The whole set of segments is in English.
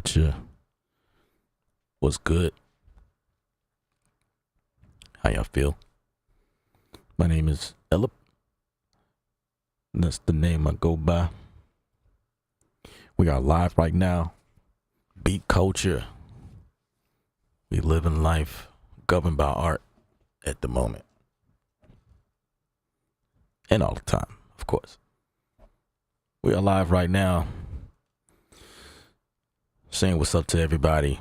culture. What's good? How y'all feel? My name is Ellip. That's the name I go by. We are live right now. Beat culture. We live in life governed by art at the moment. And all the time, of course. We are live right now. Saying what's up to everybody.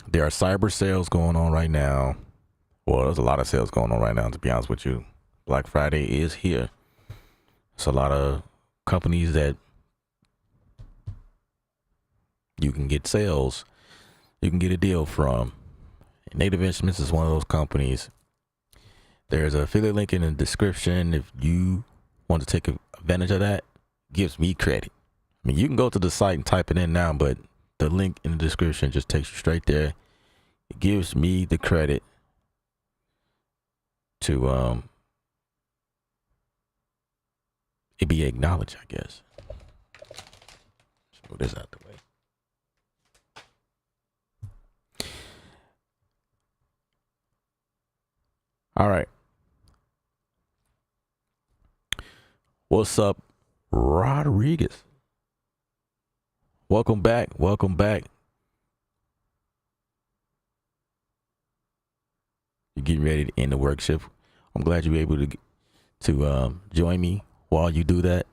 There are cyber sales going on right now. Well, there's a lot of sales going on right now, to be honest with you. Black Friday is here. It's a lot of companies that you can get sales, you can get a deal from. Native Instruments is one of those companies. There's an affiliate link in the description. If you want to take advantage of that, it gives me credit. I mean, you can go to the site and type it in now, but the link in the description just takes you straight there. It gives me the credit to it be acknowledged, I guess. Let's move this out the way. All right. What's up, Rodriguez? Welcome back. Welcome back. You're getting ready to end the work shift. I'm glad you were able to join me while you do that.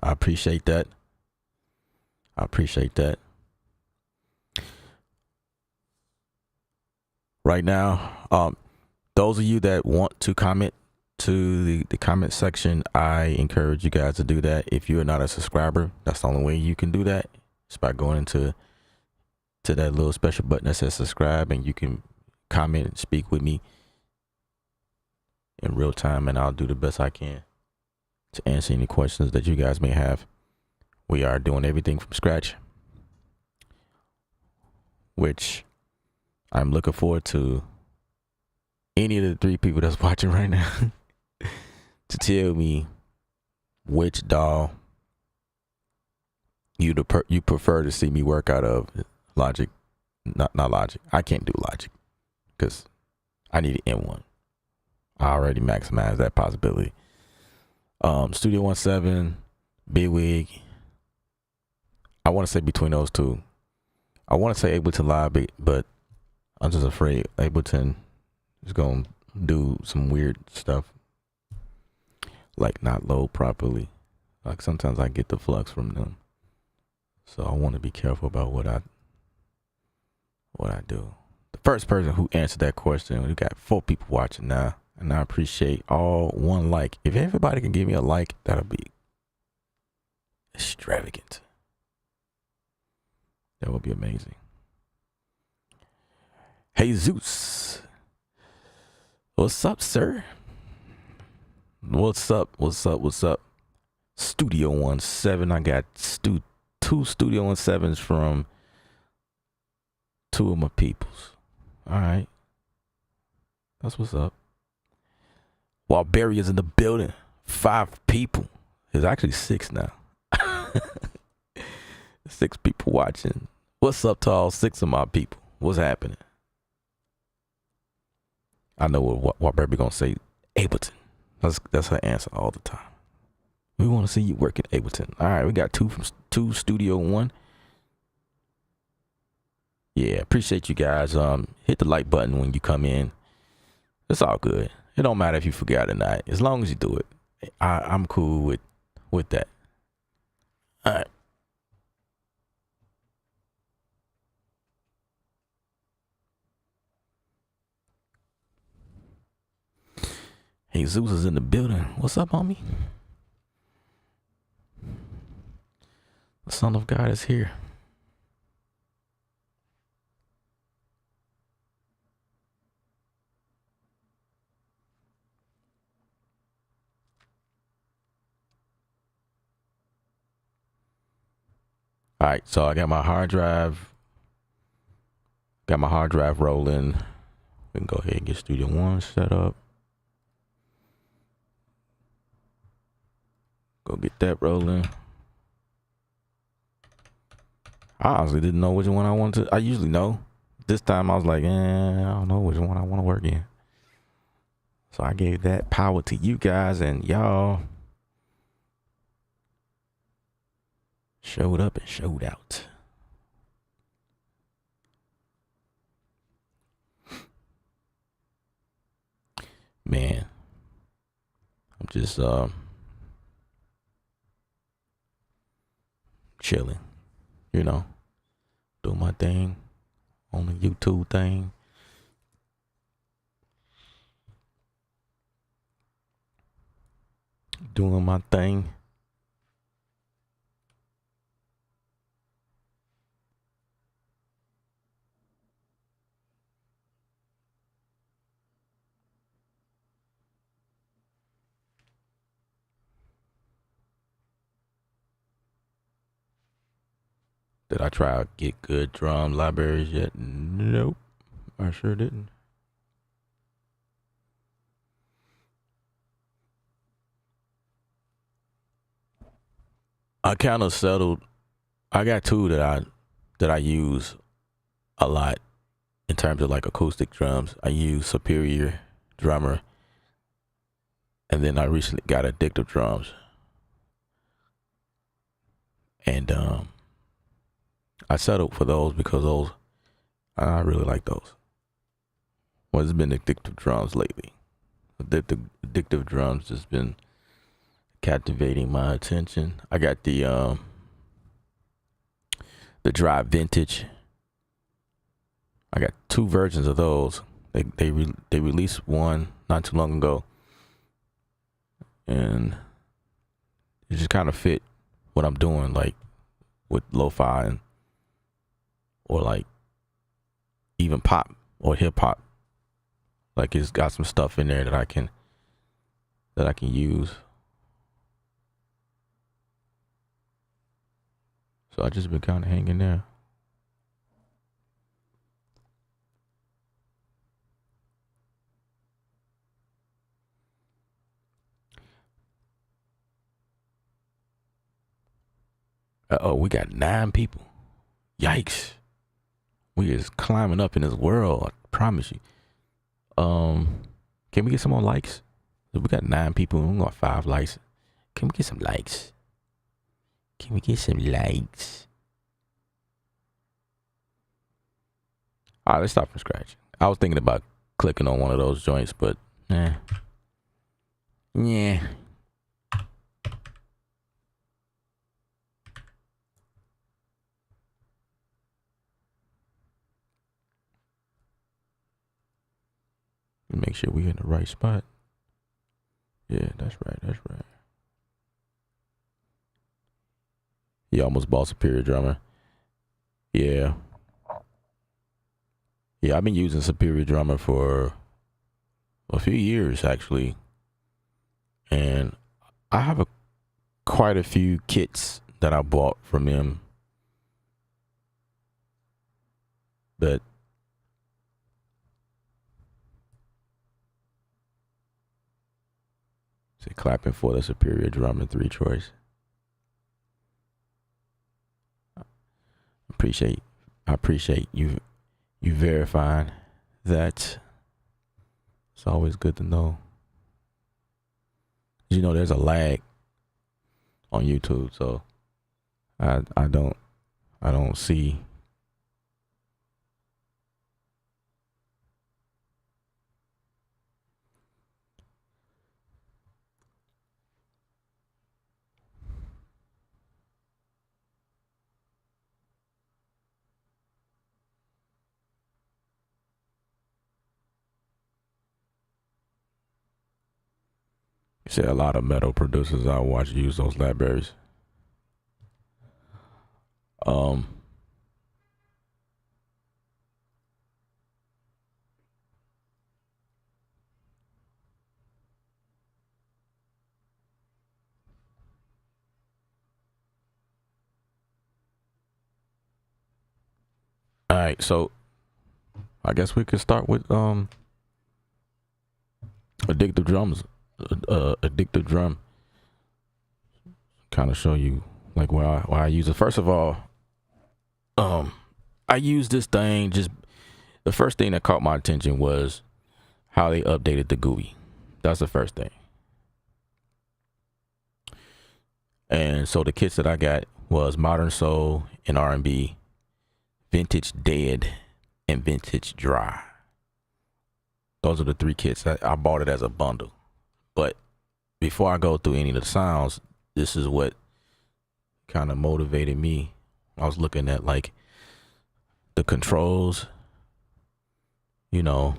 I appreciate that. I appreciate that. Right now, those of you that want to comment to the comment section, I encourage you guys to do that. If you're not a subscriber, that's the only way you can do that. It's by going into that little special button that says subscribe, and you can comment and speak with me in real time, and I'll do the best I can to answer any questions that you guys may have. We are doing everything from scratch, which I'm looking forward to any of the three people that's watching right now to tell me which DAW you prefer to see me work out of. Logic, not Logic. I can't do Logic because I need an M1. I already maximized that possibility. Studio 17, Bigwig. I want to say between those two. I want to say Ableton Live, but I'm just afraid Ableton is going to do some weird stuff, like not load properly. Like sometimes I get the flux from them. So I want to be careful about what I do. The first person who answered that question, we got 4 people watching now, and I appreciate all one like. If everybody can give me a like, that'll be extravagant. That would be amazing. Hey Zeus, what's up, sir? What's up? What's up? What's up? Studio 17. I got two Studio 17s from 2 of my peoples. All right, that's what's up. While Barry is in the building, 5 people. There's actually 6 now. 6 people watching. What's up to all 6 of my people? What's happening? I know what Barry gonna say. Ableton. That's her answer all the time. We want to see you work at Ableton. All right, we got 2 from 2 Studio 1. Yeah, appreciate you guys. Hit the like button when you come in. It's all good. It don't matter if you forgot or not. As long as you do it, I'm cool with that. All right. Hey, Zeus is in the building. What's up, homie? The Son of God is here. All right, so I got my hard drive. Got my hard drive rolling. We can go ahead and get Studio One set up. Go get that rolling. I honestly didn't know which one I wanted to. I usually know. This time I was like, I don't know which one I want to work in. So I gave that power to you guys, and y'all showed up and showed out. Man, I'm just chilling, you know, doing my thing on the YouTube thing. Doing my thing. Did I try to get good drum libraries yet? Nope. I sure didn't. I kind of settled. I got two that I use a lot in terms of like acoustic drums. I use Superior Drummer, and then I recently got Addictive Drums, and I settled for those because those I really like those. Well, it's been Addictive Drums lately. Addictive Drums just been captivating my attention. I got the Drive Vintage. I got two versions of those. They released one not too long ago, and it just kind of fit what I'm doing, like with lo-fi and, or like even pop or hip hop. Like it's got some stuff in there that I can use. So I just been kind of hanging there. Oh, we got 9 people. Yikes. We is climbing up in this world, I promise you. Can we get some more likes? We got 9 people and we got 5 likes. Can we get some likes? Can we get some likes? All right, let's start from scratch. I was thinking about clicking on one of those joints, but yeah. Make sure we in the right spot. Yeah, that's right. That's right. He almost bought Superior Drummer. Yeah. Yeah, I've been using Superior Drummer for a few years actually. And I have quite a few kits that I bought from him that say clapping for the Superior Drummer 3 choice. I appreciate you verifying that. It's always good to know. You know, there's a lag on YouTube, so I don't see. You see a lot of metal producers I watch use those libraries. All right, so I guess we could start with Addictive Drums. Addictive Drum. Kind of show you like why I use it. First of all, Um, I used this thing. Just the first thing that caught my attention was how they updated the GUI. That's the first thing. And so the kits that I got was Modern Soul and R&B, Vintage Dead, and Vintage Dry. Those are the 3 kits. I bought it as a bundle. But before I go through any of the sounds, this is what kind of motivated me. I was looking at like the controls, you know,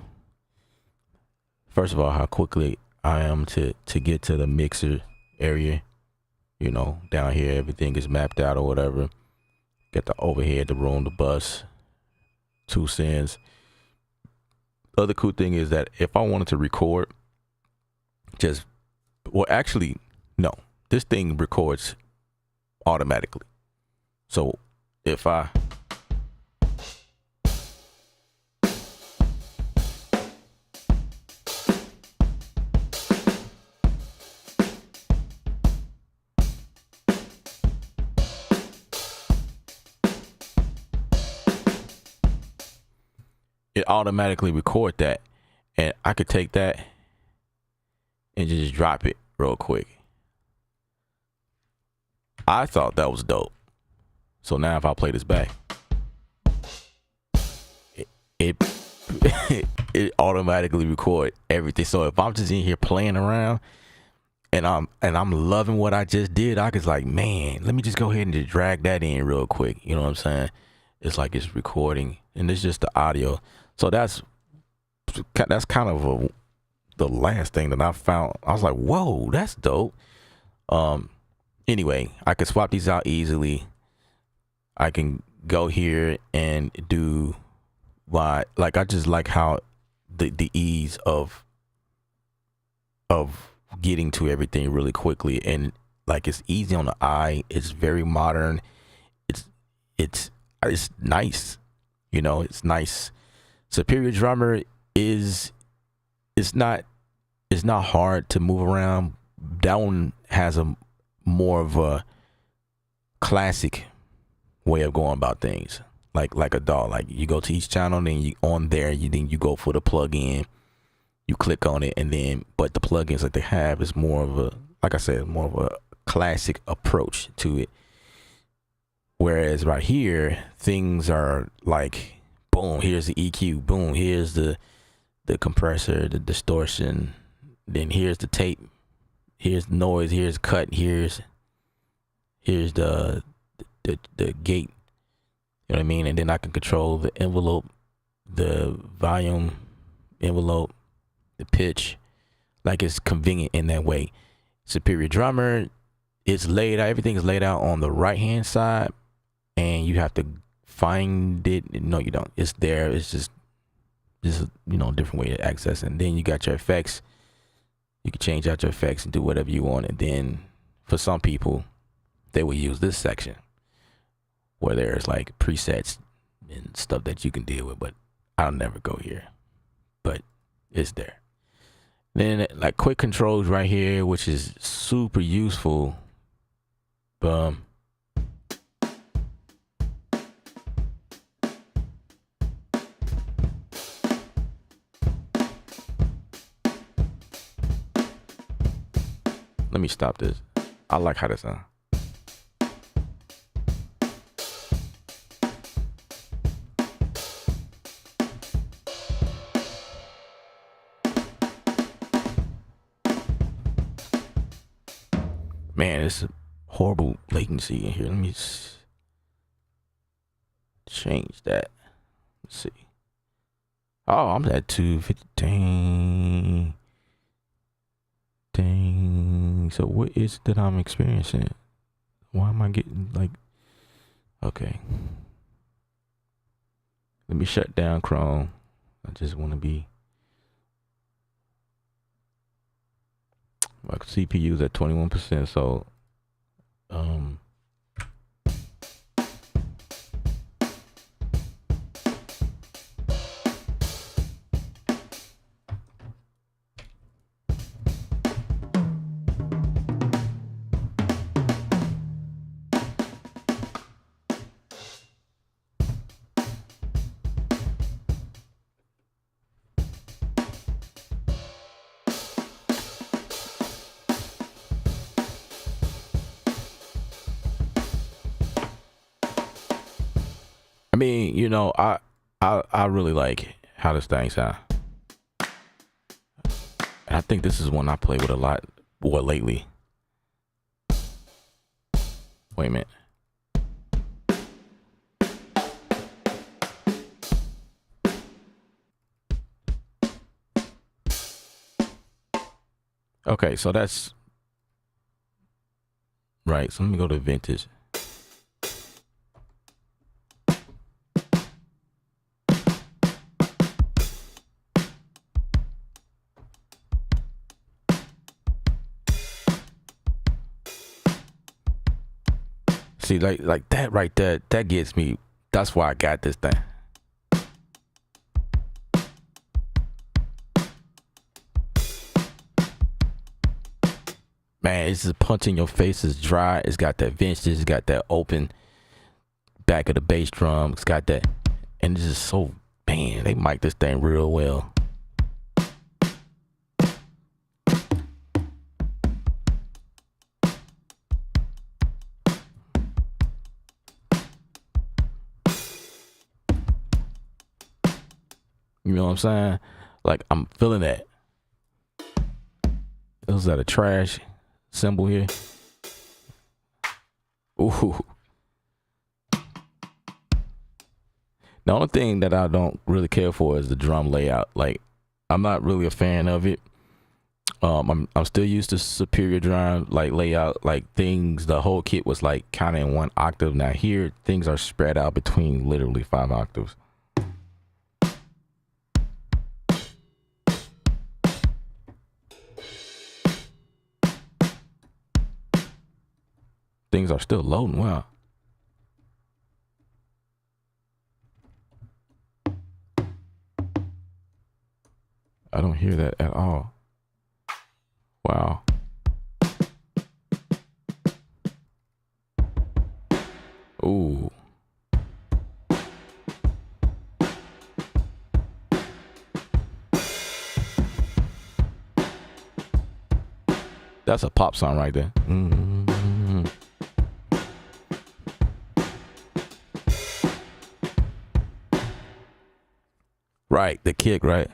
first of all, how quickly I am to get to the mixer area. You know, down here, everything is mapped out or whatever. Got the overhead, the room, the bus, 2 sends. Other cool thing is that if I wanted to record, actually, no, this thing records automatically. So if I it automatically record that, and I could take that and just drop it real quick. I thought that was dope. So now if I play this back, it it automatically record everything. So if I'm just in here playing around and I'm loving what I just did, I was like, man, let me just go ahead and just drag that in real quick. You know what I'm saying? It's like it's recording, and it's just the audio. So that's kind of the last thing that I found. I was like, whoa, that's dope. Anyway, I could swap these out easily. I can go here and do like I just like how the ease of getting to everything really quickly, and like it's easy on the eye. It's very modern. It's nice. You know, it's nice. Superior Drummer it's not hard to move around. That one has a more of a classic way of going about things, like a DAW. Like you go to each channel, then you go for the plug-in, you click on it, and then but the plugins that they have is more of a, like I said, more of a classic approach to it. Whereas right here, things are like, boom, here's the EQ, boom, here's the compressor, the distortion, then here's the tape, here's noise, here's cut, here's the gate, you know what I mean? And then I can control the envelope, the volume envelope, the pitch. Like it's convenient in that way. Superior Drummer, it's laid out, everything is laid out on the right hand side, and you have to find it. No, you don't. It's there. It's just you know, different way to access it. And then you got your effects. You can change out your effects and do whatever you want. And then for some people, they will use this section where there's like presets and stuff that you can deal with, but I'll never go here, but it's there. Then like quick controls right here, which is super useful. Let me stop this. I like how this sounds. Man, it's horrible latency in here. Let me change that. Let's see. Oh, I'm at 250. Dang. So what is it that I'm experiencing? Why am I getting like, okay. Let me shut down Chrome. I just want to be, my CPU is at 21%, so mean, you know, I really like how this thing sound. And I think this is one I play with a lot more lately. Wait a minute. Okay, so that's right. So let me go to vintage. See, like that right there, that gets me. That's why I got this thing. Man, it's just punching your face. It's dry. It's got that vintage. It's got that open back of the bass drum. It's got that, and it's just so, man, they mic this thing real well. You know what I'm saying? Like, I'm feeling that. Is that a trash symbol here? Ooh. The only thing that I don't really care for is the drum layout. Like, I'm not really a fan of it. I'm still used to Superior drum like layout. Like, things, the whole kit was like kind of in one octave. Now here, things are spread out between literally 5 octaves. Things are still loading. Wow. I don't hear that at all. Wow. Ooh. That's a pop song right there. Mm-hmm. Right, the kick, right?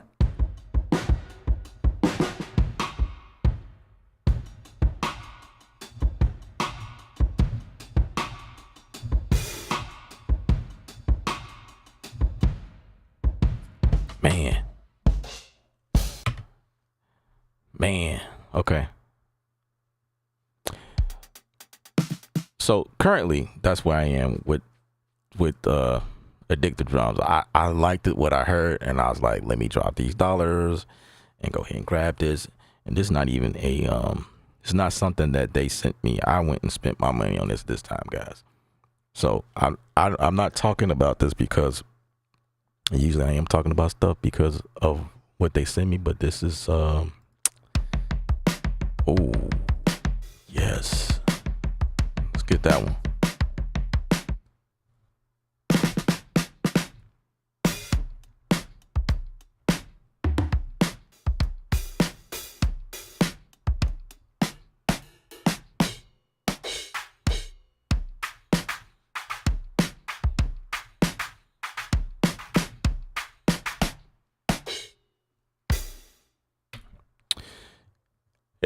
Man. Okay. So currently, that's where I am with Addicted Drums. I liked it, what I heard, and I was like, let me drop these dollars and go ahead and grab this. And this is not even it's not something that they sent me. I went and spent my money on this time, guys. So I'm not talking about this because usually I am talking about stuff because of what they send me, but this is oh yes, let's get that one.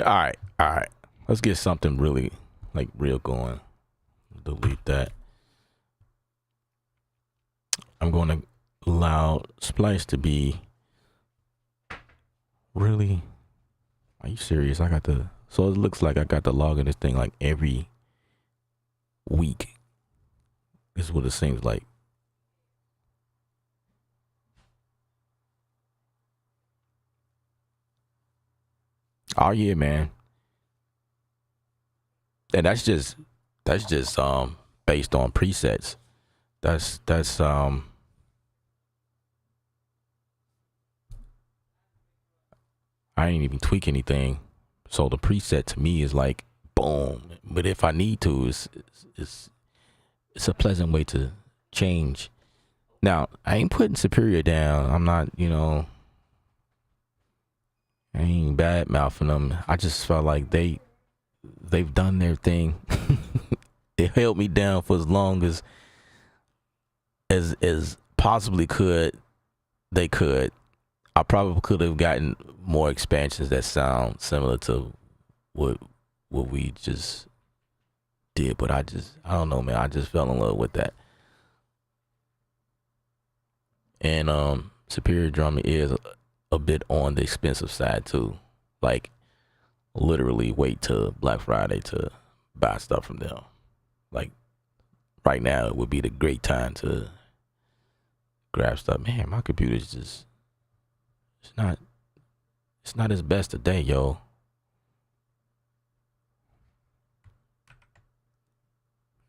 All right. Let's get something really, like, real going. Delete that. I'm going to allow Splice to be really. Are you serious? So it looks like I got to log in this thing like every week. This is what it seems like. Oh yeah, man. And that's just based on presets. That's I ain't even tweak anything. So the preset to me is like boom. But if I need to, it's a pleasant way to change. Now, I ain't putting Superior down. I'm not, I ain't bad mouthing them. I just felt like they've done their thing. They held me down for as long as as possibly they could. I probably could have gotten more expansions that sound similar to what we just did, but I don't know, man. I just fell in love with that. And Superior Drumming is a bit on the expensive side too. Like literally wait till Black Friday to buy stuff from them. Like right now it would be the great time to grab stuff. Man, my computer's just it's not its best today, yo.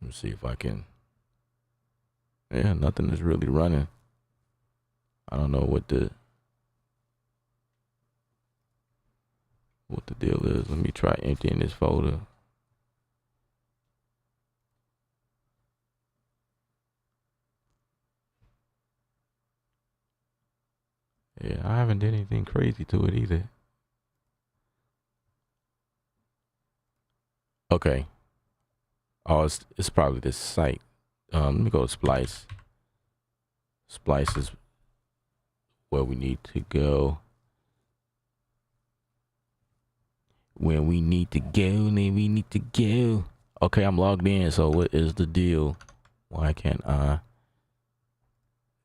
Let me see if I can. Yeah, nothing is really running. I don't know what the deal is. Let me try emptying this folder. Yeah, I haven't did anything crazy to it either. Okay. Oh, it's probably this site. Let me go to Splice. Splice is where we need to go. When we need to go, then we need to go. Okay, I'm logged in. So what is the deal? Why can't I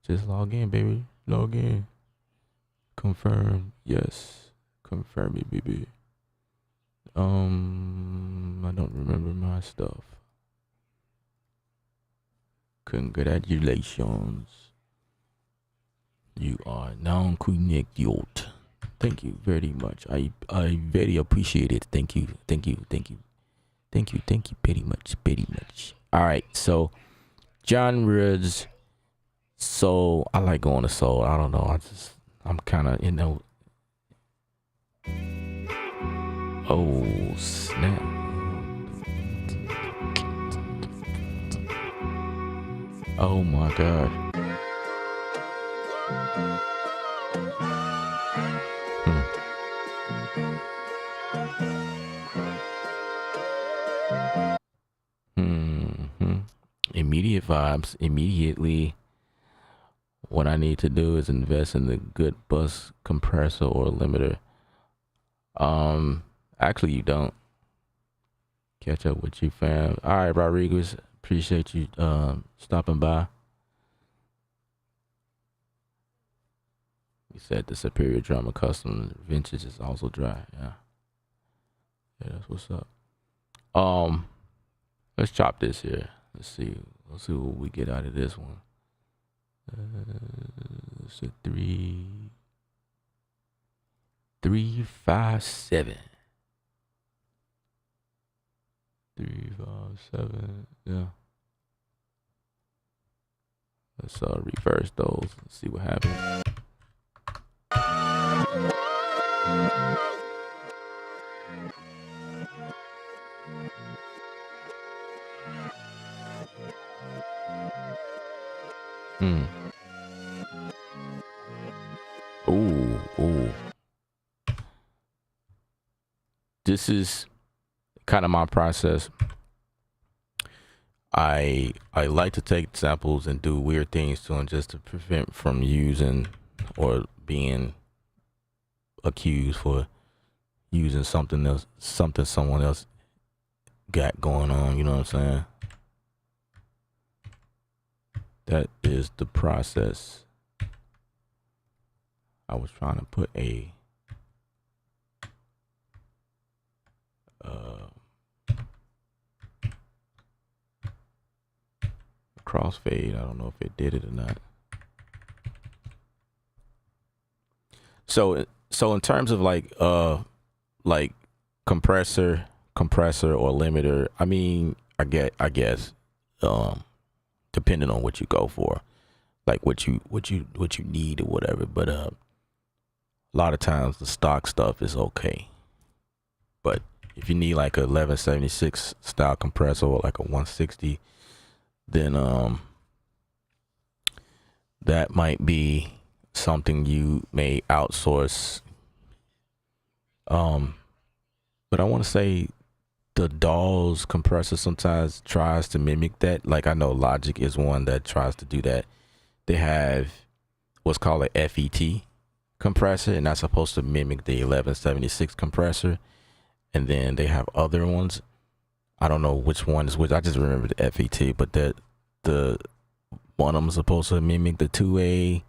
just log in, baby? Log in. Confirm. Yes. Confirm it, baby. I don't remember my stuff. Congratulations. You are now connected. Thank you very much. I very appreciate it. Thank you. Thank you. Thank you. Thank you. Thank you very much. Very much. All right. So genres. Soul. I like going to soul. I don't know. I'm kind of, oh, snap. Oh my God. Immediate vibes. Immediately, what I need to do is invest in the good bus compressor or limiter. Actually, you don't. Catch up with you, fam. All right, Rodriguez. Appreciate you stopping by. You said the Superior Drama Custom Vintage is also dry. Yeah, that's what's up. Let's chop this here. Let's see what we get out of this one. It's a 357. 357. Yeah. Let's reverse those. Let's see what happens. Ooh. This is kind of my process. I like to take samples and do weird things to them just to prevent from using or being accused for using something else, something someone else got going on. You know what I'm saying? That is the process. I was trying to put a crossfade. I don't know if it did it or not. So in terms of like compressor or limiter, I mean, I guess depending on what you go for, like what you need or whatever, but a lot of times the stock stuff is okay. But if you need like a 1176 style compressor or like a 160, then that might be something you may outsource. But I want to say the DAW's compressor sometimes tries to mimic that. Like I know Logic is one that tries to do that. they have what's called a FET compressor, and that's supposed to mimic the 1176 compressor. And then they have other ones. I don't know which one is which. I just remember the FET, but the one of them is supposed to mimic the 2A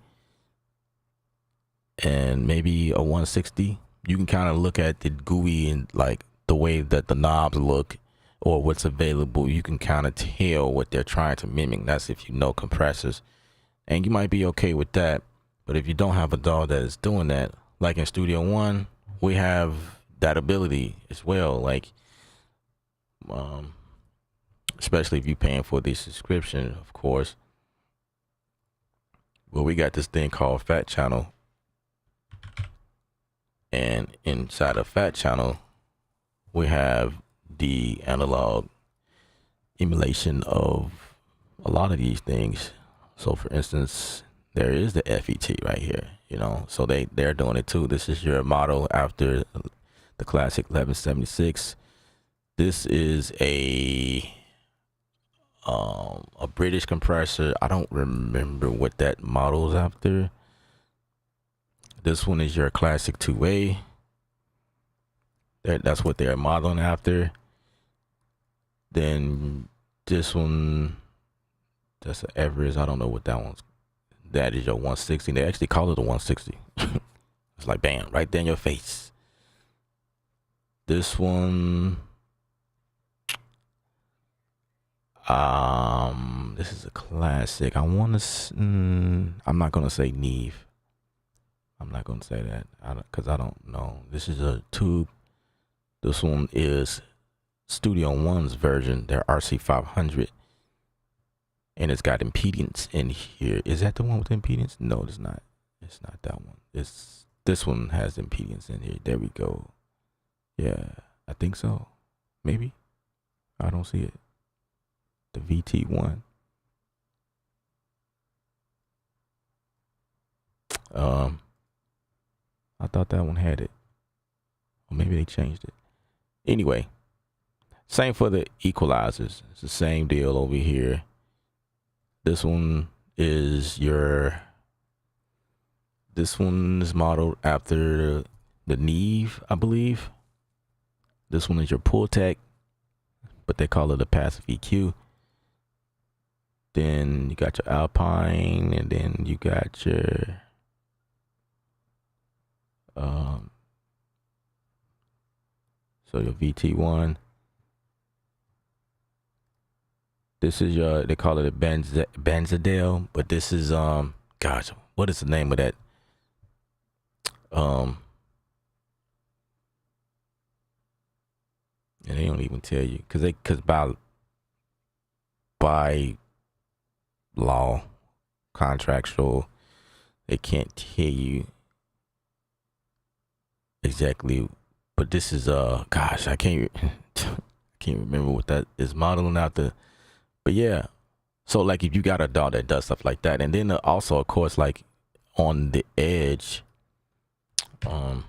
and maybe a 160. You can kind of look at the GUI and like the way that the knobs look or what's available. You can kind of tell what they're trying to mimic. That's if you know compressors, and you might be okay with that. But if you don't have a DAW that is doing that, like in Studio One, we have that ability as well. Like, especially if you're paying for the subscription, of course. Well, we got this thing called Fat Channel, and inside of Fat Channel, we have the analog emulation of a lot of these things. So, for instance, there is the FET right here, you know, so they're doing it too. This is your model after the classic 1176. This is a British compressor. I don't remember what that model is after. This one is your classic 2A. That's what they're modeling after. Then this one, that's an Everest. I don't know what that one's. That is your 160. They actually call it a 160. It's like bam, right there in your face. This one, this is a classic. I want to. I'm not gonna say Neve. I'm not gonna say that because I don't know. This is a tube. This one is Studio One's version, their RC500, and it's got impedance in here. Is that the one with impedance? No, it's not. It's not that one. This one has impedance in here. There we go. Yeah, I think so. Maybe. I don't see it. The VT1. I thought that one had it. Or maybe they changed it. Anyway, same for the equalizers. It's the same deal over here. This one is modeled after the Neve, I believe. This one is your Pultec, but they call it a passive EQ. Then you got your Alpine, and then you got your so your VT1. This is your, they call it a Banzadale, but this is gosh, what is the name of that? And they don't even tell you because by law, contractual, they can't tell you exactly. But this is gosh, I can't remember what that is modeling after. But yeah, so like if you got a DAW that does stuff like that, and then also of course like on the edge, like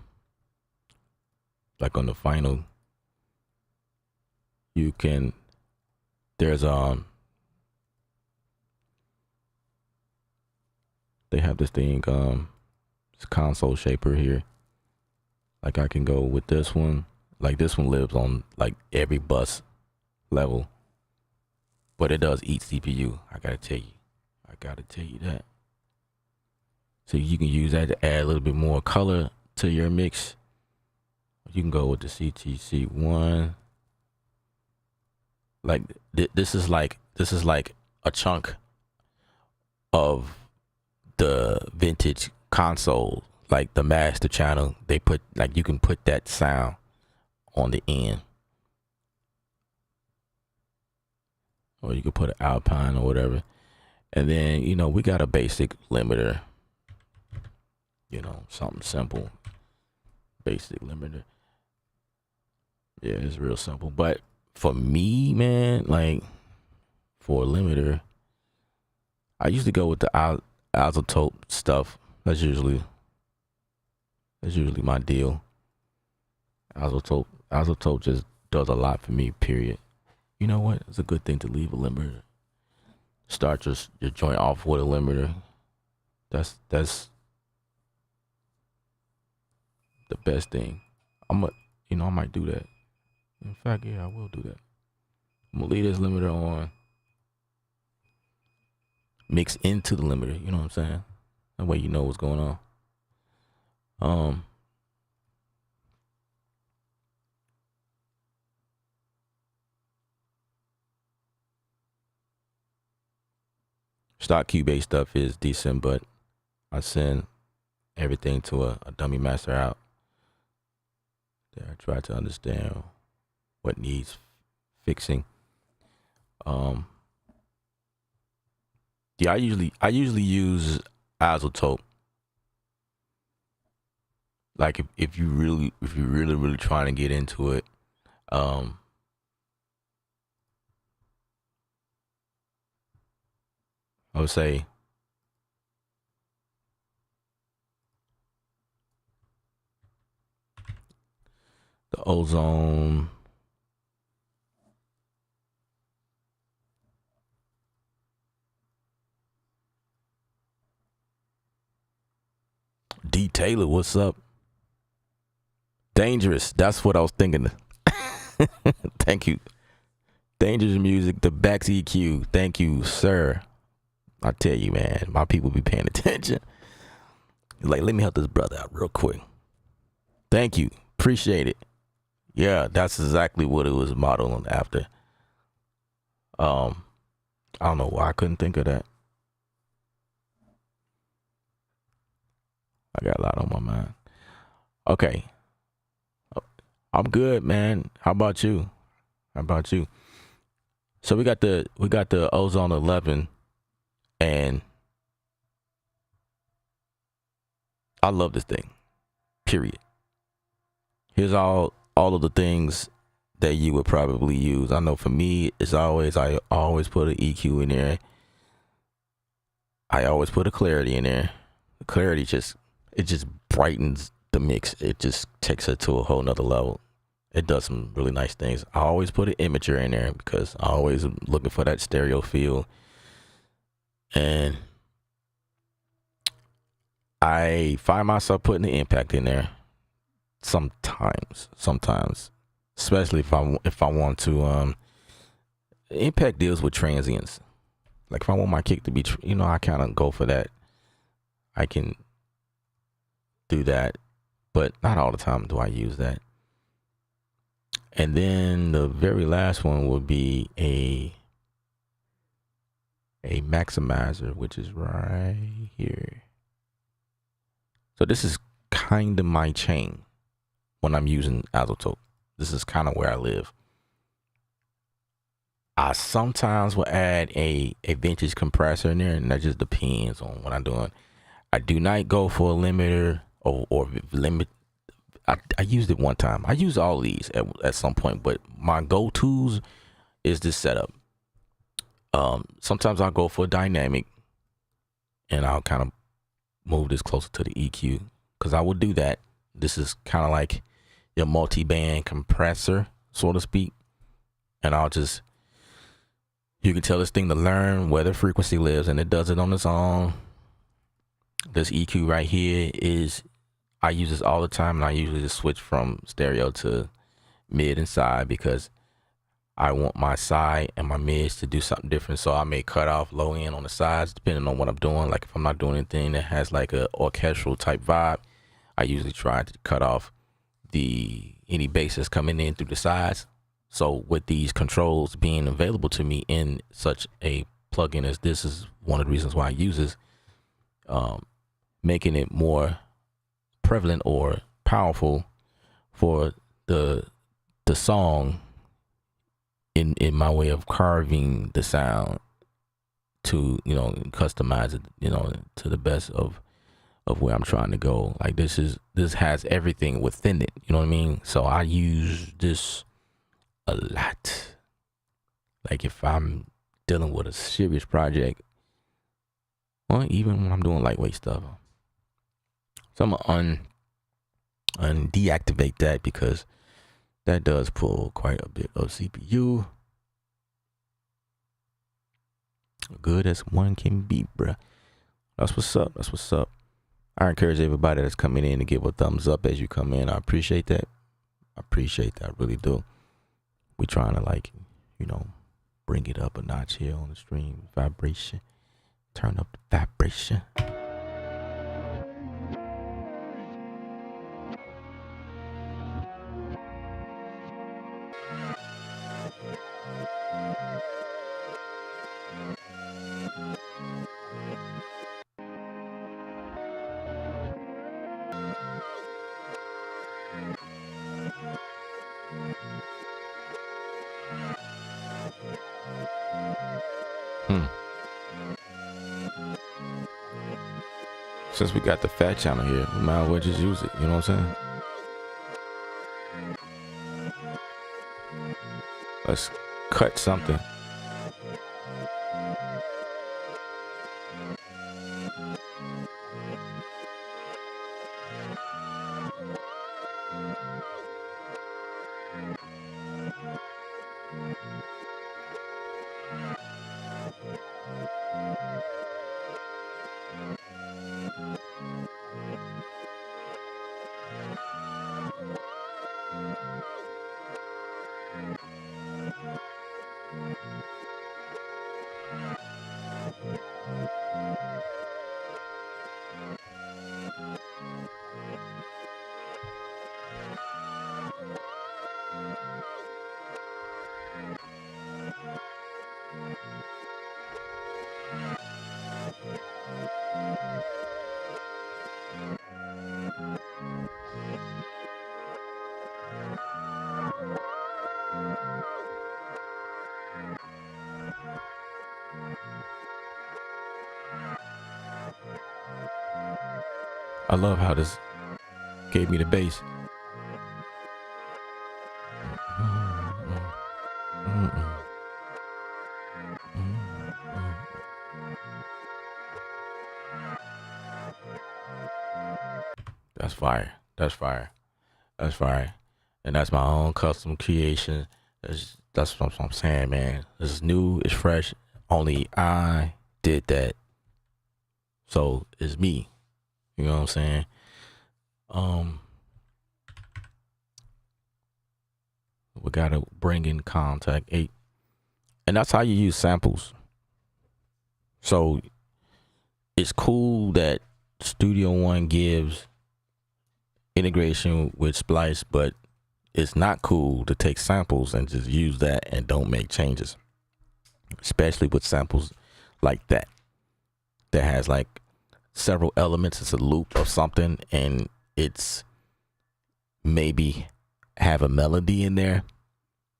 on the final, you can, there's they have this thing, it's console shaper here. Like I can go with this one, like this one lives on like every bus level, but it does eat CPU. I gotta tell you that. So you can use that to add a little bit more color to your mix. You can go with the CTC1. Like this is like a chunk of the vintage console, like the master channel. They put, like, you can put that sound on the end, or you could put an Alpine or whatever. And then, you know, we got a basic limiter, you know, something simple, basic limiter. Yeah, it's real simple. But for me, man, like for a limiter, I usually go with the isotope stuff. That's usually my deal. Isotope just does a lot for me, period. You know what? It's a good thing to leave a limiter. Start your joint off with a limiter. That's the best thing. I might do that. In fact, yeah, I will do that. I'm gonna leave this limiter on, mix into the limiter. You know what I'm saying? That way you know what's going on. Stock Cubase stuff is decent, but I send everything to a dummy master out. There, I try to understand what needs fixing. Yeah, I usually use isotope. Like if you're really trying to get into it, I would say the ozone. D Taylor, what's up? Dangerous. That's what I was thinking. Thank you. Dangerous music, the Bax EQ. Thank you, sir. I tell you, man, my people be paying attention. Like, let me help this brother out real quick. Thank you. Appreciate it. Yeah, that's exactly what it was modeled after. I don't know why I couldn't think of that. I got a lot on my mind. Okay. I'm good, man. How about you? So we got the Ozone 11, and I love this thing. Period. Here's all of the things that you would probably use. I know for me, I always put an EQ in there. I always put a clarity in there. The clarity just brightens the mix. It just takes it to a whole nother level. It does some really nice things. I always put an imager in there because I always am looking for that stereo feel. And I find myself putting the impact in there sometimes, especially if I want to. Impact deals with transients. Like if I want my kick to be, I kind of go for that. I can do that, but not all the time do I use that. And then the very last one would be a maximizer, which is right here. So this is kind of my chain when I'm using isotope. This is kind of where I live. I sometimes will add a vintage compressor in there, and that just depends on what I'm doing. I do not go for a limiter or limit. I used it one time. I use all these at some point, but my go-tos is this setup. Sometimes I'll go for a dynamic, and I'll kind of move this closer to the EQ because I will do that. This is kind of like your multi-band compressor, so to speak, and you can tell this thing to learn where the frequency lives, and it does it on its own. This EQ right here I use this all the time, and I usually just switch from stereo to mid and side because I want my side and my mids to do something different. So I may cut off low end on the sides depending on what I'm doing. Like if I'm not doing anything that has like a orchestral type vibe, I usually try to cut off any bass that's coming in through the sides. So with these controls being available to me in such a plugin as this is one of the reasons why I use this, making it more prevalent or powerful for the song in my way of carving the sound to customize it to the best of where I'm trying to go. Like this has everything within it, you know what I mean? So I use this a lot. Like if I'm dealing with a serious project, or even when I'm doing lightweight stuff, so I'm gonna deactivate that because that does pull quite a bit of CPU. Good as one can be, bruh. That's what's up. That's what's up. I encourage everybody that's coming in to give a thumbs up as you come in. I appreciate that. I appreciate that. I really do. We trying to, like, you know, bring it up a notch here on the stream. Vibration. Turn up the vibration. Since we got the fat channel here, we might as well just use it. You know what I'm saying? Let's cut something. I love how this gave me the bass. That's fire. That's fire. That's fire. And that's my own custom creation. That's what I'm saying, man. This is new. It's fresh. Only I did that. So it's me. You know what I'm saying? We gotta bring in contact 8. And that's how you use samples. So it's cool that Studio One gives integration with Splice, but it's not cool to take samples and just use that and don't make changes. Especially with samples like that has like several elements. It's a loop of something, and it's maybe have a melody in there,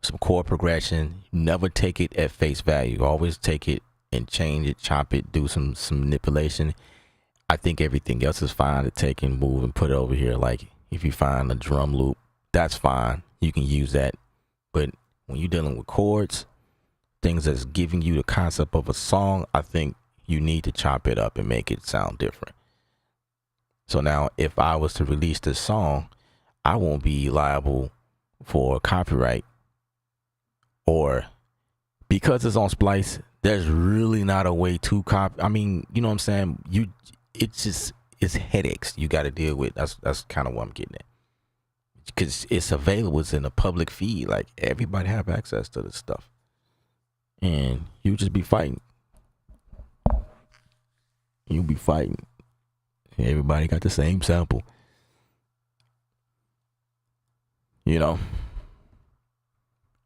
some chord progression. Never take it at face value. Always take it and change it, chop it, do some manipulation. I think everything else is fine to take and move and put it over here. Like if you find a drum loop, that's fine. You can use that. But when you're dealing with chords, things that's giving you the concept of a song, I think you need to chop it up and make it sound different. So now if I was to release this song, I won't be liable for copyright, or because it's on Splice, there's really not a way to copy. I mean, you know what I'm saying? It's headaches you got to deal with. That's kind of what I'm getting at. Because it's available, it's in a public feed. Like everybody have access to this stuff, and you just be fighting. You be fighting. Everybody got the same sample, you know.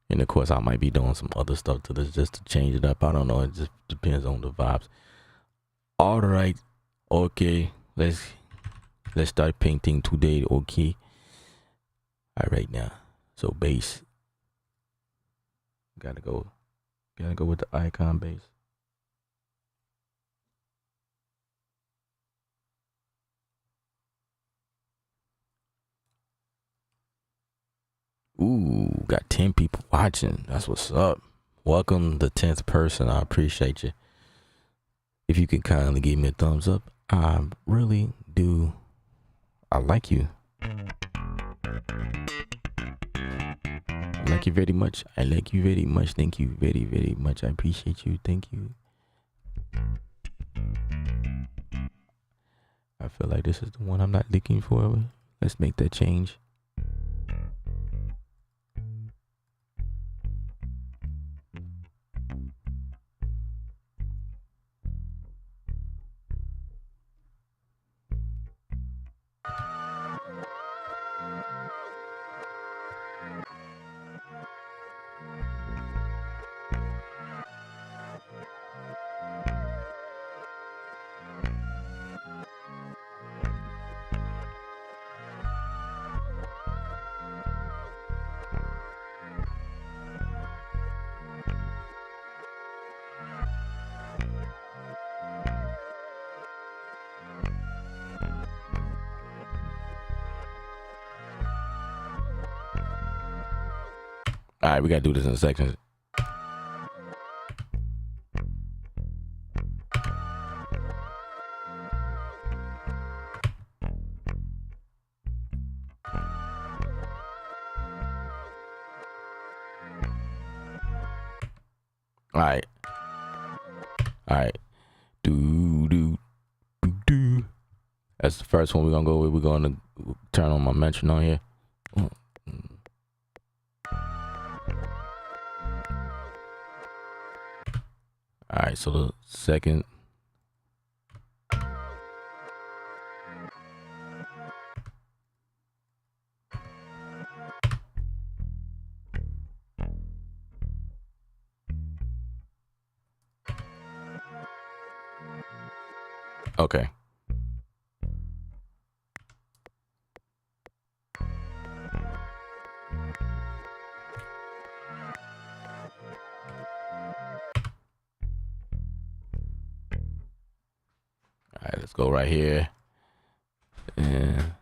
And of course, I might be doing some other stuff to this just to change it up. I don't know. It just depends on the vibes. All right, okay. Let's start painting today. Okay. All right now. So bass. Gotta go with the icon bass. Ooh, got 10 people watching. That's what's up. Welcome the 10th person. I appreciate you. If you can kindly give me a thumbs up, I really do. I like you. I like you very much. I like you very much. Thank you very, very much. I appreciate you. Thank you. feel like this is the one I'm not looking for. Let's make that change. All right, we gotta do this in sections. All right. All right. Do. That's the first one we're gonna go with. We're gonna turn on my metronome here. All right, so the second. Okay. All right, let's go right here. And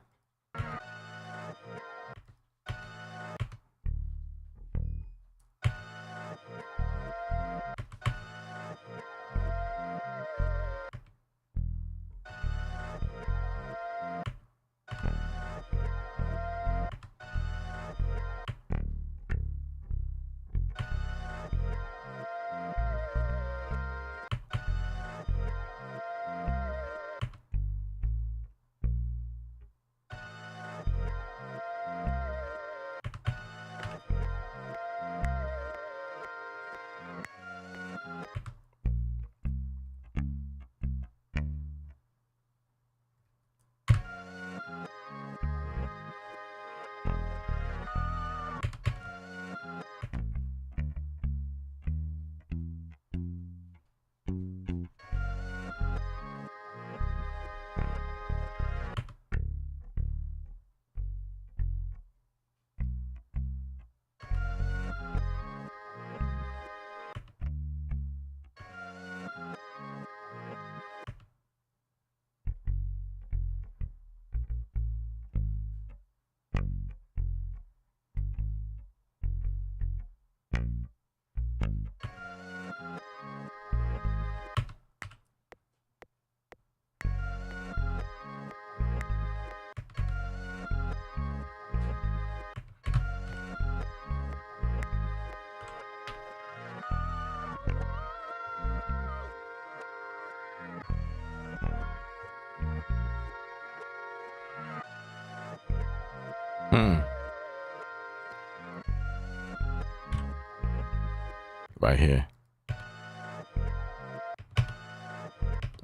right here.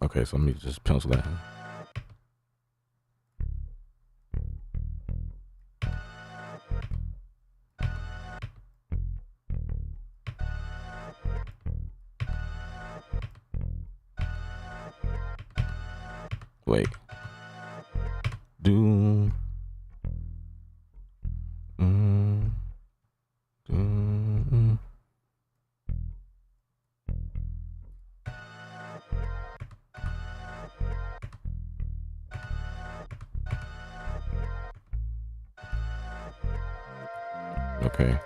Okay, so let me just pencil that in. Wait. Do. Okay.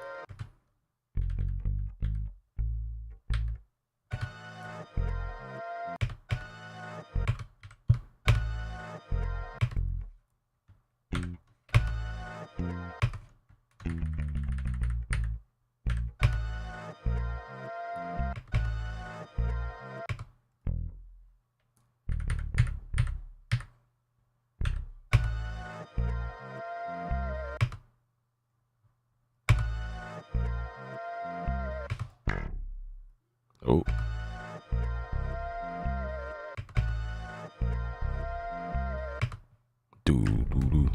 Oh. Do do do.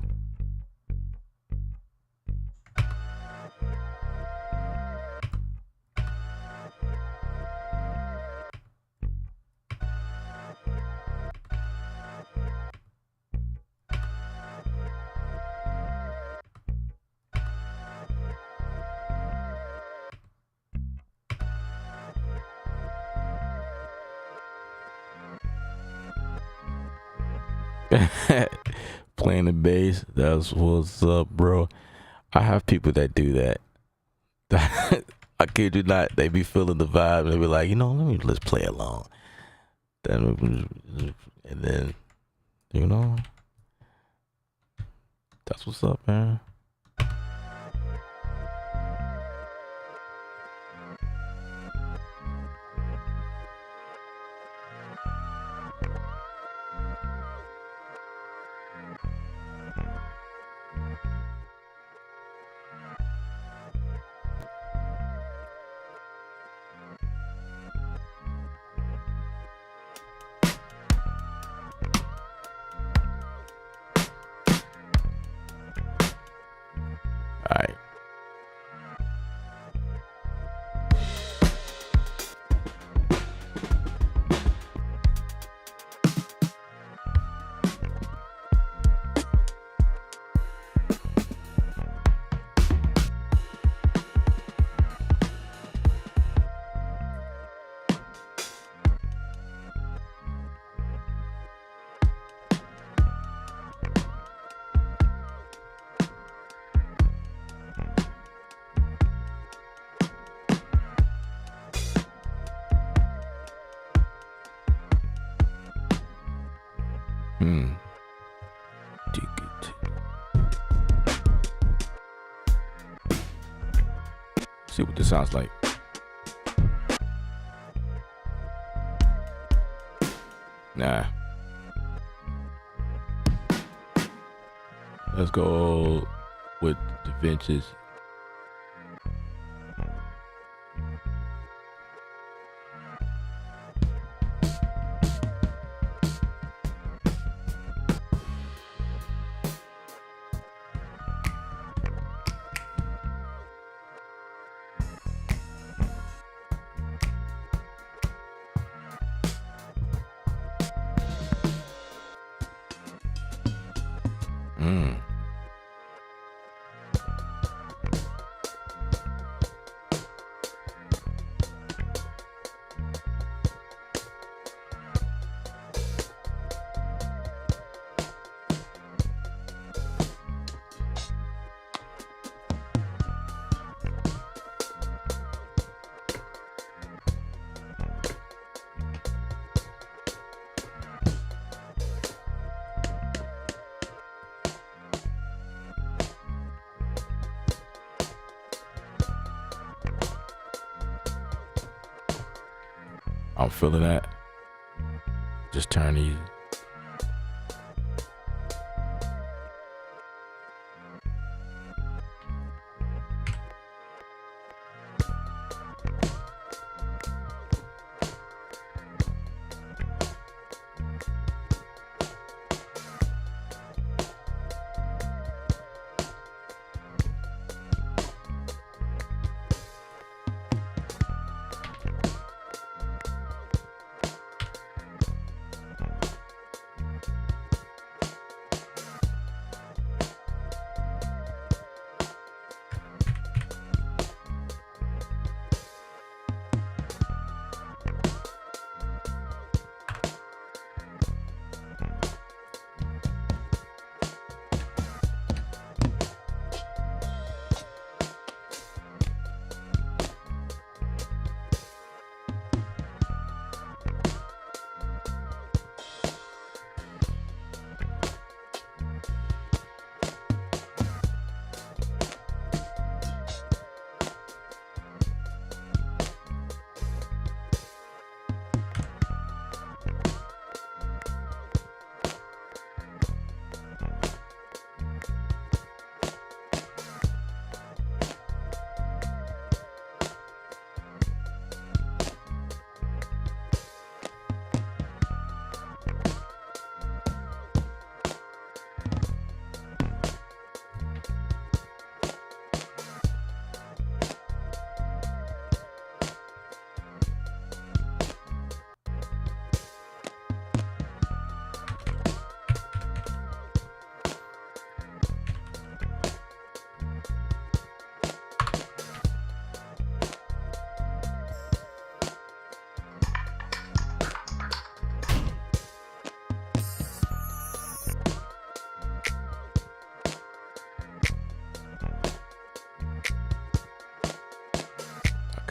Playing the bass, that's what's up, bro. I have people that do that. I kid you not, they be feeling the vibe and they be like, let's play along. And then, that's what's up, man. All right. See what this sounds like. Nah. Let's go with the vintage. I'm feeling that. Just turn easy.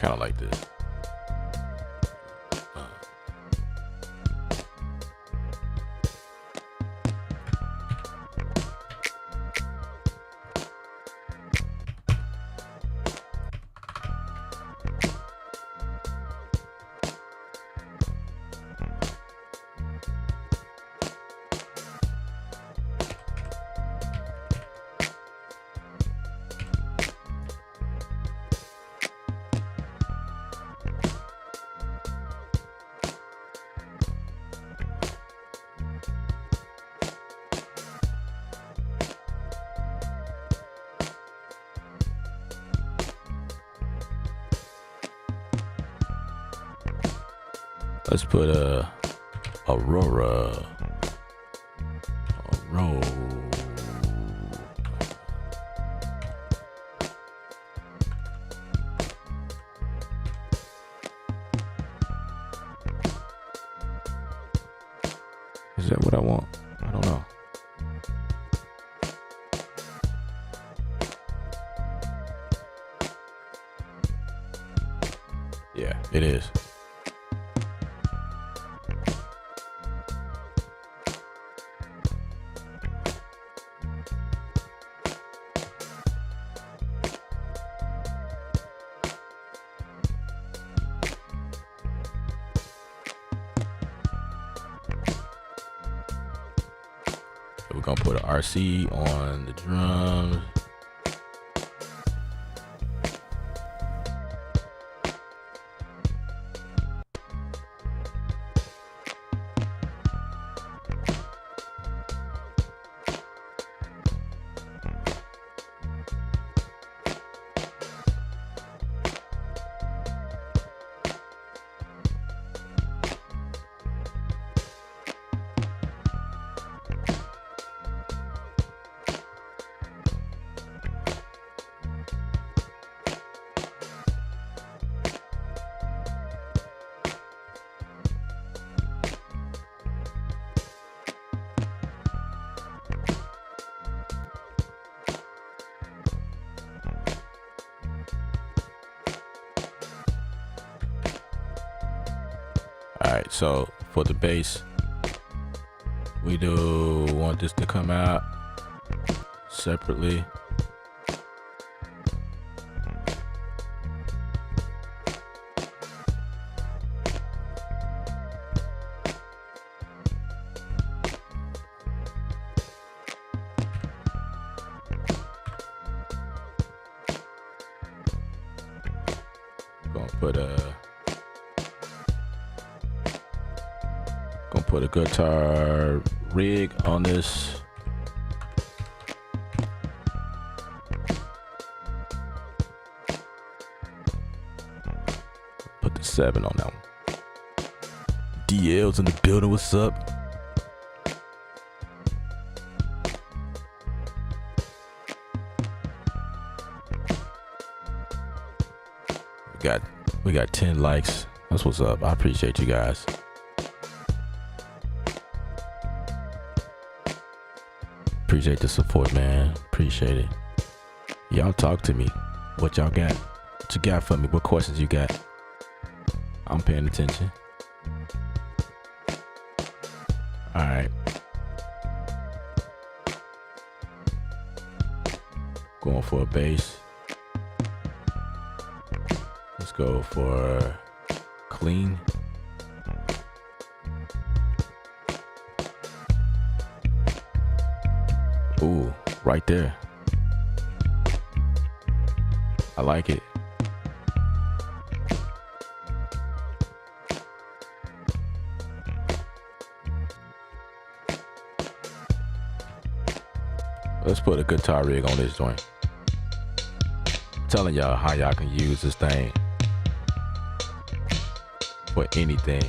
kind of like this. Let's put a Aurora. Is that what I want? I don't know. Yeah, it is. We're gonna put an RC on the drums. All right, so for the bass, we do want this to come out separately. Gonna put a guitar rig on this. Put the 7 on that one. DL's in the building. What's up? We got 10 likes. That's what's up. I appreciate you guys. Appreciate the support, man. Appreciate it. Y'all talk to me. What y'all got? What you got for me? What questions you got? I'm paying attention. All right. Going for a bass. Let's go for clean. Ooh, right there. I like it. Let's put a guitar rig on this joint. I'm telling y'all how y'all can use this thing for anything.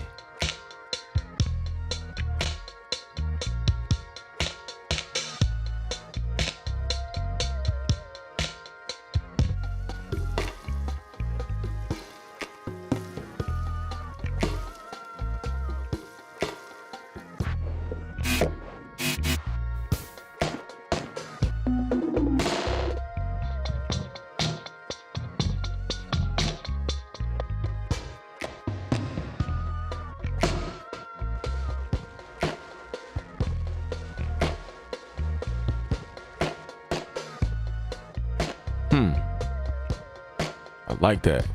like that.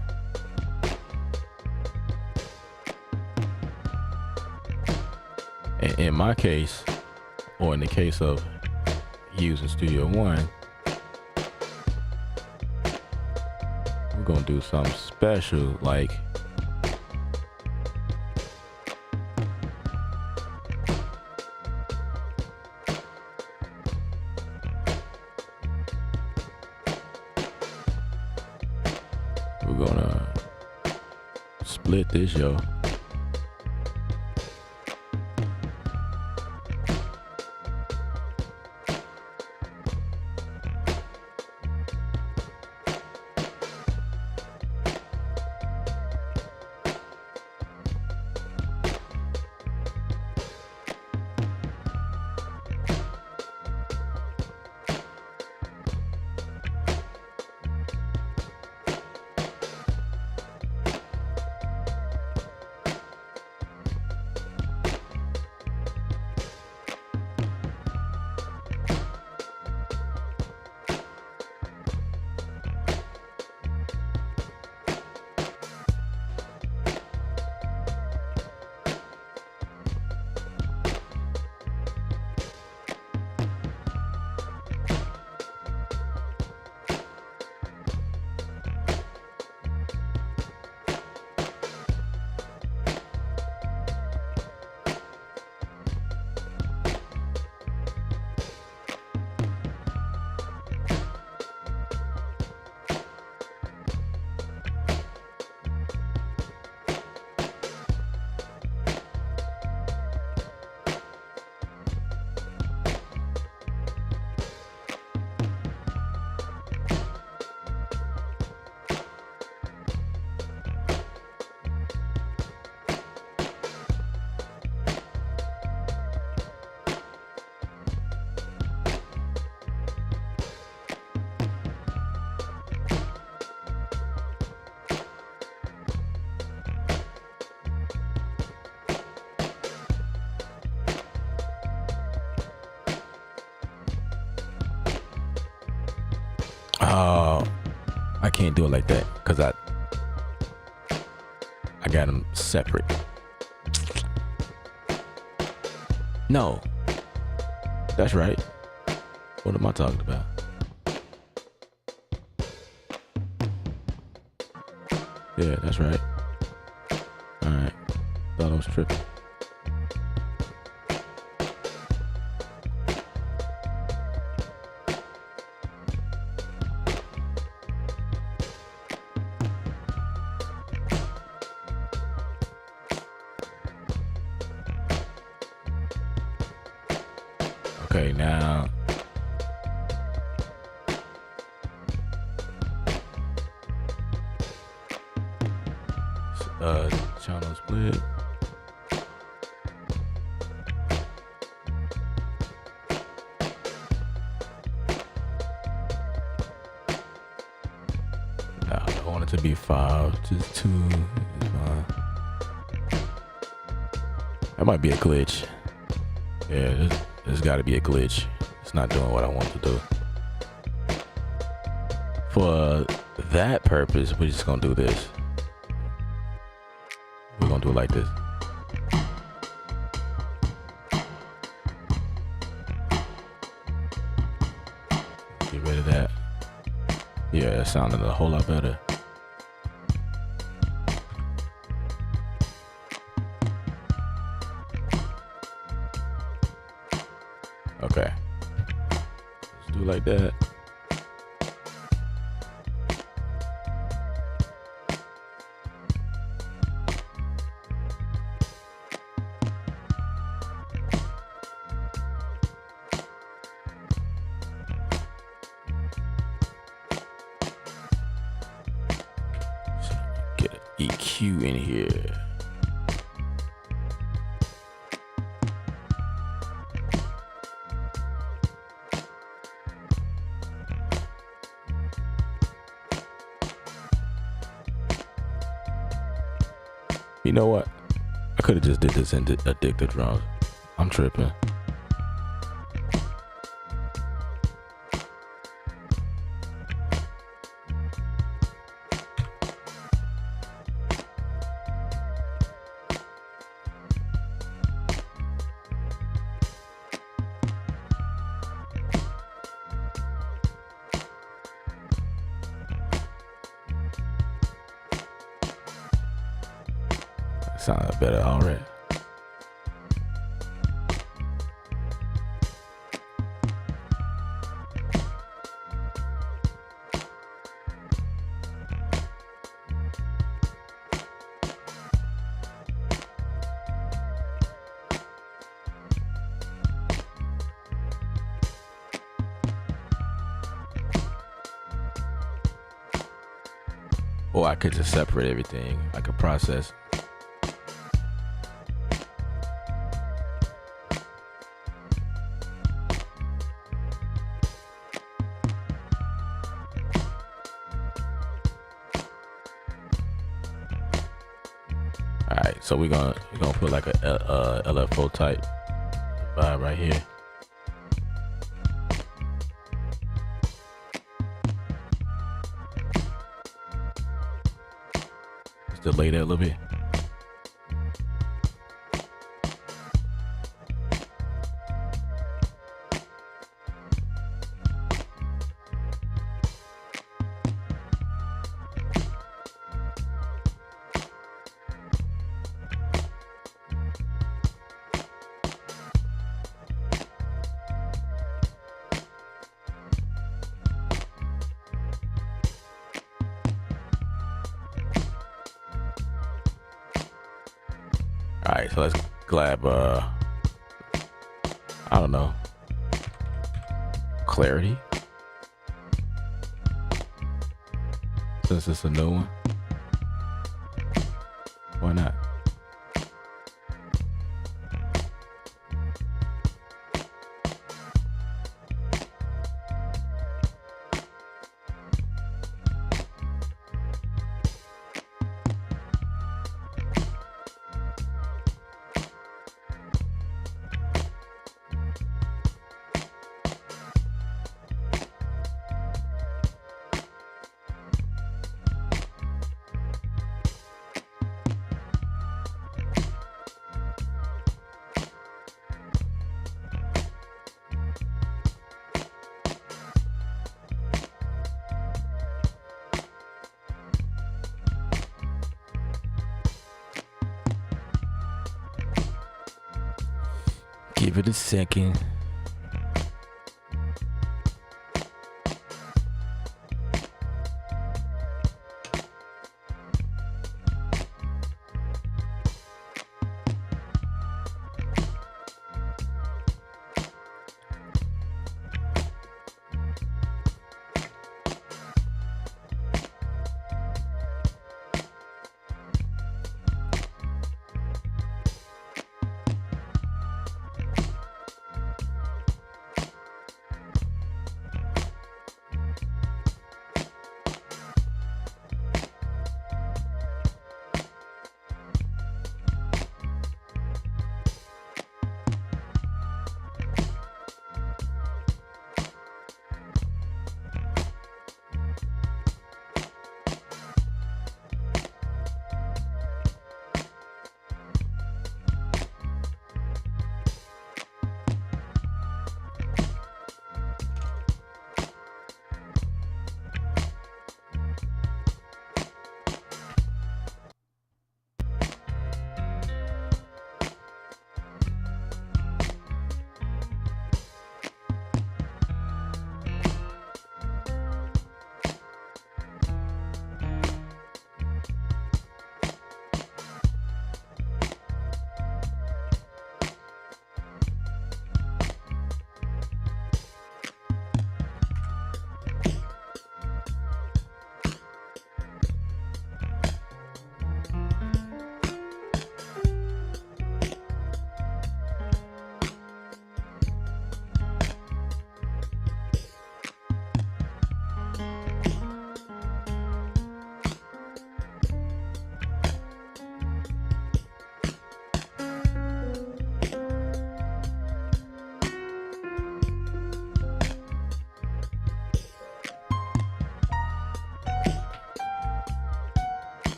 In my case, or in the case of using Studio One, we're gonna do something special, like we're gonna split this, yo. I can't do it like that because I got them separate. No, that's right. What am I talking about? Yeah, that's right. All right, thought I was tripping. Okay, now channel split. No, I want it to be 5, just 2 is fine. That might be a glitch. Yeah, there's got to be a glitch. It's not doing what I want to do. For that purpose, we're just gonna do this. We're gonna do it like this. Get rid of that. Yeah, it sounded a whole lot better. Okay, let's do it like that. Get an EQ in here. You know what? I could have just did this in Addicted Drums. I'm tripping. sounds better already. Or I could just separate everything. I could process. All right, so we're gonna put like a LFO type vibe right here. Just delay that a little bit. All right, so let's grab, I don't know, clarity. Since it's a new one, why not? Give it a second.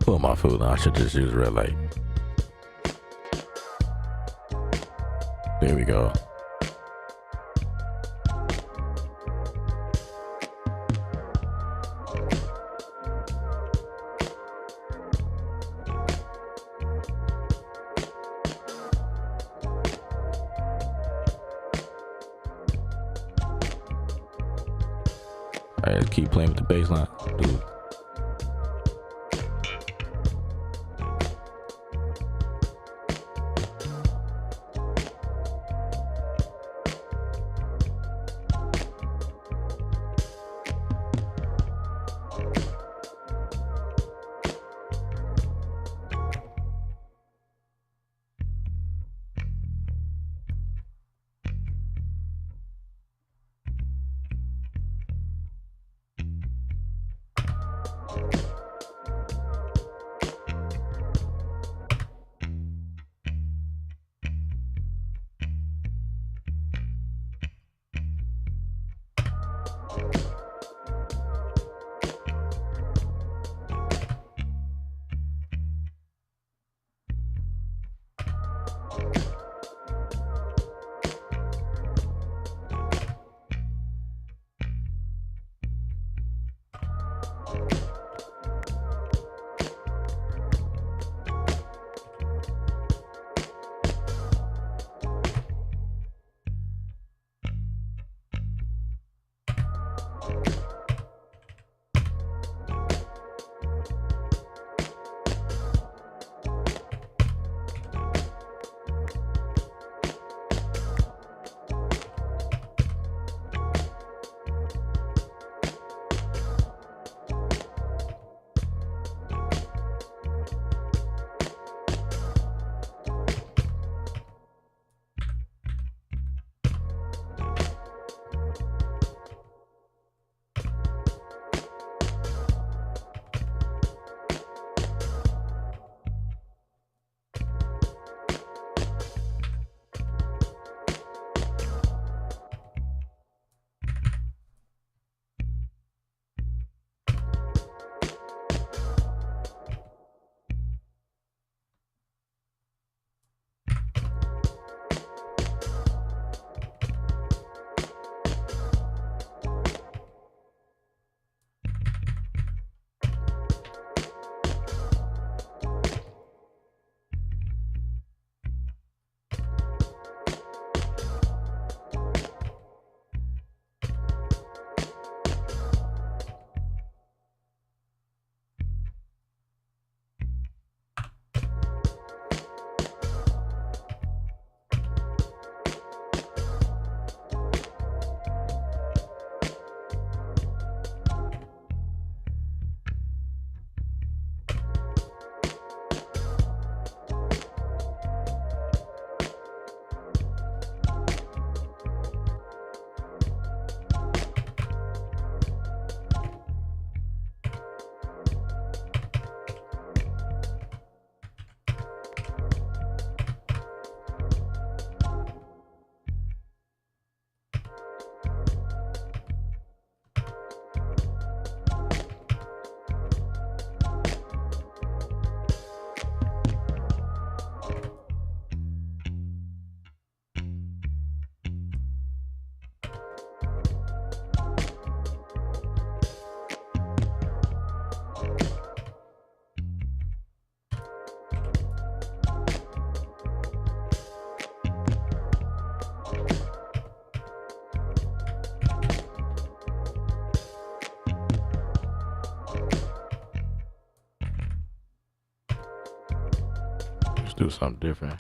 Pull my food. I should just use red light. There we go. All right, keep playing with the bass line, dude. do something different.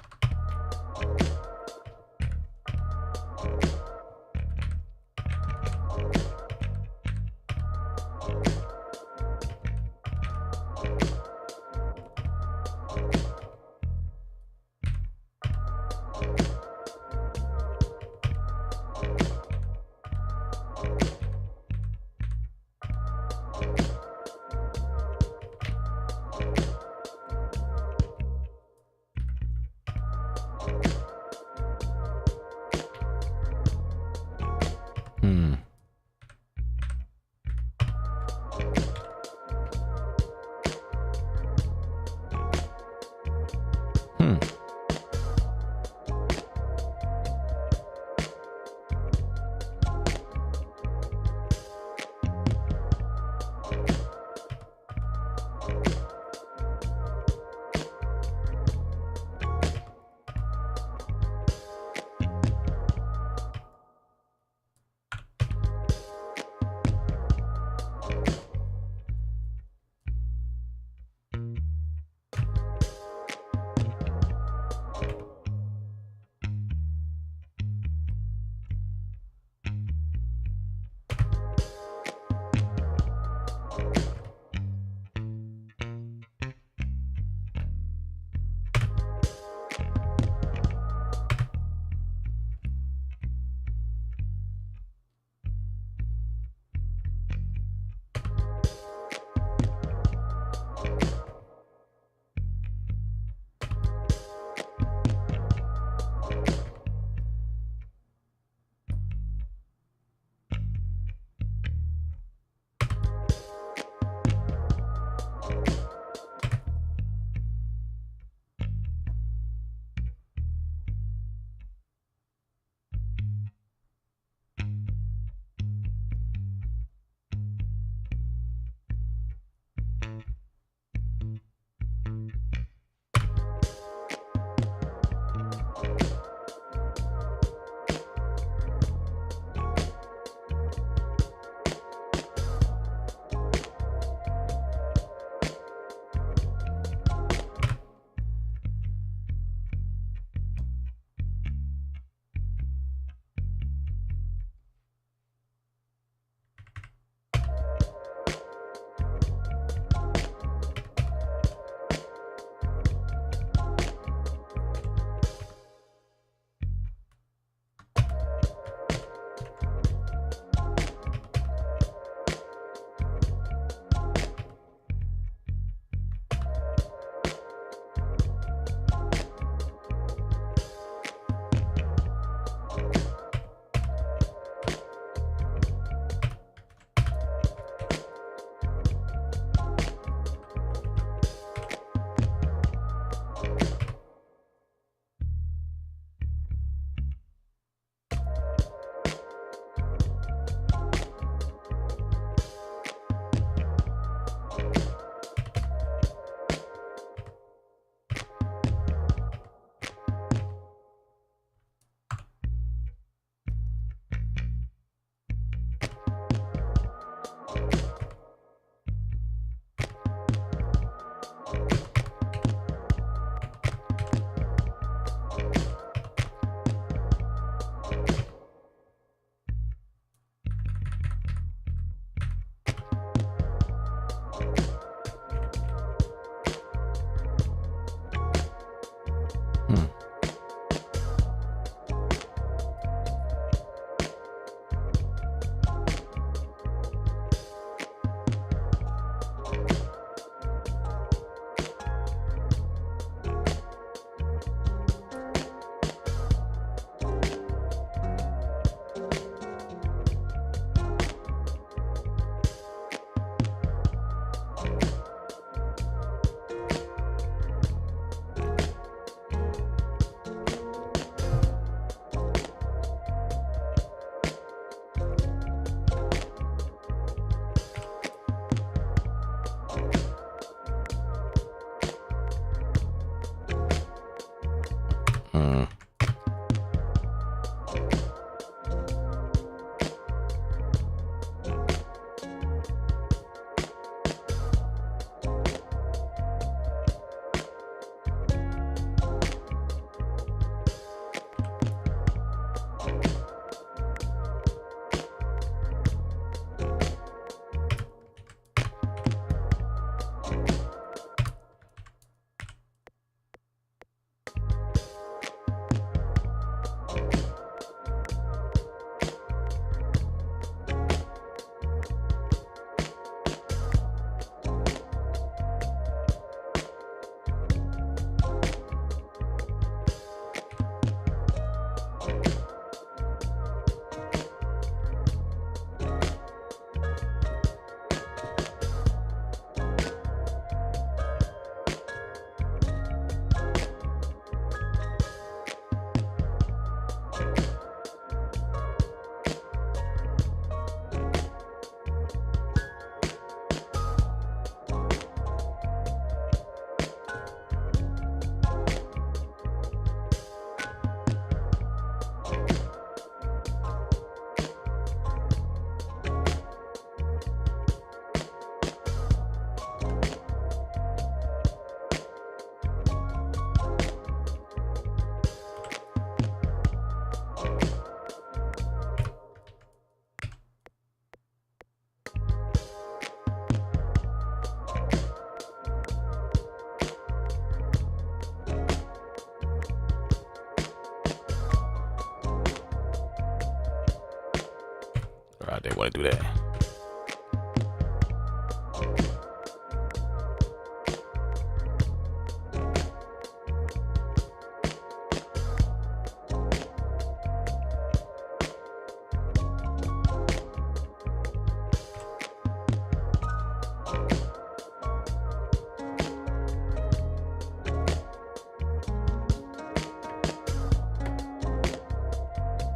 want to do that.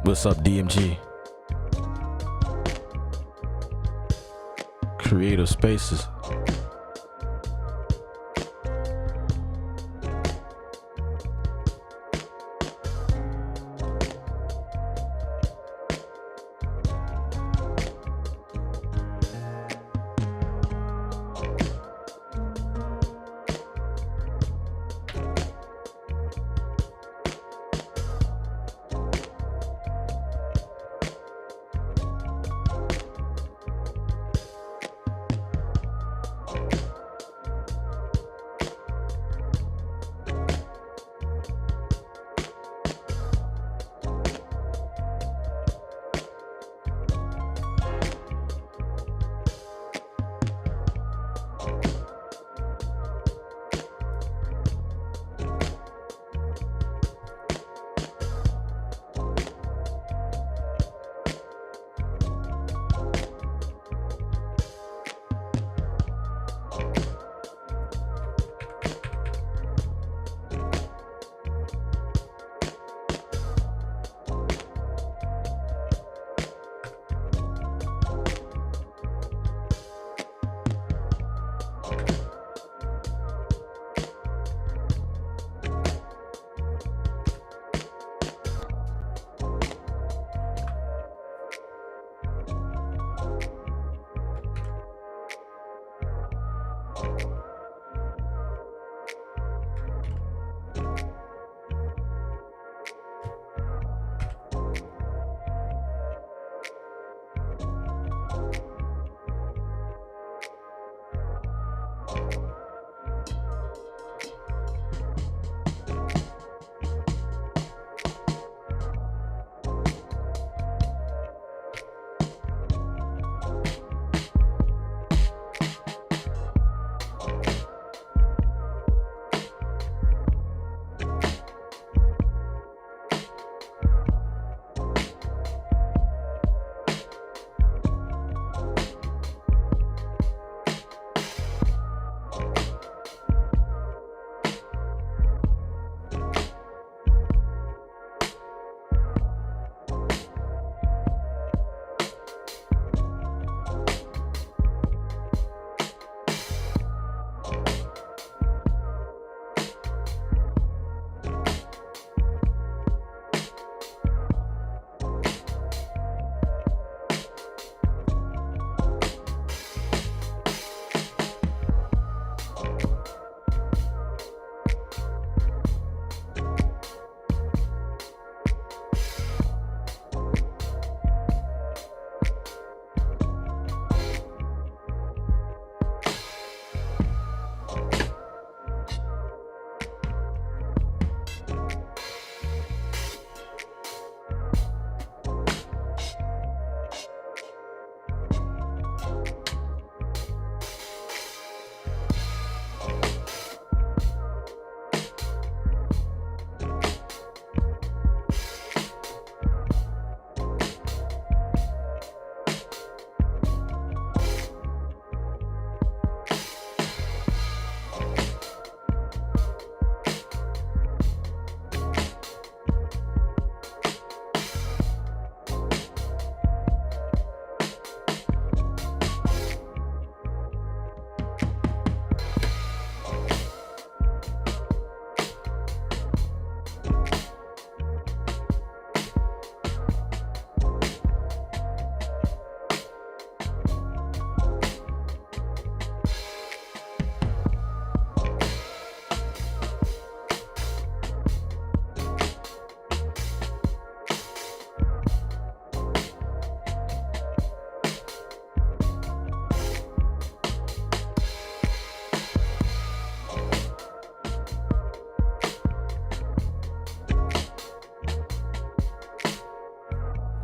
What's up, DMG? Creative Spaces.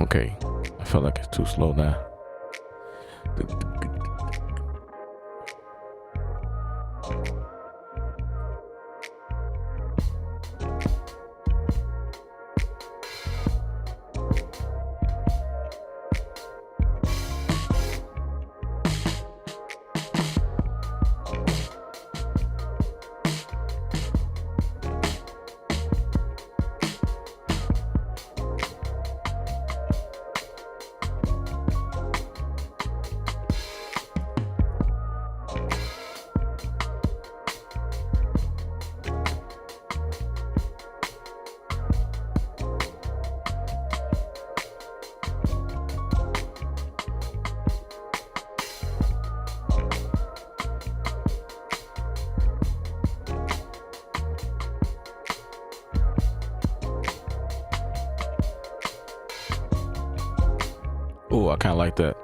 Okay, I feel like it's too slow now. Oh, I kind of like that.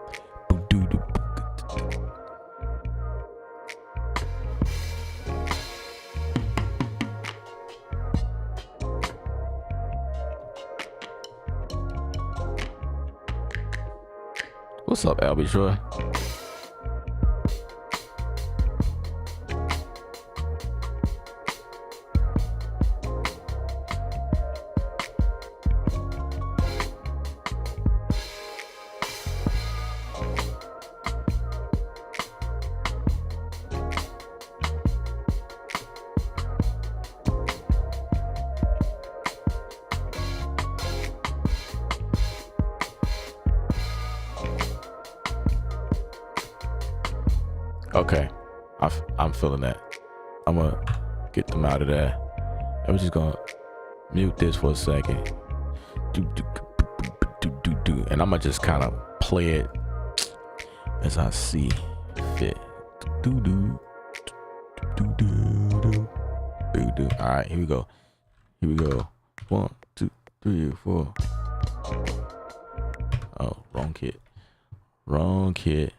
What's up, Albie Troy? Okay, I'm feeling that. I'm gonna get them out of there. I'm just gonna mute this for a second. And I'm gonna just kind of play it as I see fit. All right, here we go. Here we go. 1, 2, 3, 4. Oh, wrong kit. Wrong kit.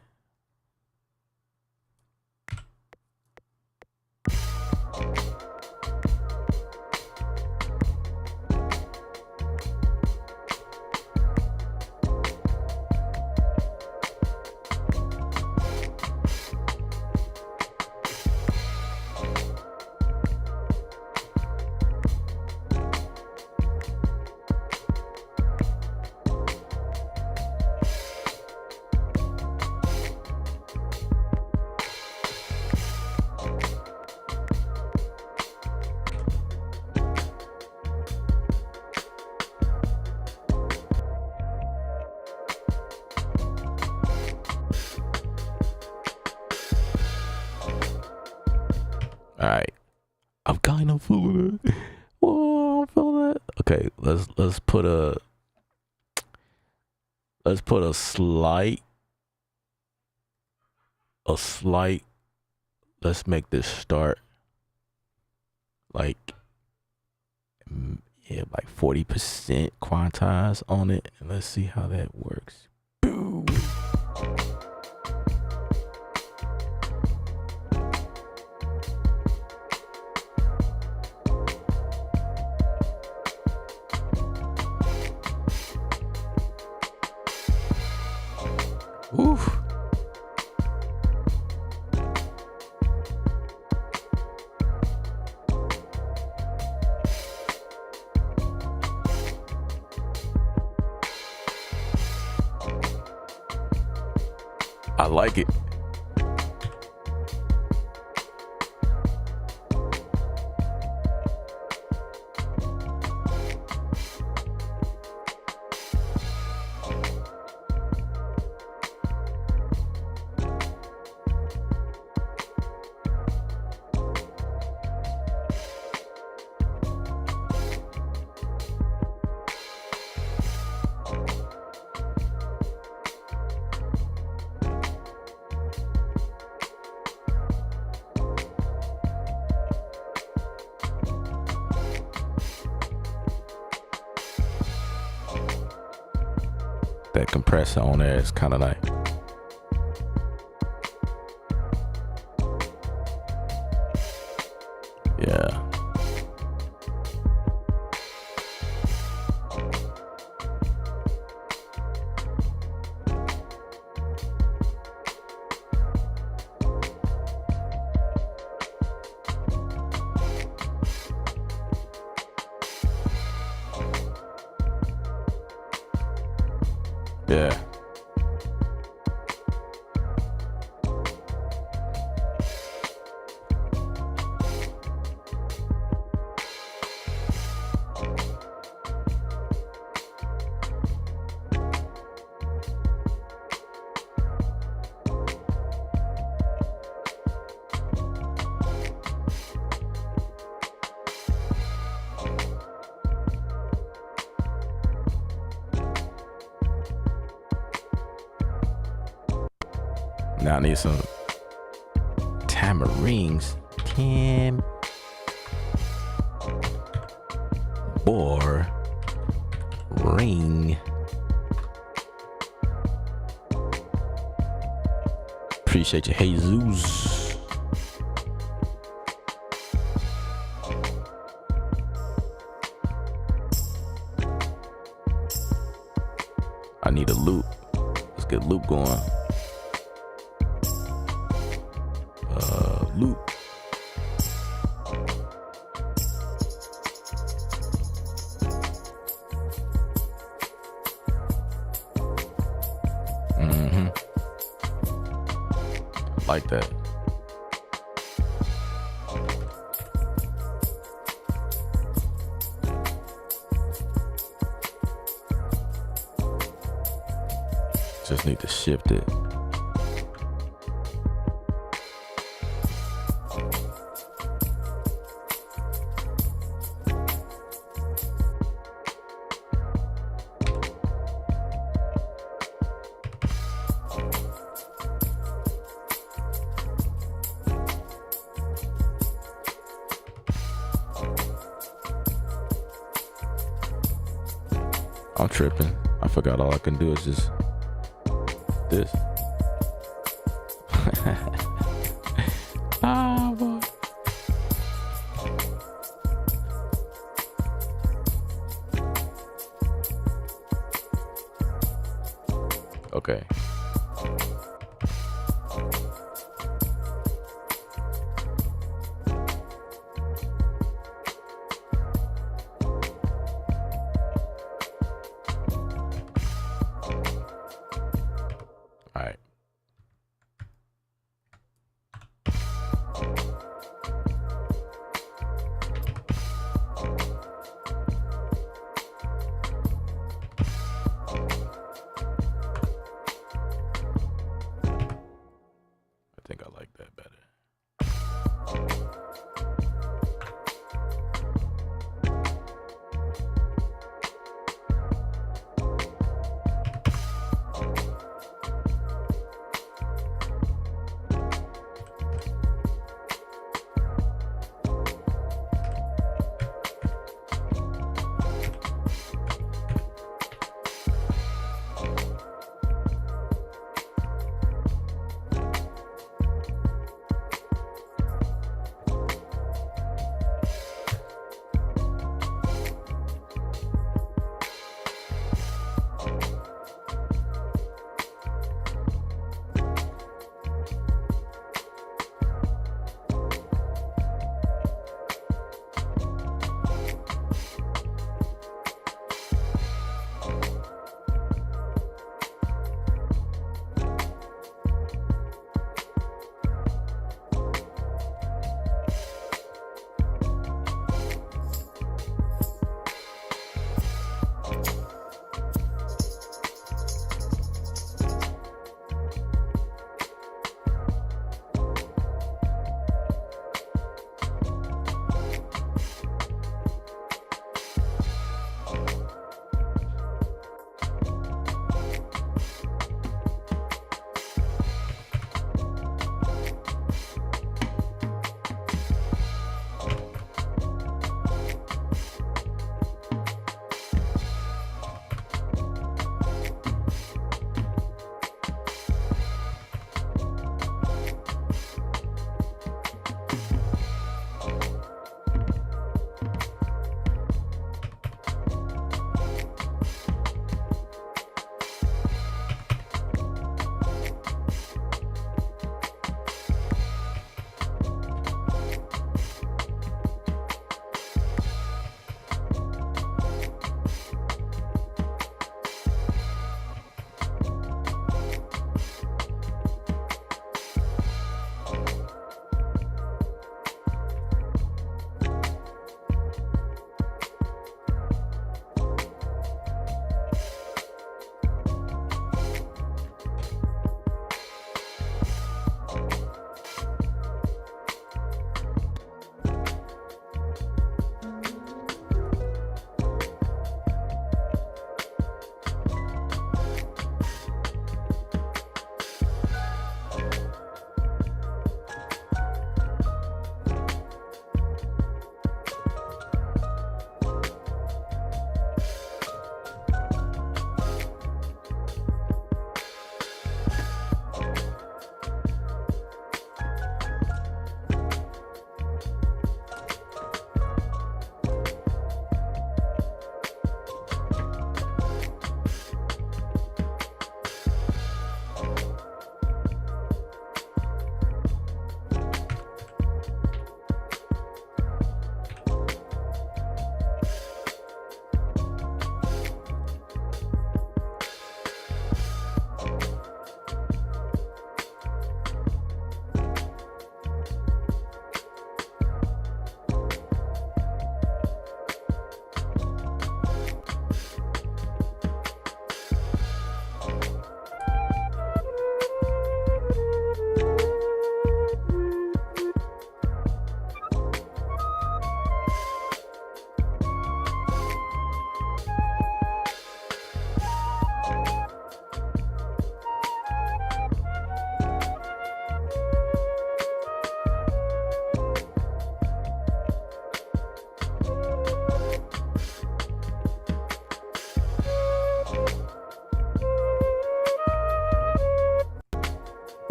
All right, I'm kind of feeling it. Whoa, I'm feeling it. Okay, let's put a slight. Let's make this start like 40% quantize on it, and let's see how that works. Boom. Oof. I like it. That compressor on there is kind of like, yeah. Yeah. Now I need some tamarings. Ring. Appreciate you, Jesus. I need a loop. Let's get loop going. Loop. Like that. Just need to shift it. I'm tripping. I forgot all I can do is just this. Ah, boy. Okay. All right.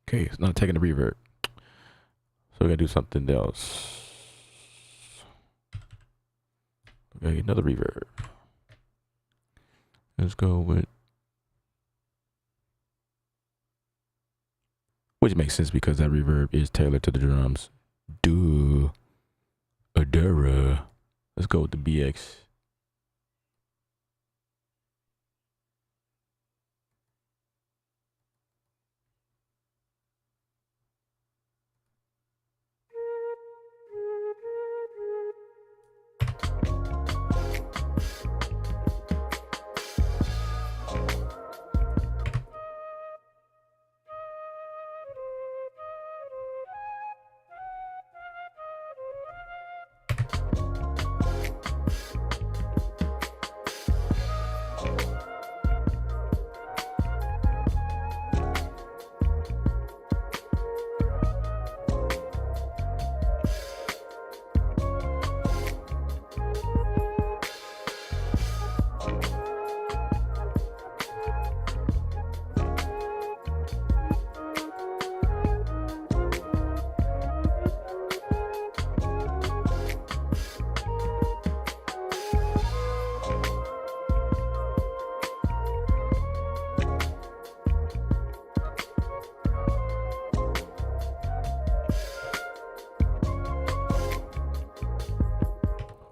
Okay, it's not taking the reverb. So we gotta do something else. Okay, another reverb. Let's go with, which makes sense because that reverb is tailored to the drums. Duh. Adura. Let's go with the BX.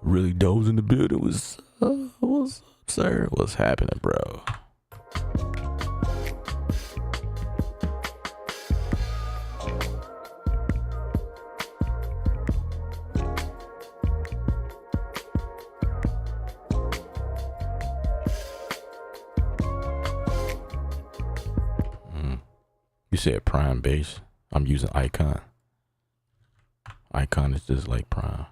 Really doze in the building. What's up, sir? What's happening, bro? You said prime bass. I'm using Icon. Icon is just like prime.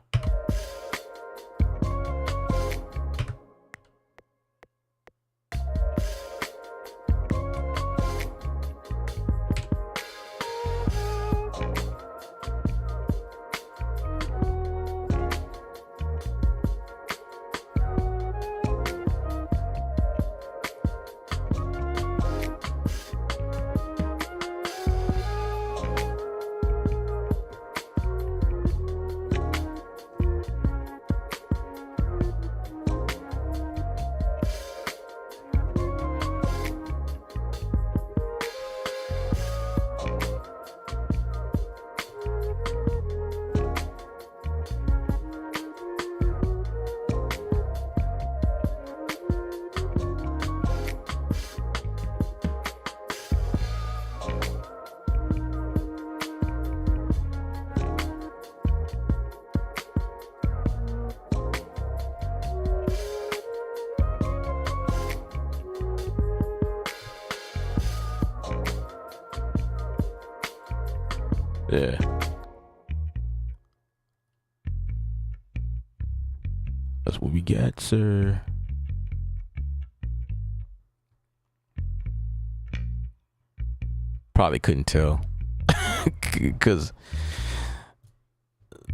Yeah. That's what we got, sir. Probably couldn't tell because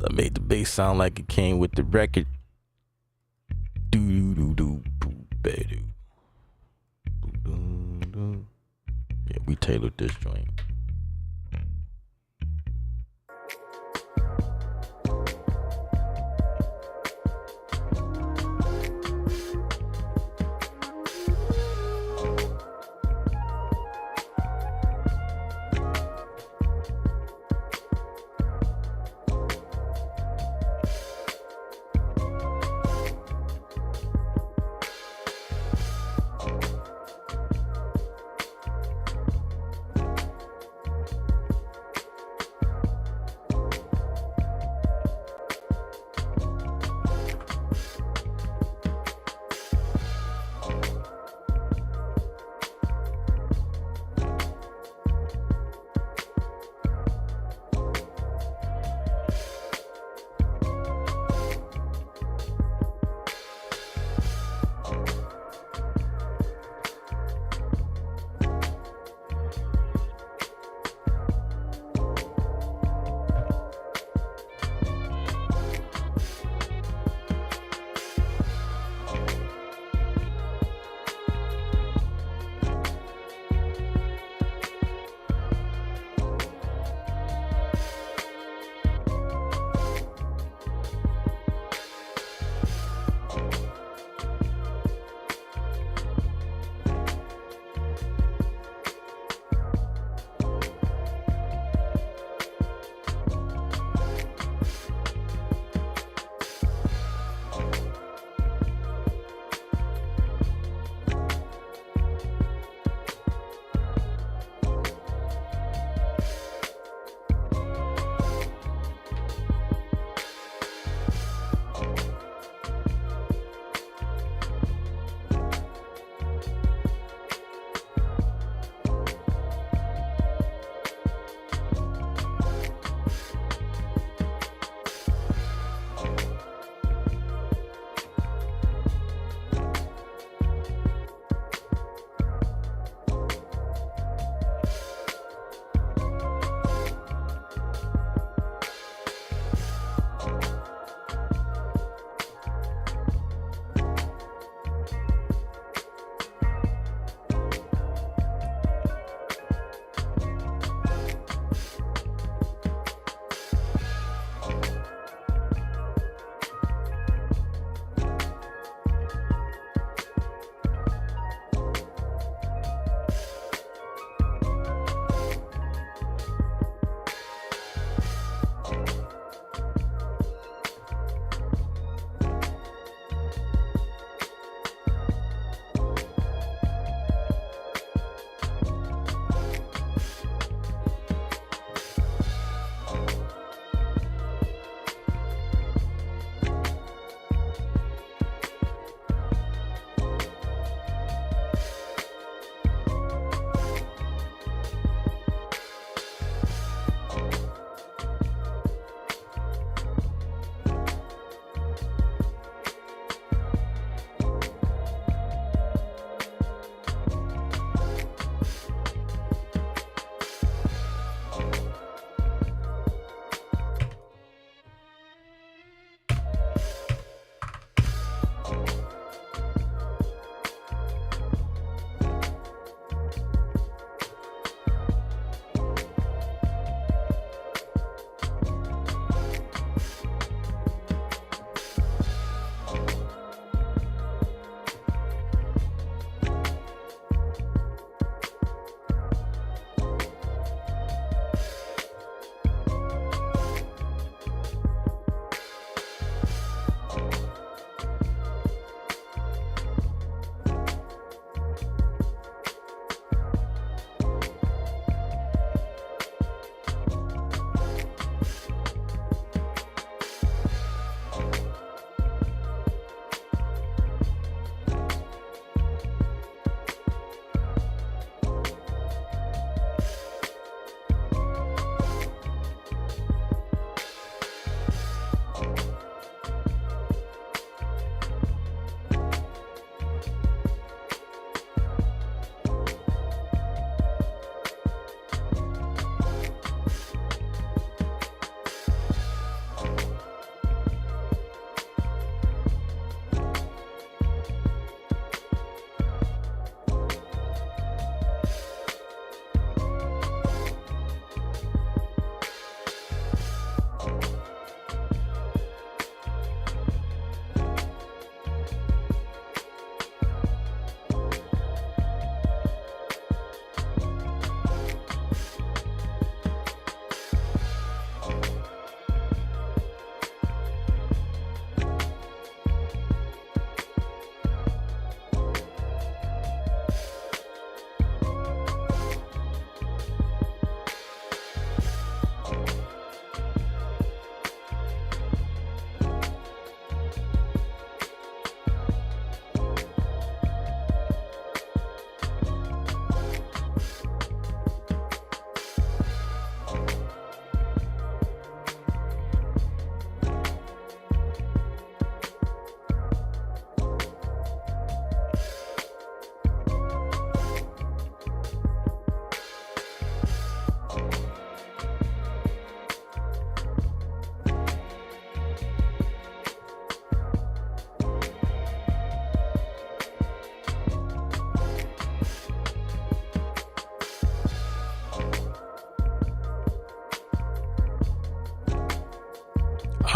I made the bass sound like it came with the record. Yeah, we tailored this joint.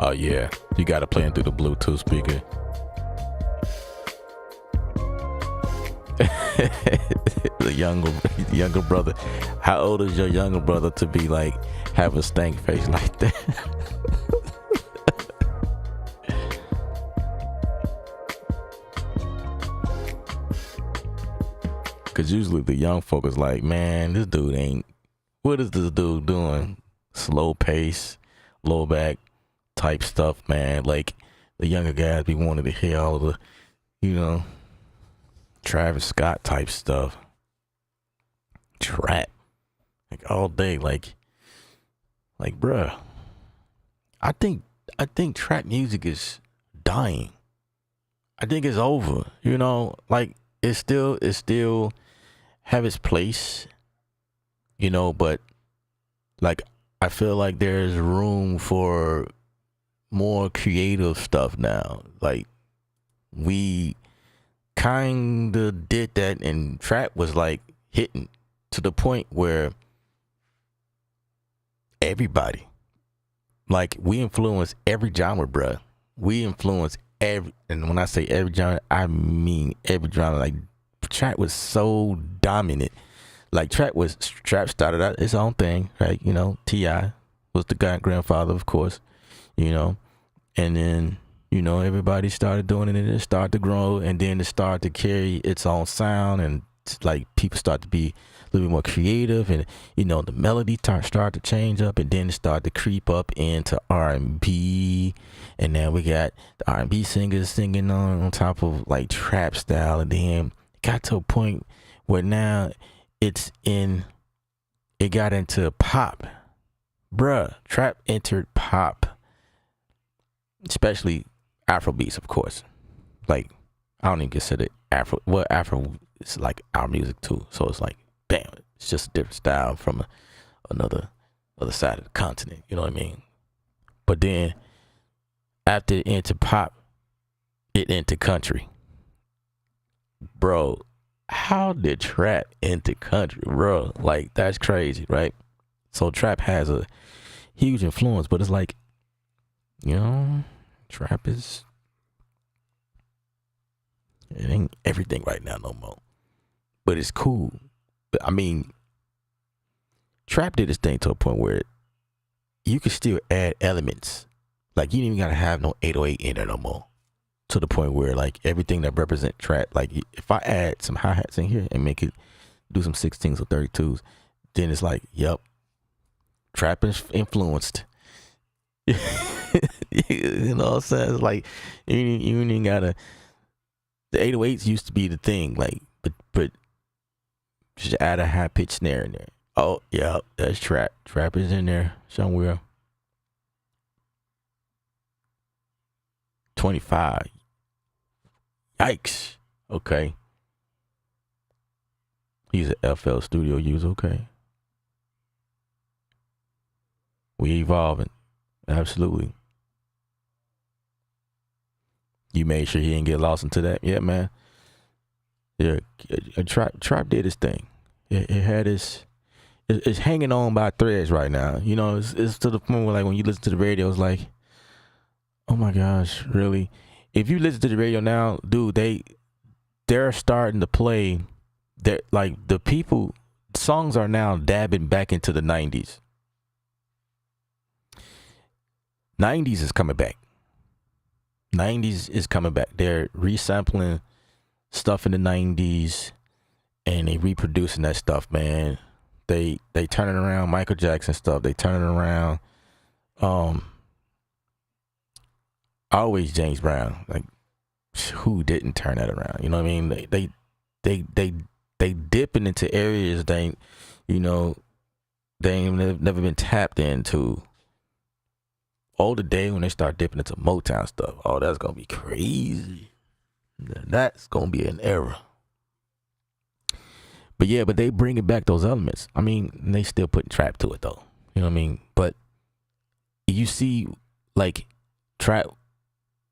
Oh yeah, you got to play it through the Bluetooth speaker. The younger brother. How old is your younger brother to be like have a stank face like that? Cause usually the young folk is like, man, this dude ain't. What is this dude doing? Slow pace, low back type stuff, man. Like the younger guys be wanting to hear all the, Travis Scott type stuff. Trap. Like all day. Like bruh. I think trap music is dying. I think it's over. Like it still have its place, but like I feel like there's room for more creative stuff now. Like we kinda did that, and trap was like hitting to the point where everybody, like we influence every genre, bruh. We influence and when I say every genre, I mean every genre. Like trap was so dominant. Like trap started out its own thing, right? T.I. was the grandfather, of course, and then everybody started doing it, and it started to grow, and then it started to carry its own sound, and like people start to be a little bit more creative, and the melody started to change up, and then it started to creep up into R&B, and now we got the R&B singers singing on top of like trap style, and then it got to a point where now it got into pop, bruh. Trap entered pop, especially Afro beats, of course. Like I don't even consider Afro. Well, Afro is like our music too, so it's like, damn, it's just a different style from other side of the continent. You know what I mean? But then after it entered pop, it entered country, bro. How did trap enter country, bro? Like that's crazy, right? So trap has a huge influence, but it's like, trap it ain't everything right now no more. But it's cool. But I mean, trap did this thing to a point where you can still add elements. Like you don't even gotta have no 808 in there no more. To the point where like everything that represent trap, like if I add some hi-hats in here and make it do some 16s or 32s, then it's like, yep, trap is influenced. You know what I'm saying? It's like you ain't gotta. The 808s used to be the thing, like, but just add a high pitched snare in there. Oh, yeah, that's trap. Trap is in there somewhere. 25. Yikes. Okay. He's an FL Studio user. Okay. We evolving. Absolutely. You made sure he didn't get lost into that. Yeah, man. Yeah, Trap did his thing. It had his. It's hanging on by threads right now. It's to the point where like when you listen to the radio, it's like, oh my gosh, really? If you listen to the radio now, dude, they're starting to play. They're like songs are now dabbing back into the 90s. 90s is coming back. 90s is coming back. They're resampling stuff in the 90s and they reproducing that stuff, man. They turning around Michael Jackson stuff. They turning around always James Brown. Like who didn't turn that around? You know what I mean? They dipping into areas they ain't never been tapped into. Oh, the day when they start dipping into Motown stuff. Oh, that's gonna be crazy. That's gonna be an era. But yeah, but they bringing back those elements. I mean, they still putting trap to it though. You know what I mean? But you see, like trap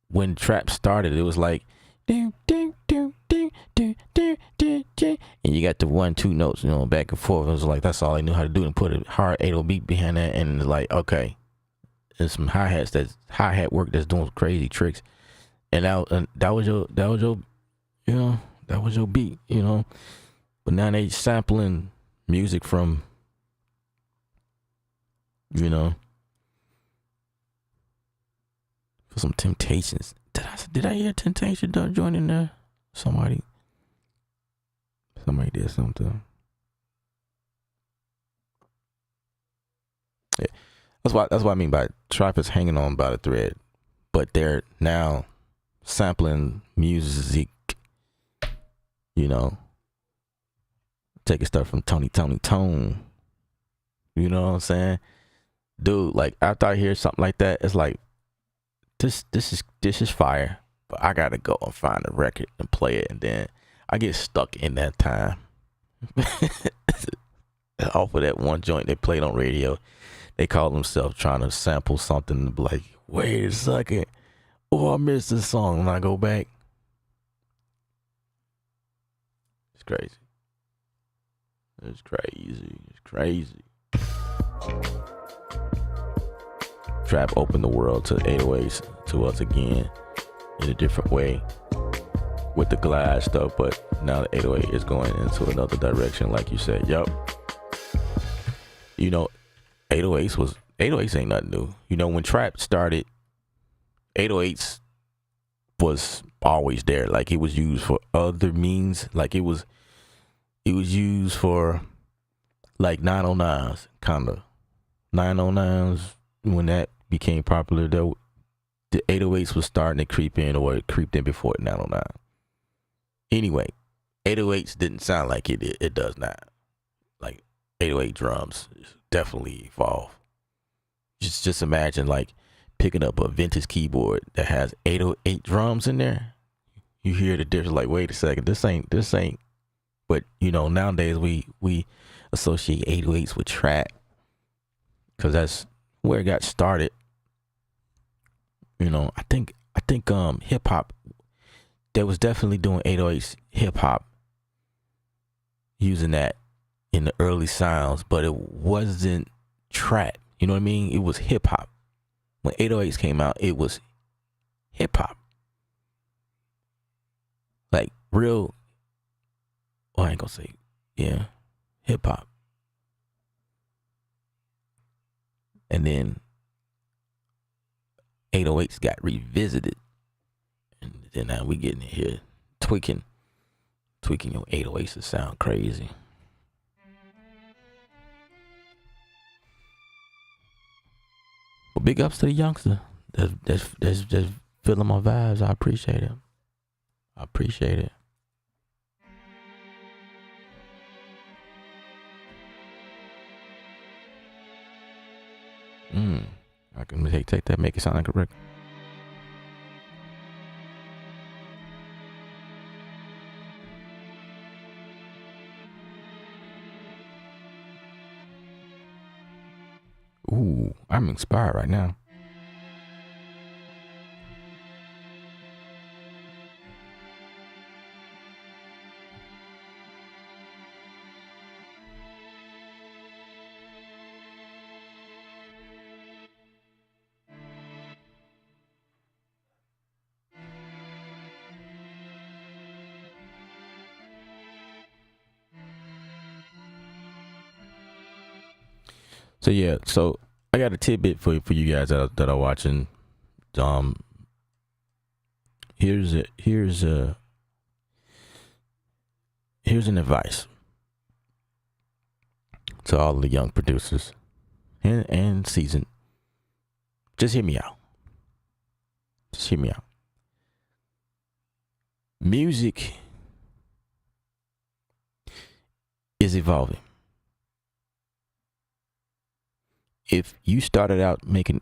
when trap started, it was like ding ding ding ding ding ding ding ding, and you got the 1-2 notes, back and forth. It was like that's all they knew how to do, and put a hard 808 beat behind that, and like okay. and some hi-hat work that's doing crazy tricks. And that was your you know, that was your beat, you know. But now they sampling music from, you know, for some Temptations. Did I hear Temptation join in there? Somebody did something. Yeah. That's what I mean by Tribe is hanging on by the thread. But they're now sampling music, you know, taking stuff from Tony Tone. You know what I'm saying? Dude, like after I hear something like that, it's like this is fire. But I gotta go and find a record and play it, and then I get stuck in that time. Off of that one joint they played on radio. They call themselves trying to sample something and be like, wait a second. Oh, I missed this song. And I go back. It's crazy. It's crazy. It's crazy. Trap opened the world to 808s to us again in a different way with the Glide stuff, but now the 808 is going into another direction, like you said. Yup. You know, 808s ain't nothing new. You know, when trap started, 808s was always there. Like it was used for other means. Like it was used for like 909s, kind of. 909s, when that became popular, though, the 808s was starting to creep in, or it creeped in before 909. Anyway, 808s didn't sound like it does now. Like 808 drums definitely evolved. Just imagine like picking up a vintage keyboard that has 808 drums in there. You hear the difference, like, wait a second, this ain't. But you know, nowadays we associate 808s with trap because that's where it got started. You know, I think hip hop, they was definitely doing 808s hip hop, using that in the early sounds, but it wasn't trap. You know what I mean? It was hip hop. When 808s came out, it was hip hop. Like real, well, I ain't gonna say, yeah, hip hop. And then 808s got revisited. And then now we getting in here tweaking your 808s to sound crazy. Well, big ups to the youngster that's feeling my vibes. I appreciate it. I can take that, make it sound like a record. Ooh, I'm inspired right now. So yeah, so I got a tidbit for you guys that are watching. Here's an advice to all the young producers and seasoned. Just hear me out. Music is evolving. If you started out making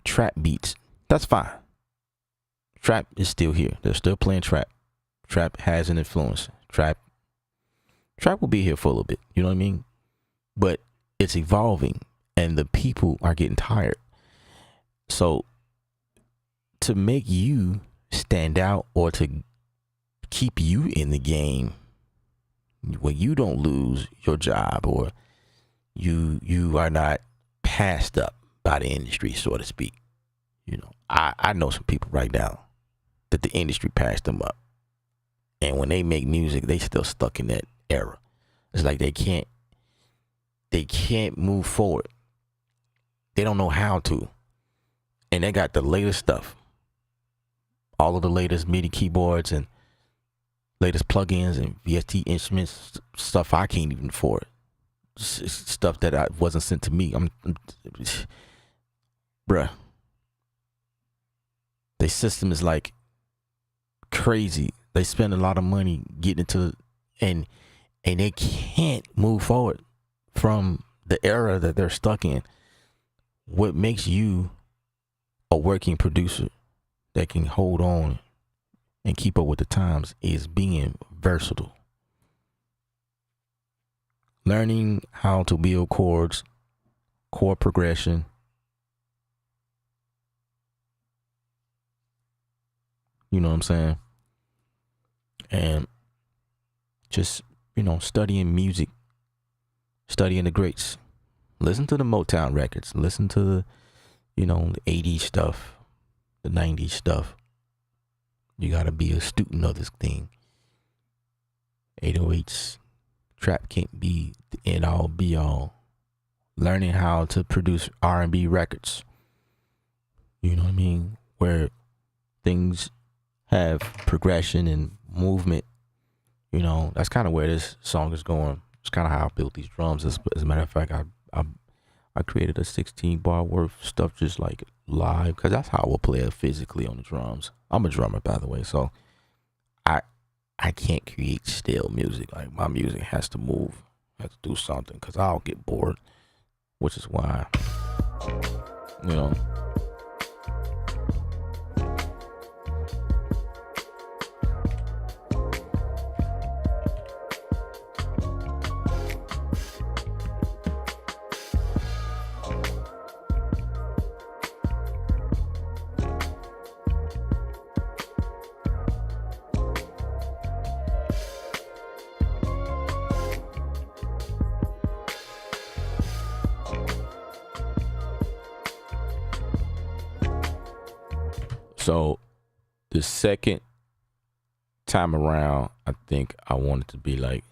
trap beats, that's fine. Trap is still here. They're still playing trap. Trap has an influence. Trap will be here for a little bit. You know what I mean? But it's evolving, and the people are getting tired. So to make you stand out, or to keep you in the game where you don't lose your job, or you are not passed up by the industry, so to speak. You know, I know some people right now that the industry passed them up. And when they make music, they still stuck in that era. It's like they can't move forward. They don't know how to. And they got the latest stuff. All of the latest MIDI keyboards and latest plugins and VST instruments, stuff I can't even afford. Stuff that wasn't sent to me. Bruh. Their system is like crazy. They spend a lot of money getting into and they can't move forward from the era that they're stuck in. What makes you a working producer that can hold on and keep up with the times is being versatile. Learning how to build chords, chord progression, you know what I'm saying? And just, studying music, studying the greats. Listen to the Motown records. Listen to the, the 80s stuff, the 90s stuff. You got to be a student of this thing. 808s, trap can't be the end all be all. Learning how to produce R&B records. You know what I mean? Where things have progression and movement. That's kind of where this song is going. It's kind of how I built these drums. As a matter of fact, I created a 16 bar worth of stuff just like live, because that's how I will play it physically on the drums. I'm a drummer, by the way, so I can't create still music. Like, my music has to move, has to do something, because I'll get bored, which is why, So the second time around, I think I wanted to be like,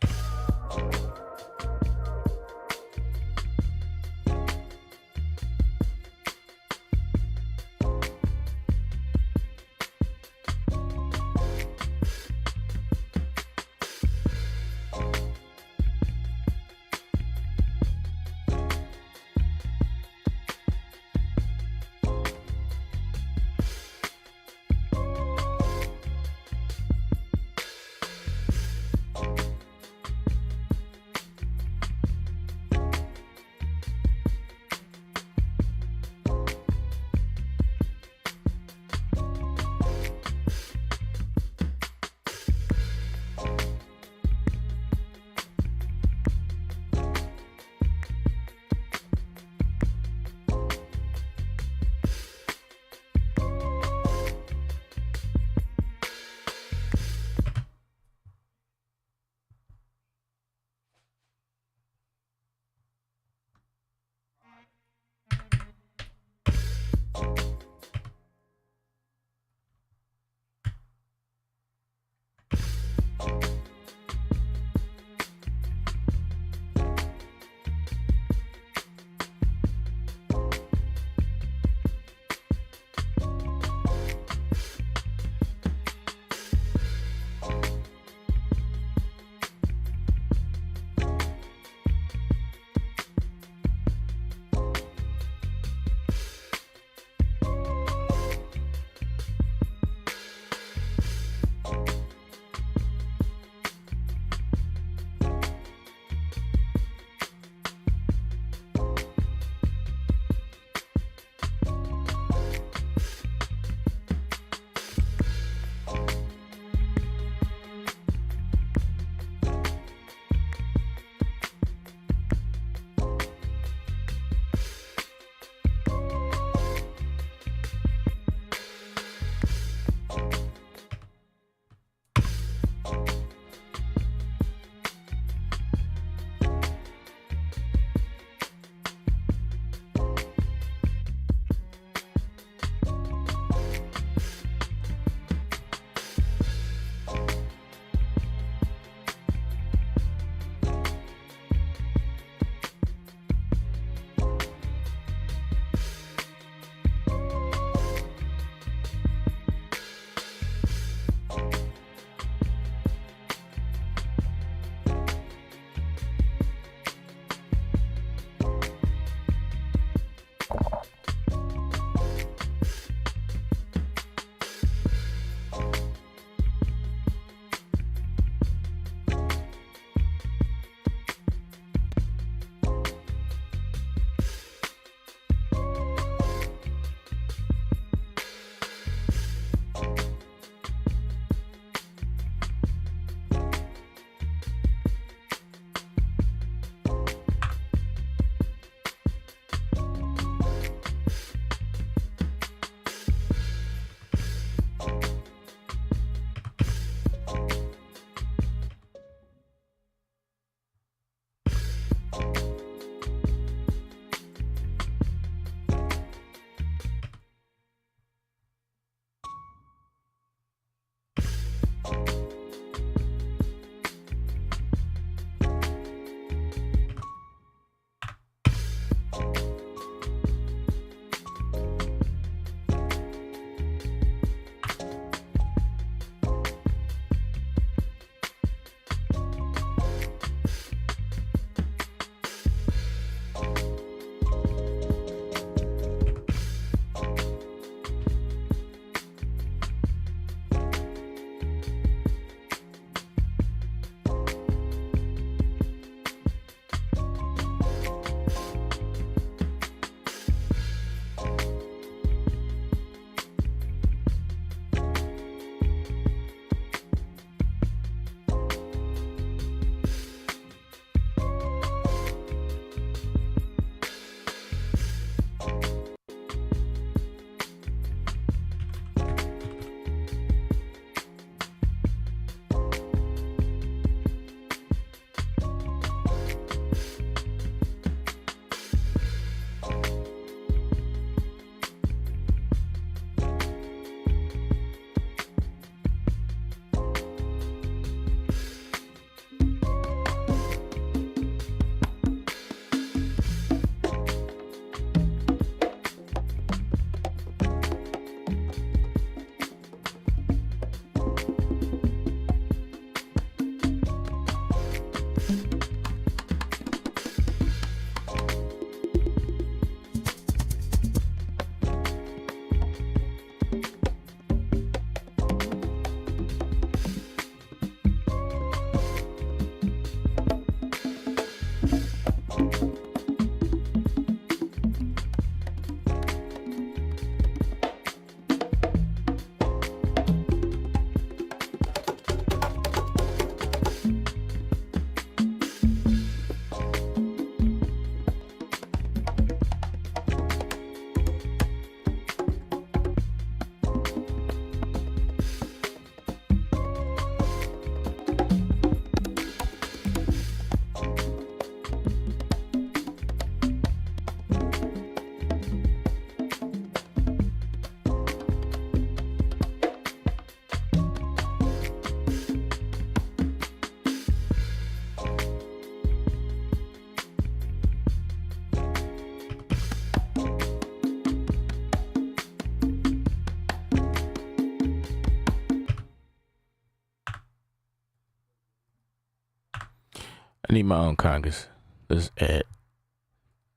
I need my own congas. Let's add.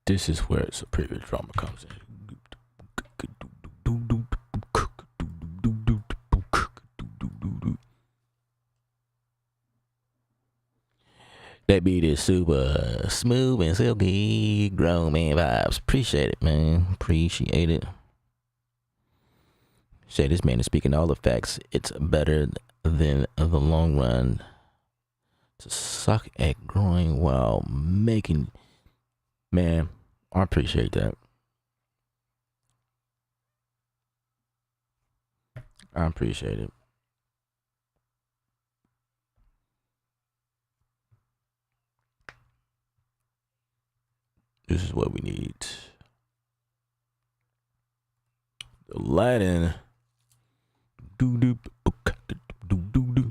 This is where superior drama comes in. That beat is super smooth and silky. Grown man vibes. Appreciate it, man. Appreciate it. Say this man is speaking all the facts. It's better than the long run to suck at growing while making. Man, I appreciate that. I appreciate it. This is what we need. The Latin. Do do do do do.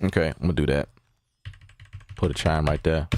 Okay, I'm gonna do that. Put a chime right there.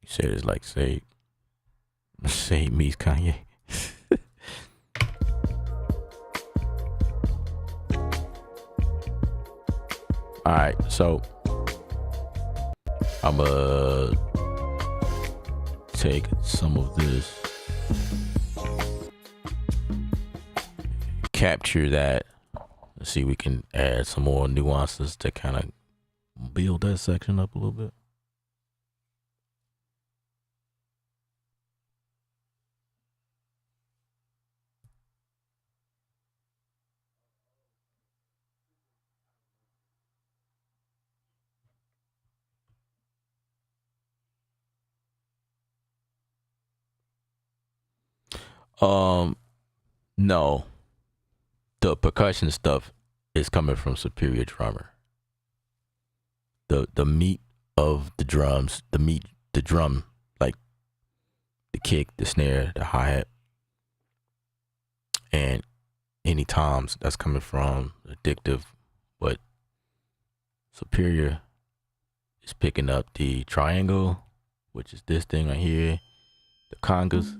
Said it's like say meets Kanye. All right, so I'm gonna take some of this, capture that. Let's see, we can add some more nuances to kind of build that section up a little bit. No, the percussion stuff is coming from Superior Drummer. The meat of the drums, the drum, like the kick, the snare, the hi-hat, and any toms, that's coming from Addictive. But Superior is picking up the triangle, which is this thing right here, the congas,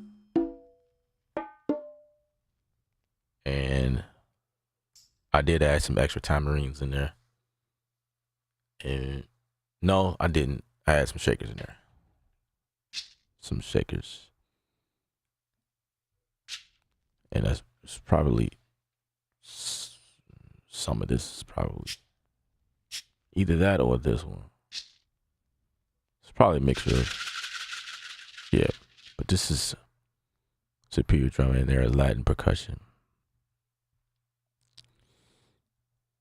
and I did add some extra tamarines in there. And no, I didn't. I had some shakers in there. Some shakers. And that's probably some of this is probably either that or this one. It's probably a mixture of, yeah, but this is Superior Drumming and their Latin percussion.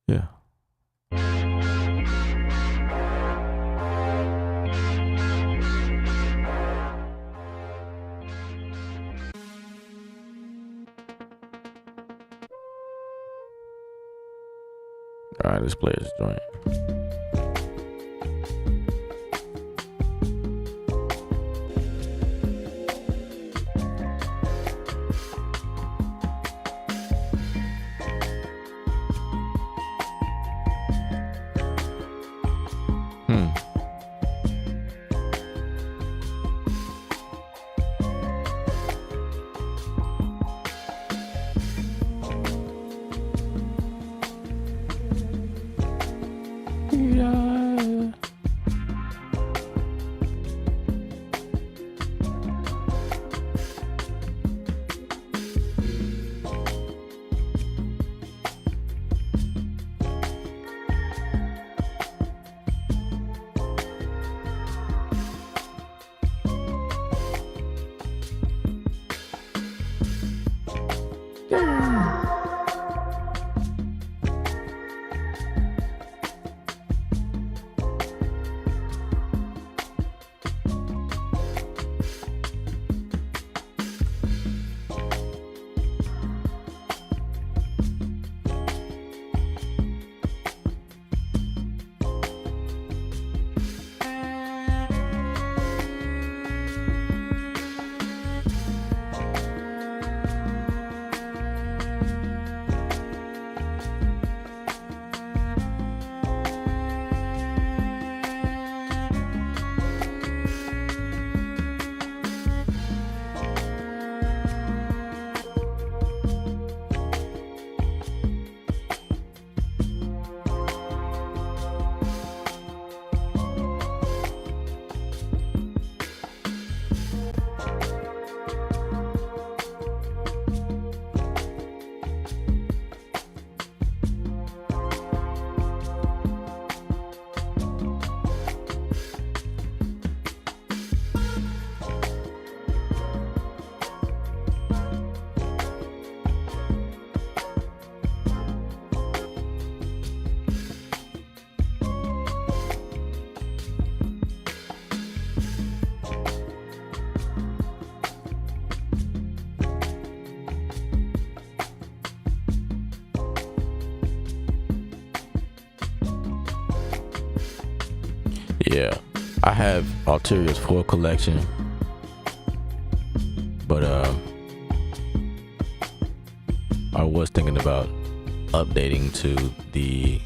Yeah. All right, let's play this joint. Yeah, I have Arturia's V Collection, but I was thinking about updating to the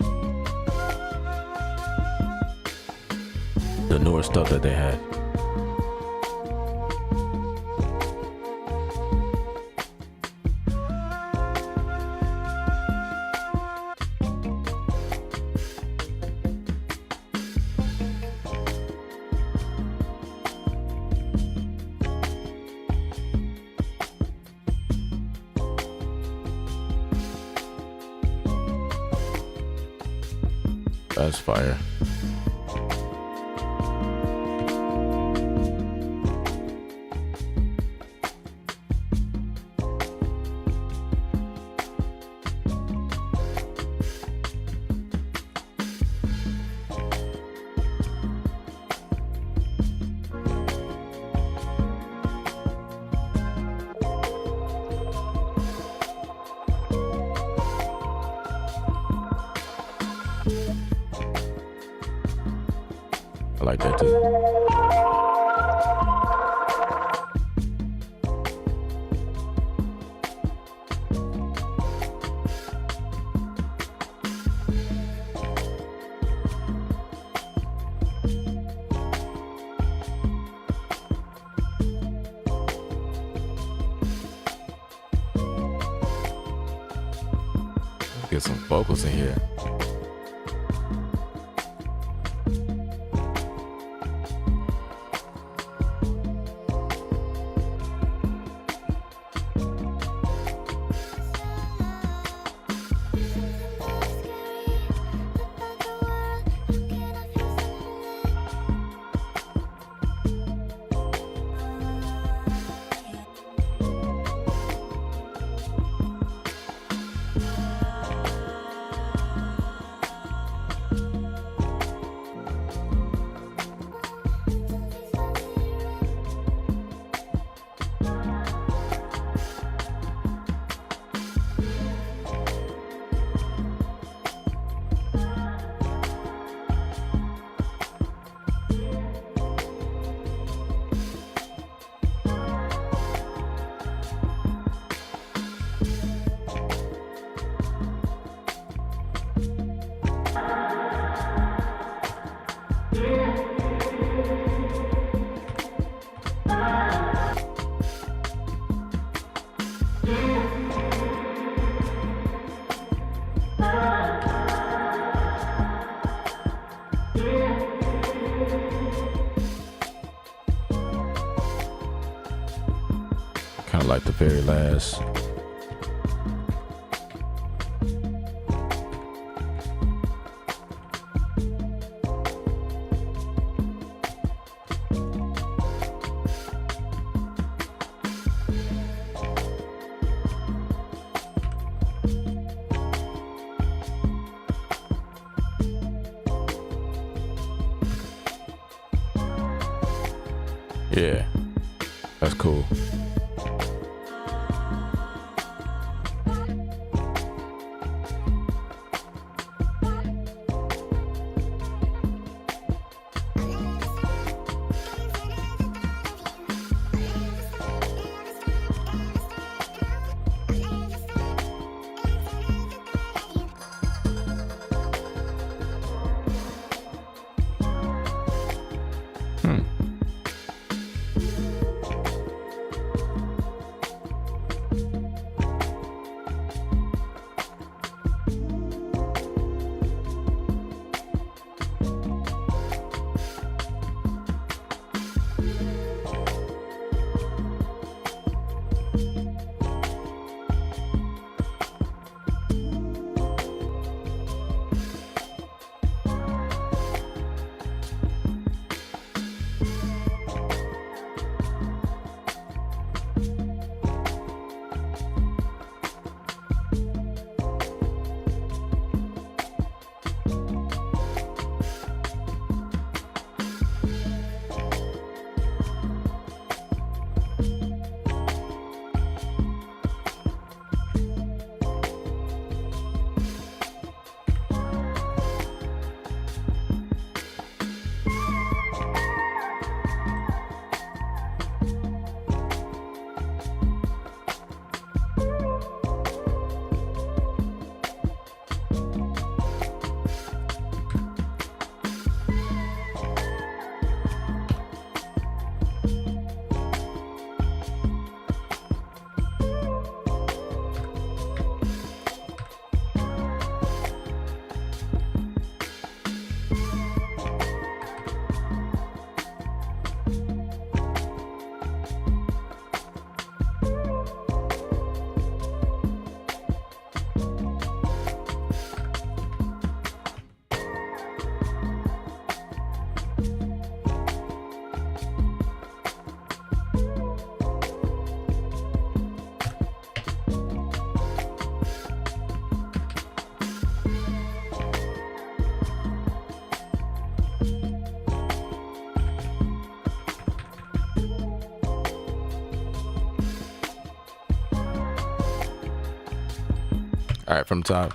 newer stuff that they had. That's fire. I like that too. Let's get some vocals in here. Kind of like the very last. Yeah, that's cool. All right, from the top.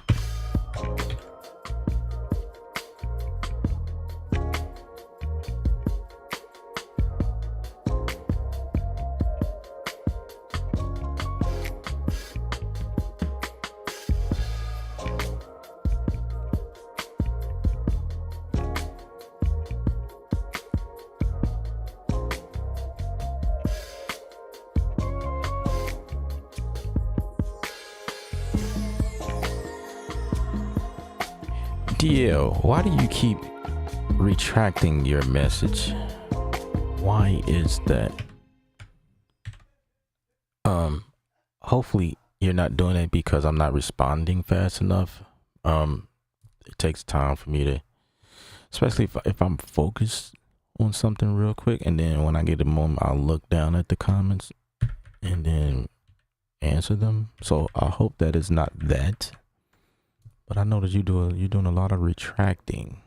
DL, why do you keep retracting your message? Why is that? Hopefully you're not doing it because I'm not responding fast enough. It takes time for me to, especially if I'm focused on something real quick, and then when I get a moment, I'll look down at the comments and then answer them. So I hope that it's not that. But I know that you're doing a lot of retracting.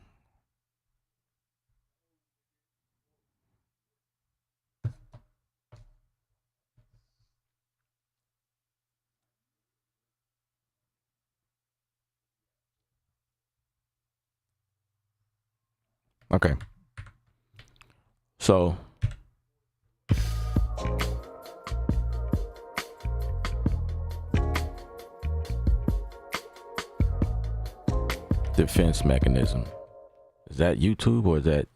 Okay. So defense mechanism. Is that YouTube or is that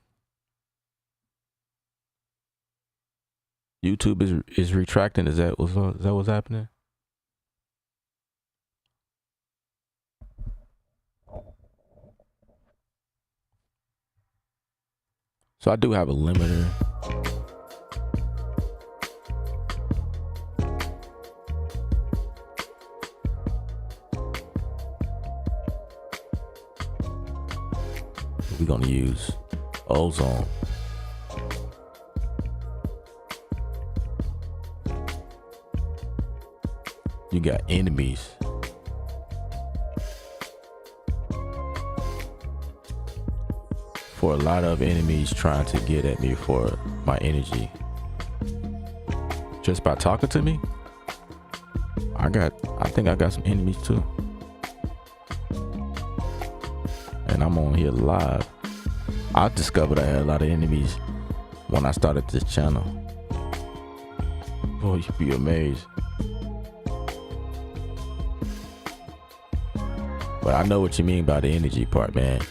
YouTube is retracting? Is that what's happening? So I do have a limiter. we're gonna use ozone. You got enemies. For a lot of enemies trying to get at me for my energy. Just by talking to me, I think I got some enemies too. And I'm on here live. I discovered I had a lot of enemies when I started this channel. Boy, you'd be amazed. But I know what you mean by the energy part, man.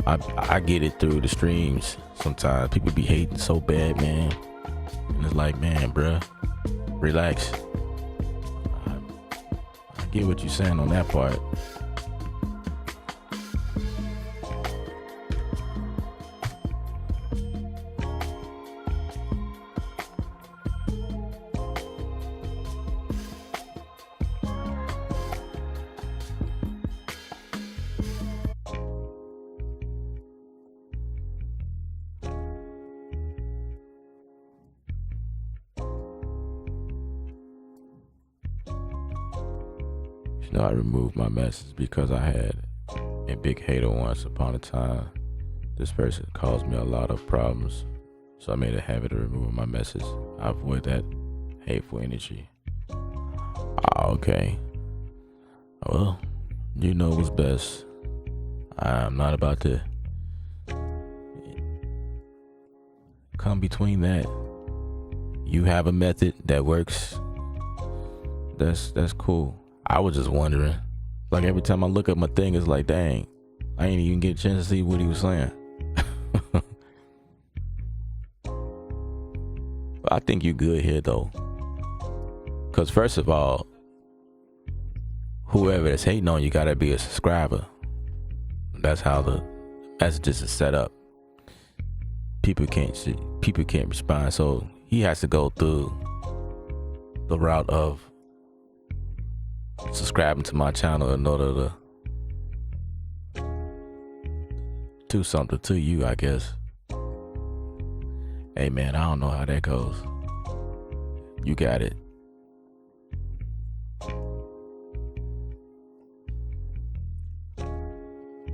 I get it through the streams sometimes. People be hating so bad, man. And it's like, man, bruh, relax. I get what you're saying on that part. You know, I removed my message because I had a big hater once upon a time. This person caused me a lot of problems, so I made a habit of removing my message. I avoid that hateful energy. Okay. Well, you know what's best. I'm not about to come between that. You have a method that works. That's cool. I was just wondering. Like every time I look at my thing, it's like, dang, I ain't even get a chance to see what he was saying. I think you good here though. Cause first of all, whoever is hating on you gotta be a subscriber. That's how the messages is set up. People can't respond, so he has to go through the route of subscribing to my channel in order to do something to you, I guess. Hey man, I don't know how that goes. You got it.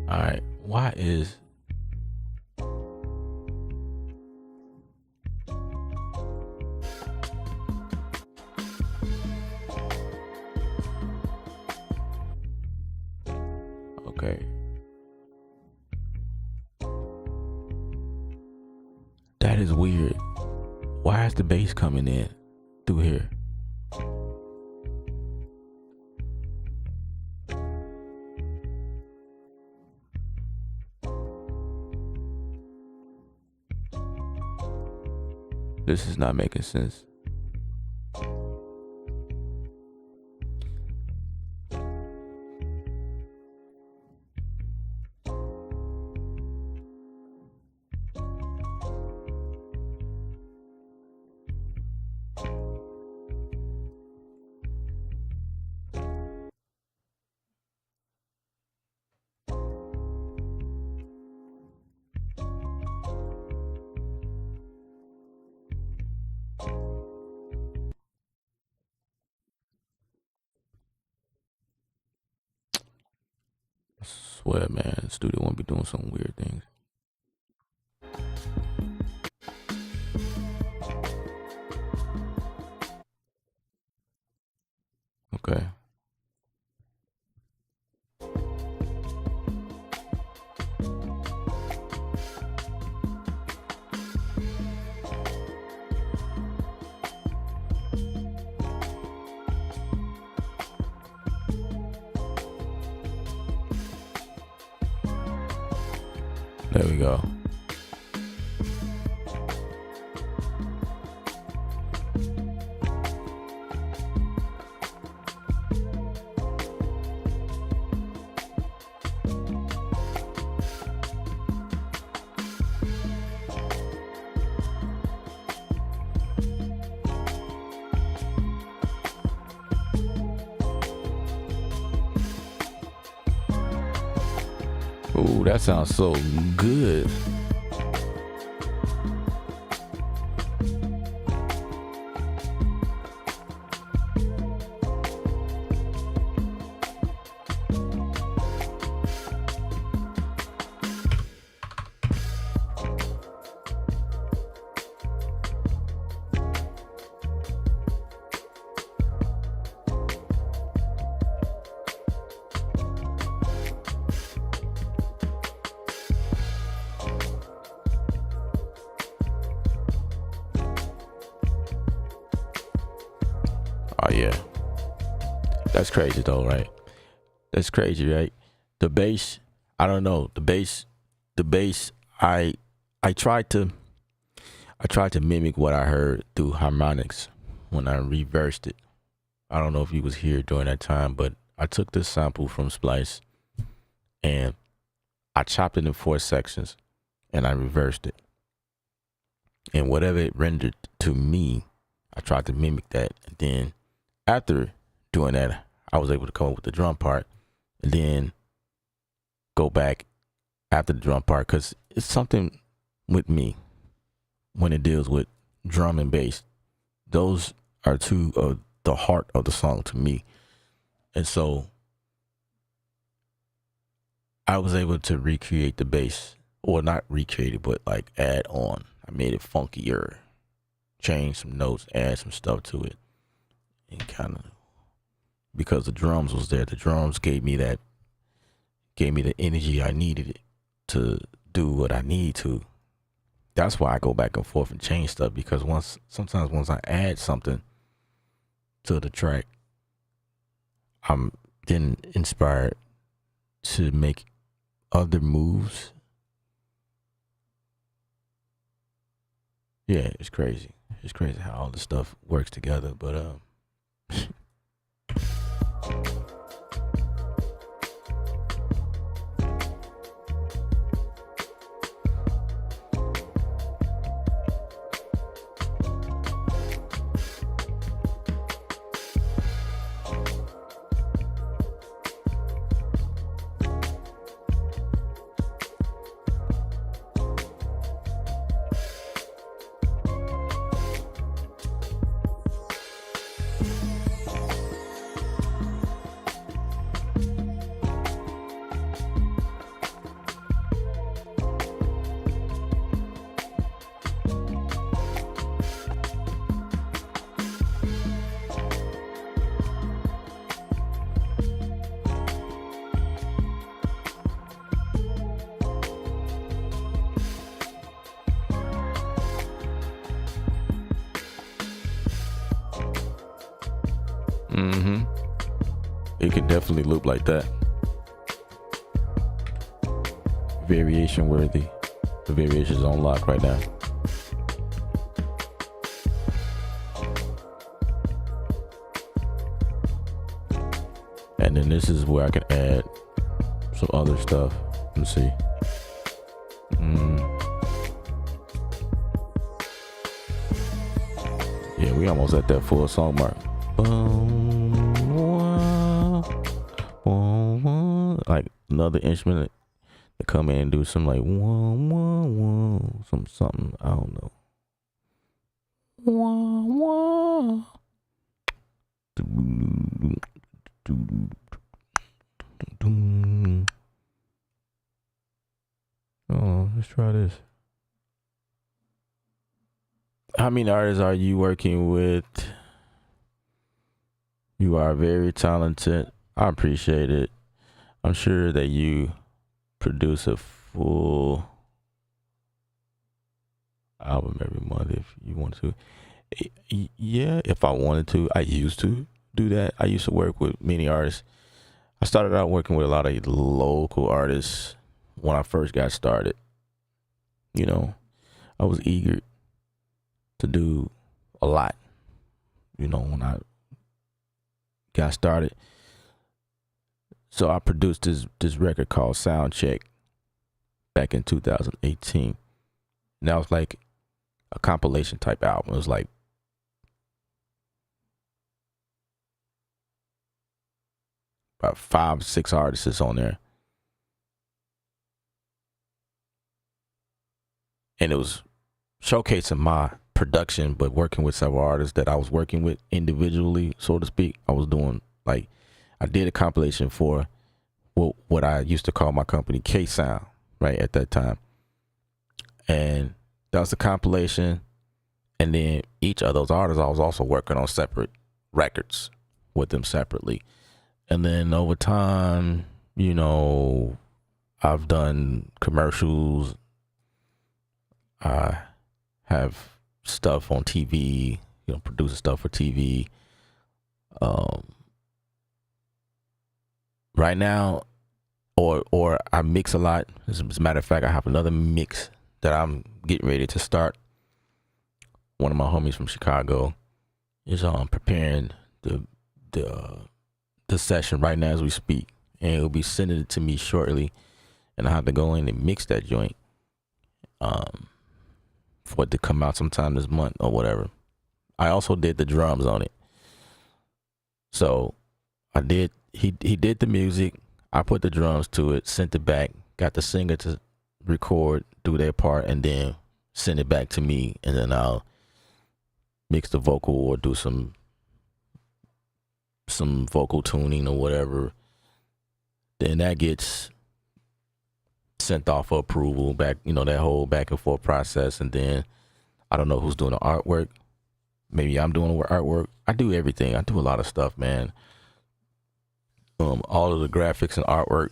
Alright, why is okay. That is weird. Why is the bass coming in through here? This is not making sense. I swear, man, the studio won't be doing some weird things. Okay. There we go. Ooh, that sounds so good. Oh yeah, that's crazy though, right? That's crazy, right? The bass, I don't know. The bass. I tried to mimic what I heard through harmonics when I reversed it. I don't know if you was here during that time, but I took this sample from Splice and I chopped it in 4 sections and I reversed it. And whatever it rendered to me, I tried to mimic that. And then after doing that, I was able to come up with the drum part and then go back after the drum part, because it's something with me when it deals with drum and bass. Those are two of the heart of the song to me. And so I was able to recreate the bass, or not recreate it, but like add on. I made it funkier, change some notes, add some stuff to it. And kind of, because the drums was there, the drums gave me the energy I needed it to do what I need to. That's why I go back and forth and change stuff, because sometimes once I add something to the track, I'm then inspired to make other moves. Yeah, it's crazy. It's crazy how all this stuff works together. But it could definitely loop like that. Variation worthy. The variation is on lock right now. And then this is where I can add some other stuff. Let's see. Yeah, we almost at that full song mark. Like another instrument to come in and do some like something. I don't know. Oh, let's try this. How many artists are you working with? You are very talented. I appreciate it. I'm sure that you produce a full album every month if you want to. Yeah, if I wanted to. I used to do that. I used to work with many artists. I started out working with a lot of local artists when I first got started. You know, I was eager to do a lot, when I got started. So I produced this record called Sound Check back in 2018. And that was like a compilation type album. It was like about 5-6 artists on there. and it was showcasing my production, but working with several artists that I was working with individually, so to speak. I was doing like, I did a compilation for what I used to call my company K Sound, right, at that time. And that was the compilation. And then each of those artists, I was also working on separate records with them separately. And then over time, you know, I've done commercials. I have stuff on TV, you know, producing stuff for TV. Right now, or I mix a lot. As a matter of fact, I have another mix that I'm getting ready to start. One of my homies from Chicago is preparing the session right now as we speak, and he'll be sending it to me shortly, and I have to go in and mix that joint for it to come out sometime this month or whatever. I also did the drums on it, so he did the music, I put the drums to it, sent it back, got the singer to record, do their part, and then send it back to me, and then I'll mix the vocal or do some vocal tuning or whatever. Then that gets sent off for approval, back, you know, that whole back and forth process. And then I don't know who's doing the artwork. Maybe I'm doing the artwork. I do everything. I do a lot of stuff, man. All of the graphics and artwork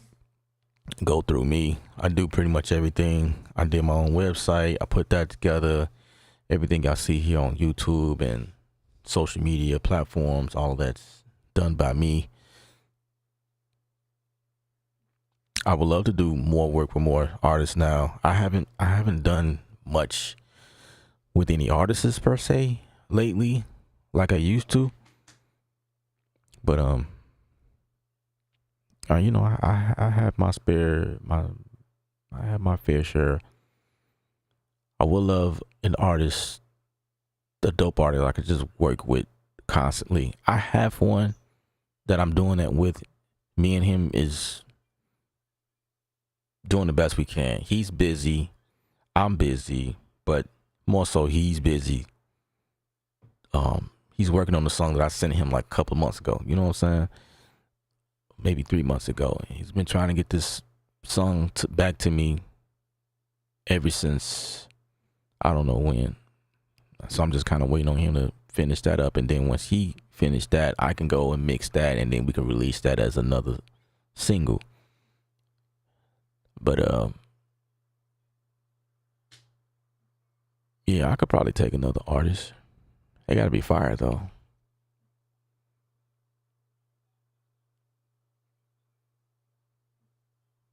go through me. I do pretty much everything. I did my own website. I put that together. Everything I see here on YouTube and social media platforms, all of that's done by me. I would love to do more work with more artists now. I haven't done much with any artists per se lately, like I used to. But you know, I have my I have my fair share. I would love an artist, a dope artist I could just work with constantly. I have one that I'm doing that with. Me and him is doing the best we can. He's busy, I'm busy, but more so he's busy. He's working on the song that I sent him like a couple of months ago. You know what I'm saying? Maybe 3 months ago. He's been trying to get this song back to me ever since I don't know when. So I'm just kind of waiting on him to finish that up, and then once he finished that, I can go and mix that, and then we can release that as another single. But yeah, I could probably take another artist. They gotta be fire though.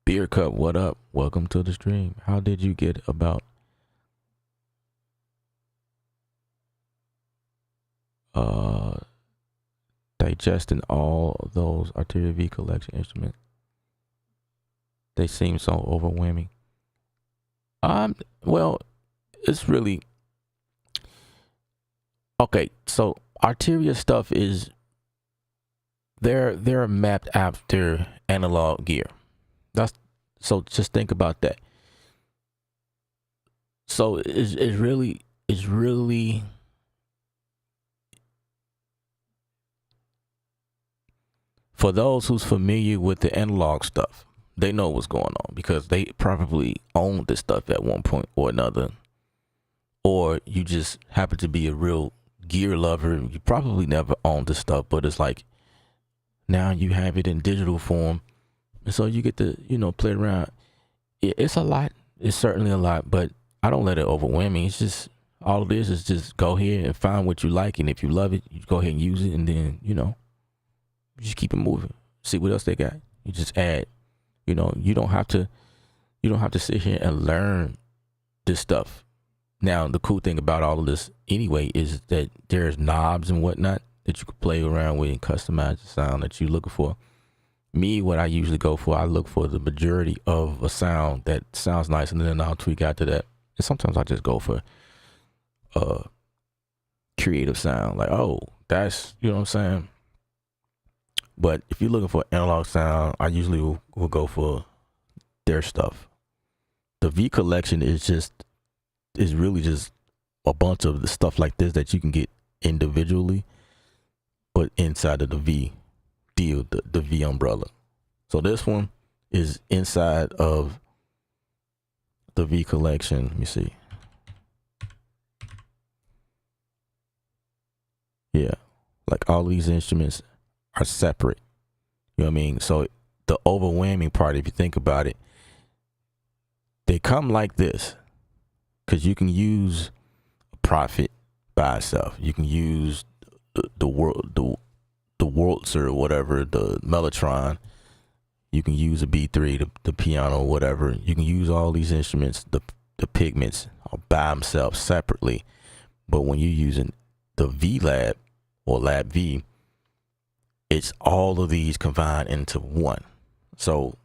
Beer Cup, what up? Welcome to the stream. How did you get about digesting all those Arturia V Collection instruments? They seem so overwhelming. Well, it's really okay. So Arturia stuff is they're mapped after analog gear. So just think about that. So it's really for those who's familiar with the analog stuff, they know what's going on because they probably owned this stuff at one point or another. Or you just happen to be a real gear lover. You probably never owned this stuff, but it's like now you have it in digital form. And so you get to, you know, play around. It's a lot. It's certainly a lot, but I don't let it overwhelm me. It's just, all it is just go ahead and find what you like. And if you love it, you go ahead and use it. And then, you know, you just keep it moving. See what else they got. You just add, you know, you don't have to sit here and learn this stuff. Now, the cool thing about all of this anyway is that there's knobs and whatnot that you can play around with and customize the sound that you're looking for. Me, what I usually go for, I look for the majority of a sound that sounds nice, and then I'll tweak out to that. And sometimes I just go for creative sound, like, oh, that's, you know what I'm saying? But if you're looking for analog sound, I usually will go for their stuff. The V Collection is just is really just a bunch of the stuff like this that you can get individually, but inside of the V deal, the V umbrella. So this one is inside of the V collection. Let me see. Yeah, like all these instruments are separate. You know what I mean? So the overwhelming part, if you think about it, they come like this because you can use a Prophet by itself. You can use the Waltz or whatever, the Mellotron. You can use a B3, the piano, whatever. You can use all these instruments, the pigments, by themselves separately. But when you're using the V Lab or Lab V, it's all of these combined into one. So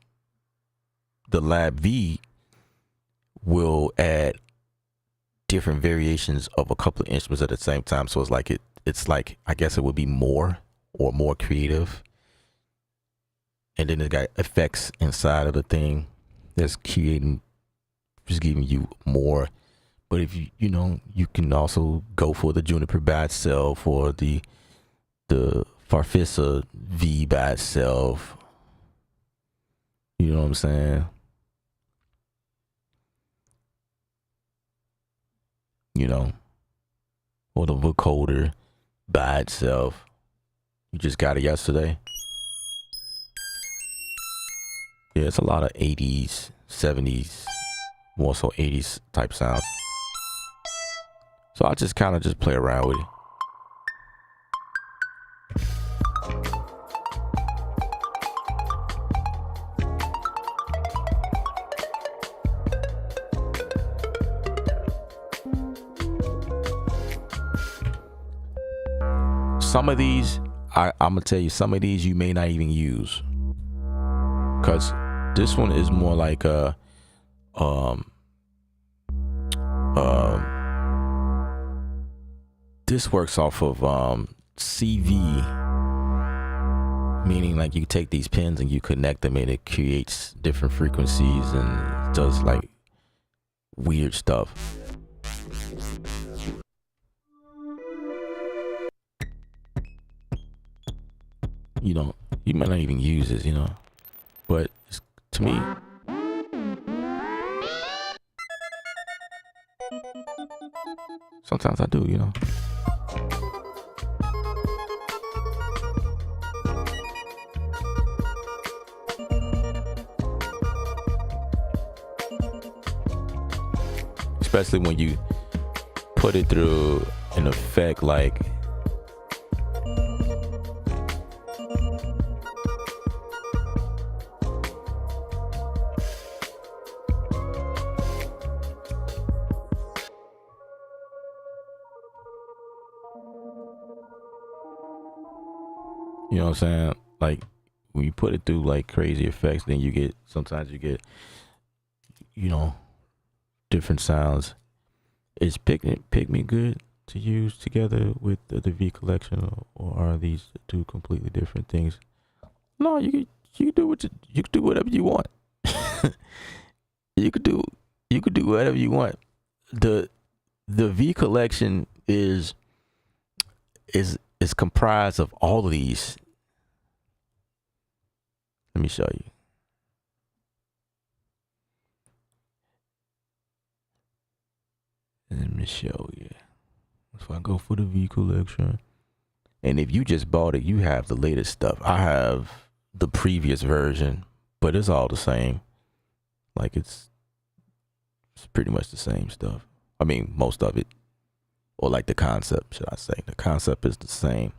the Lab V will add different variations of a couple of instruments at the same time. So it's like I guess it would be more creative. And then it's got effects inside of the thing that's creating, just giving you more. But if you can also go for the Juniper by itself or the Farfisa V by itself. You know what I'm saying? Or the vocoder by itself. You just got it yesterday. Yeah, it's a lot of 80s, 70s, more so 80s type sounds. So I just kind of just play around with it. Some of these, I'm gonna tell you, some of these you may not even use, because this one is more like a this works off of CV, meaning like you take these pins and you connect them and it creates different frequencies and does like weird stuff. You might not even use this, but to me, sometimes I do, especially when you put it through an effect like you know what I'm saying? Like when you put it through like crazy effects, then sometimes you get, different sounds. Is Pygmy good to use together with the V collection, or are these two completely different things? No, you can do whatever you want. you could do whatever you want. The V collection is comprised of all of these. Let me show you. So I go for the V collection. And if you just bought it, you have the latest stuff. I have the previous version, but it's all the same. Like it's pretty much the same stuff. I mean, most of it. Or like the concept, should I say. The concept is the same.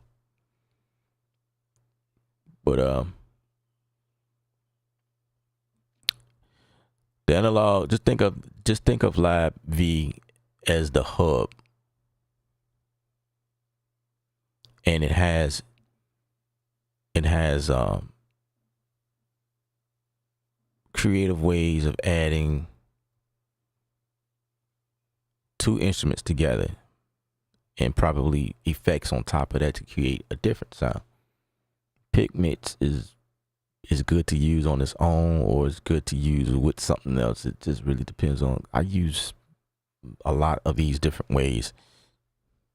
But the analog, just think of Lab V as the hub. And it has creative ways of adding two instruments together and probably effects on top of that to create a different sound. Pigments is good to use on its own, or it's good to use with something else. It just really depends on. I use a lot of these different ways.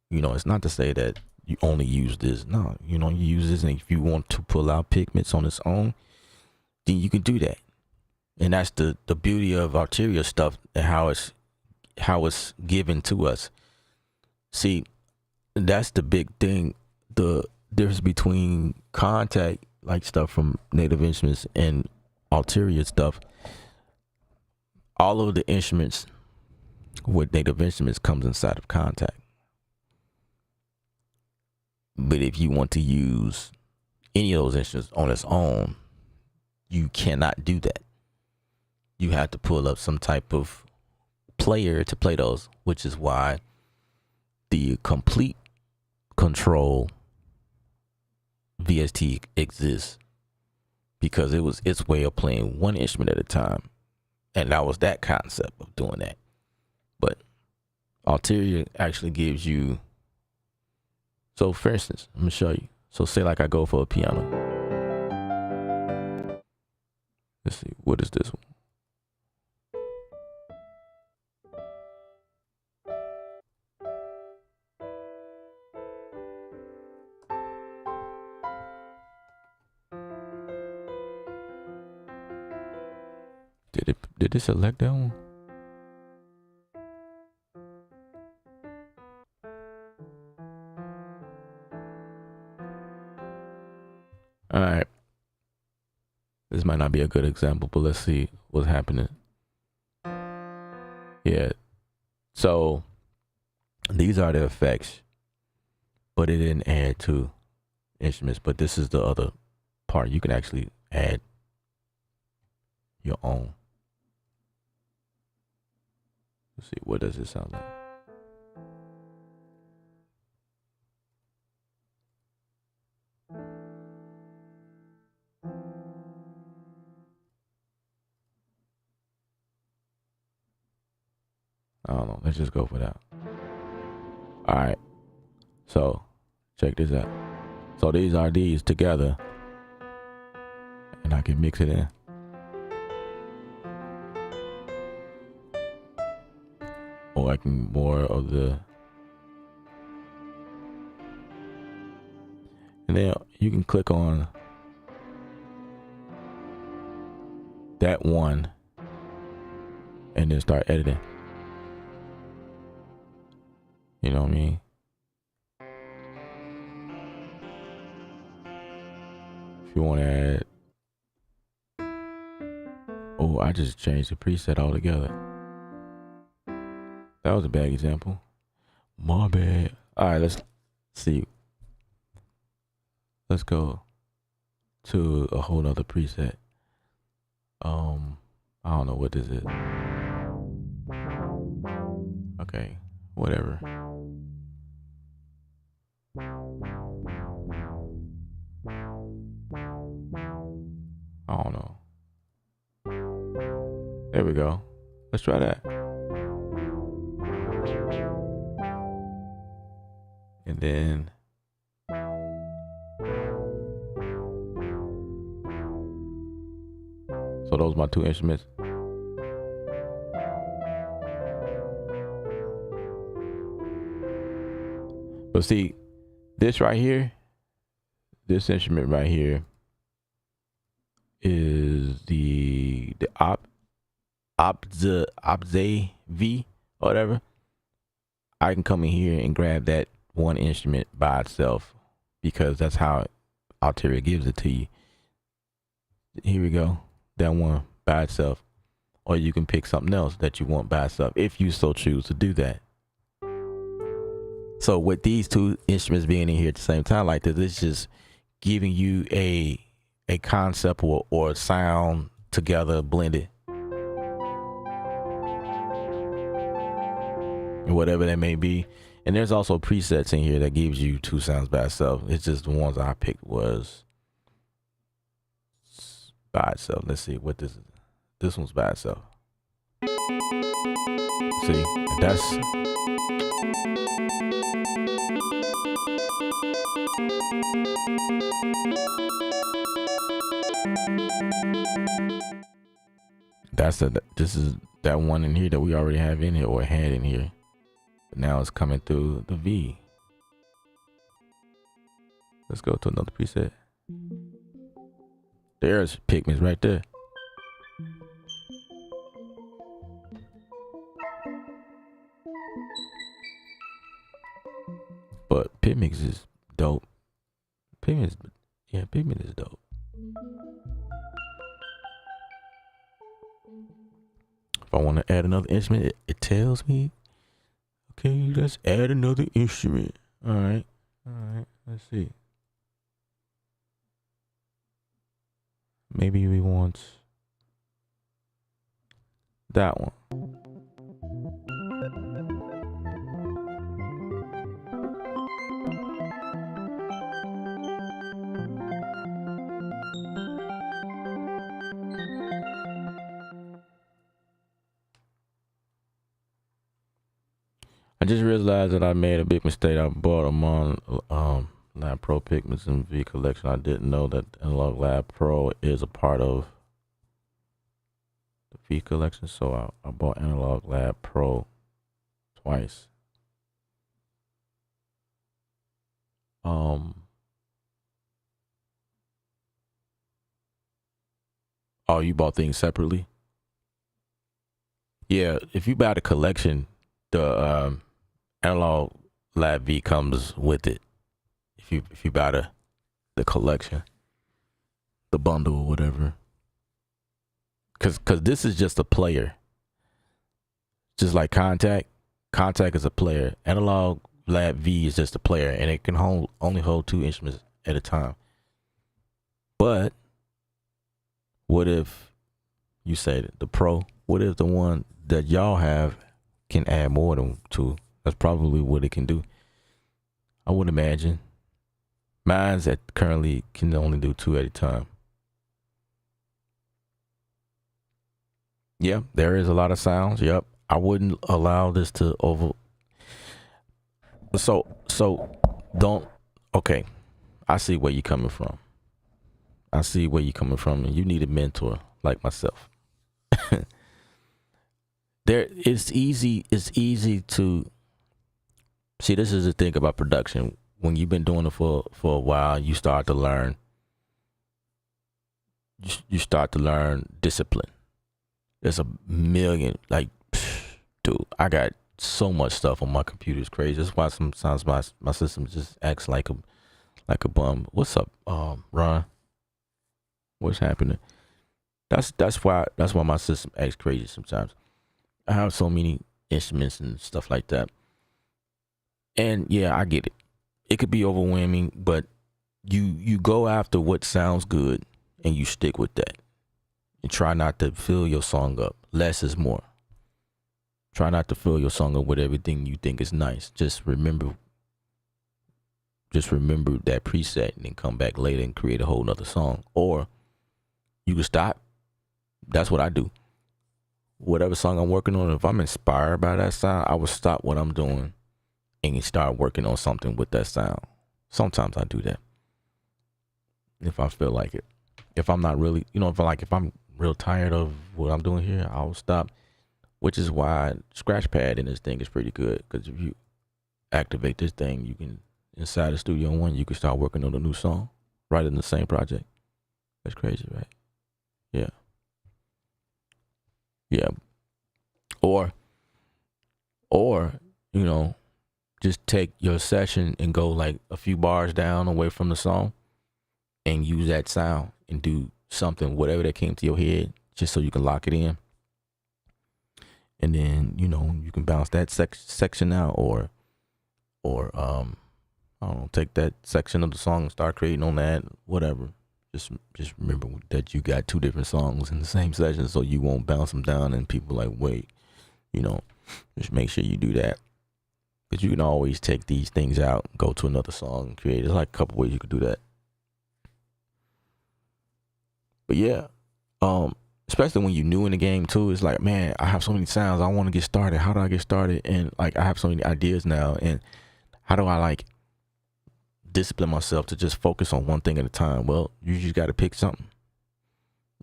You know, it's not to say that you only use this. No, you know, you use this, and if you want to pull out pigments on its own, then you can do that. And that's the beauty of Arturia stuff and how it's given to us. See, that's the big thing. The difference between contact like stuff from Native Instruments and Arturia stuff. All of the instruments with Native Instruments comes inside of contact. But if you want to use any of those instruments on its own, you cannot do that. You have to pull up some type of player to play those, which is why the complete control VST exists, because it was its way of playing one instrument at a time. And that was that concept of doing that. But Arturia actually gives you, so for instance, I'm gonna show you. So say like I go for a piano. Let's see, what is this one? Did it select that one? All right. This might not be a good example, but let's see what's happening. Yeah. So these are the effects, but it didn't add to instruments. But this is the other part. You can actually add your own. Let's see, what does it sound like? I don't know. Let's just go for that. All right. So check this out. So these are these together, and I can mix it in. Or I can more of the, and then you can click on that one and then start editing. You know what I mean? If you want to add, oh, I just changed the preset altogether. That was a bad example. My bad. All right, let's see. Let's go to a whole nother preset. I don't know what this is. Okay, whatever. I don't know. There we go. Let's try that. And then so those are my two instruments. But see, this right here, this instrument right here is the Arturia V or whatever. I can come in here and grab that one instrument by itself, because that's how Arturia gives it to you. Here we go, that one by itself. Or you can pick something else that you want by itself if you so choose to do that. So with these two instruments being in here at the same time like this, it's just giving you a concept or a sound together, blended, whatever that may be. And there's also presets in here that gives you two sounds by itself. It's just the ones I picked was by itself. Let's see what this is. This one's by itself. See, that's this is that one in here that we already have in here or had in here. But now it's coming through the V. Let's go to another preset. There's Pigments right there. But Pigments is dope. Pigment is dope. If I want to add another instrument, it tells me, okay, let's add another instrument. All right, let's see. Maybe we want that one. I just realized that I made a big mistake. I bought them on Lab Pro Pigments and V Collection. I didn't know that Analog Lab Pro is a part of the V Collection, so I bought Analog Lab Pro twice. Oh, you bought things separately? Yeah, if you buy the collection, the Analog Lab V comes with it. If you buy the collection, the bundle or whatever, cause this is just a player, just like Contact is a player. Analog Lab V is just a player, and it can only hold 2 instruments at a time. But what if you say the Pro? What if the one that y'all have can add more than 2? That's probably what it can do. I would imagine. Mine's that currently can only do 2 at a time. Yeah, there is a lot of sounds. Yep. I wouldn't allow this to over. So don't. Okay. I see where you're coming from. And you need a mentor like myself. It's easy to see. This is the thing about production. When you've been doing it for a while, you start to learn. You start to learn discipline. There's a million, like, dude, I got so much stuff on my computer. It's crazy. That's why sometimes my system just acts like a bum. What's up, Ron? What's happening? That's why my system acts crazy sometimes. I have so many instruments and stuff like that. And yeah, I get it. It could be overwhelming, but you go after what sounds good and you stick with that. And try not to fill your song up. Less is more. Try not to fill your song up with everything you think is nice. Just remember that preset and then come back later and create a whole nother song. Or you can stop. That's what I do. Whatever song I'm working on, if I'm inspired by that sound, I will stop what I'm doing and start working on something with that sound. Sometimes I do that. If I feel like it. If I'm not really, if I'm real tired of what I'm doing here, I'll stop. Which is why Scratchpad in this thing is pretty good. Because if you activate this thing, you can, inside of Studio One, you can start working on a new song right in the same project. That's crazy, right? Yeah. Yeah. Or, just take your session and go like a few bars down away from the song and use that sound and do something, whatever that came to your head, just so you can lock it in. And then, you can bounce that section out or I don't know, take that section of the song and start creating on that, whatever. Just remember that you got 2 different songs in the same session, so you won't bounce them down and people like, wait, just make sure you do that. Because you can always take these things out, go to another song, and create. There's like a couple ways you could do that. But yeah, especially when you're new in the game too, it's like, man, I have so many sounds. I want to get started. How do I get started? And like, I have so many ideas now. And how do I like discipline myself to just focus on one thing at a time? Well, you just got to pick something.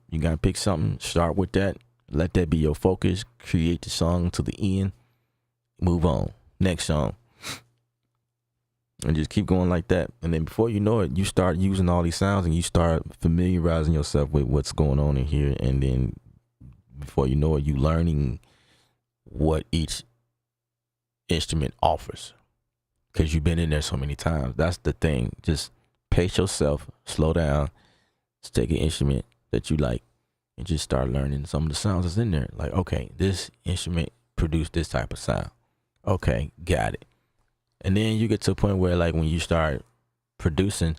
You got to pick something, start with that, Let that be your focus. Create the song to the end. Move on. Next song. And just keep going like that. And then before you know it, you start using all these sounds and you start familiarizing yourself with what's going on in here. And then before you know it, you learning what each instrument offers. Because you've been in there so many times. That's the thing. Just pace yourself, slow down, just take an instrument that you like and just start learning some of the sounds that's in there. Like, okay, this instrument produced this type of sound. Okay, got it. And then you get to a point where, like, when you start producing,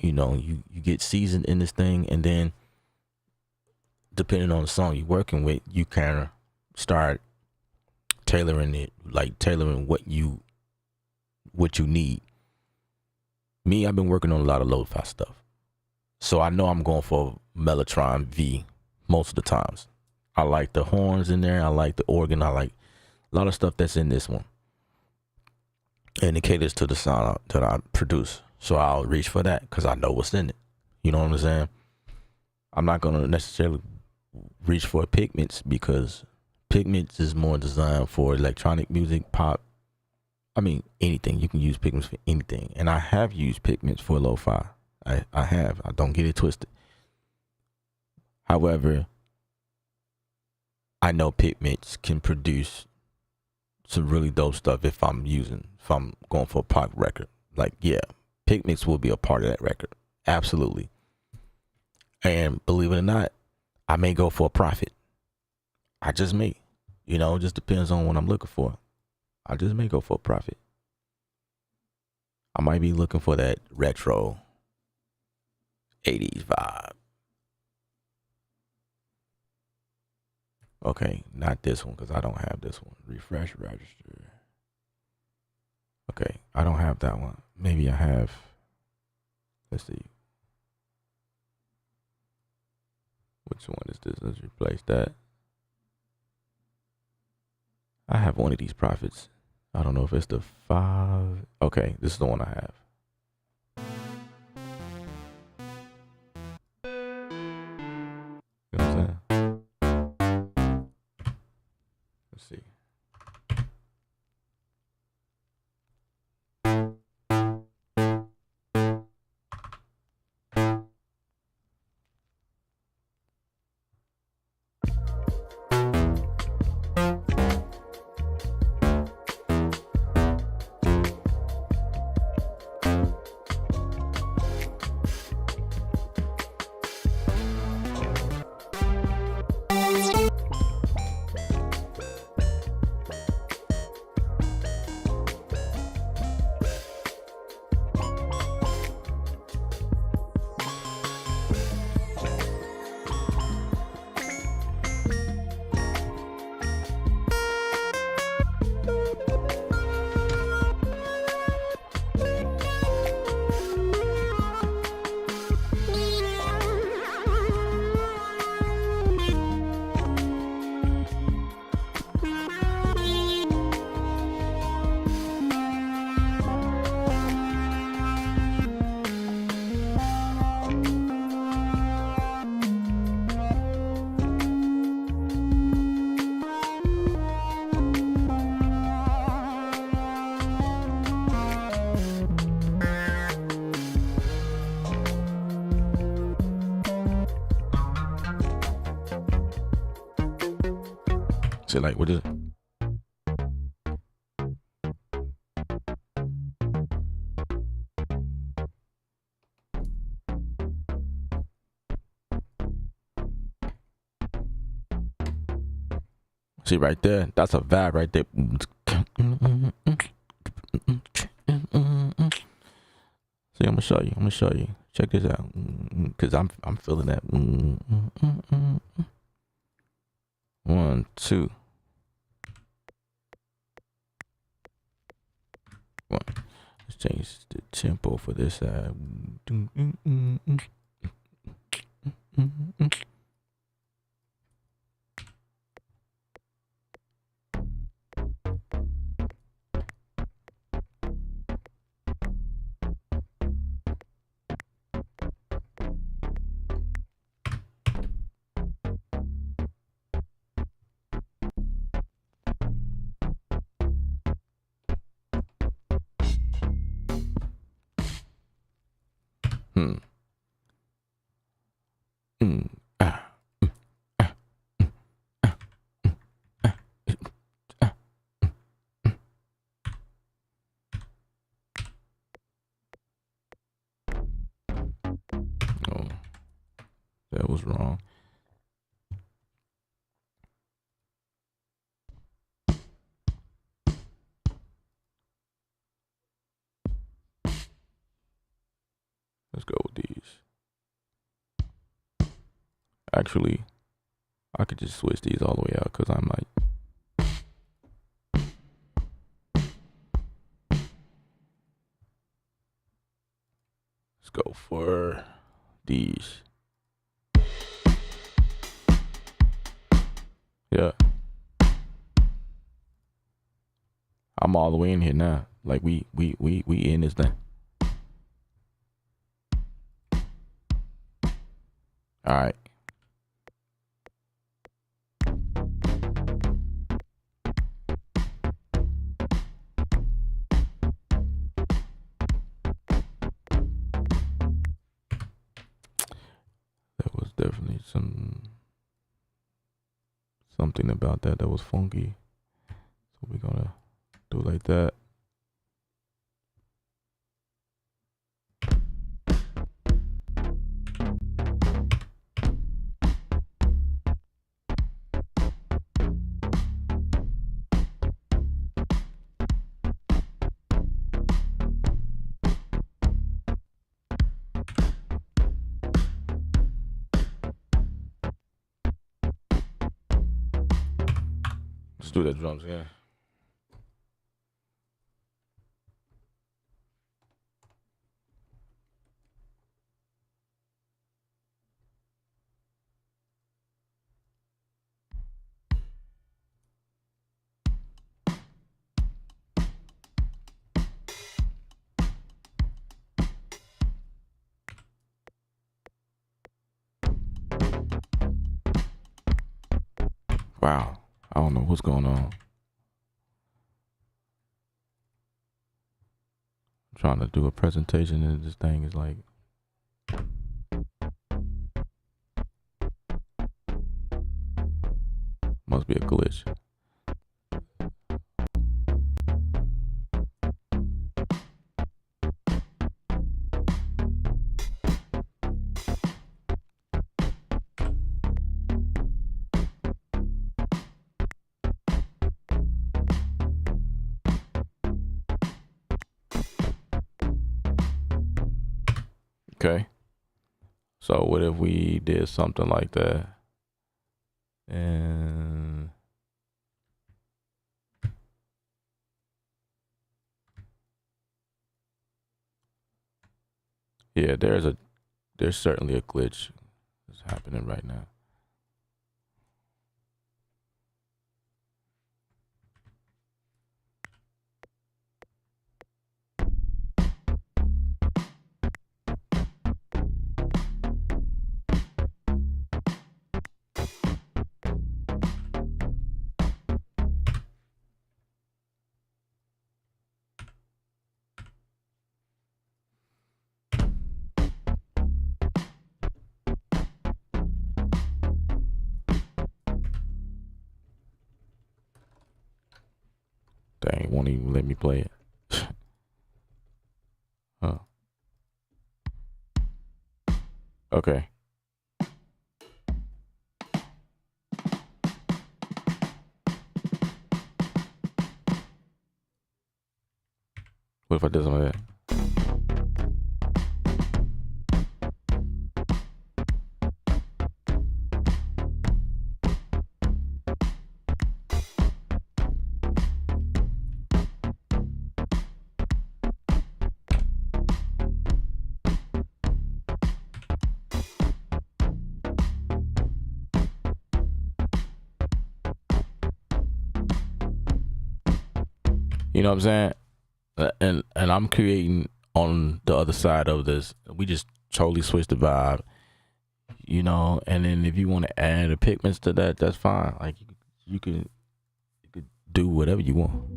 you know, you get seasoned in this thing, and then depending on the song you're working with, you kind of start tailoring it, like tailoring what you need. Me, I've been working on a lot of lo-fi stuff, so I know I'm going for Mellotron V most of the times. I like the horns in there. I like the organ. I like a lot of stuff that's in this one. And it caters to the sound that I produce. So I'll reach for that because I know what's in it. You know what I'm saying? I'm not going to necessarily reach for Pigments because Pigments is more designed for electronic music, pop. I mean, anything. You can use Pigments for anything. And I have used Pigments for lo-fi. I have. I don't get it twisted. However, I know Pigments can produce some really dope stuff if I'm going for a pop record. Like, yeah, Pigments will be a part of that record. Absolutely. And believe it or not, I may go for a Prophet. I just may. You know, it just depends on what I'm looking for. I just may go for a Prophet. I might be looking for that retro 80s vibe. Okay, not this one because I don't have this one. Refresh register. Okay, I don't have that one. Maybe I have. Let's see. Which one is this? Let's replace that. I have one of these Prophets. I don't know if it's the 5. Okay, this is the one I have. You know what I'm saying? Let's see. So like, what is it? See right there, that's a vibe right there. See, I'm gonna show you. Check this out, cause I'm feeling that. 1, 2. 1. Let's change the tempo for this side. Hmm. Mm. Ah. Mm. Ah. Mm. Ah. Mm. Ah. Ah. Mm. Oh, that was wrong. Let's go with these. Actually, I could just switch these all the way out because I might. Let's go for these. Yeah. I'm all the way in here now. Like we in this thing. All right. That was definitely something about that was funky. So we're gonna do it like that. Let's do the drums again. Wow. I don't know what's going on. I'm trying to do a presentation and this thing is like must be a glitch. Okay. So what if we did something like that? And yeah, there's certainly a glitch that's happening right now. Dang, won't even let me play it. Huh. Okay. What if I did some of that? You know what I'm saying? And I'm creating on the other side of this. We just totally switched the vibe, you know. And then if you want to add the pigments to that, that's fine. Like you could do whatever you want.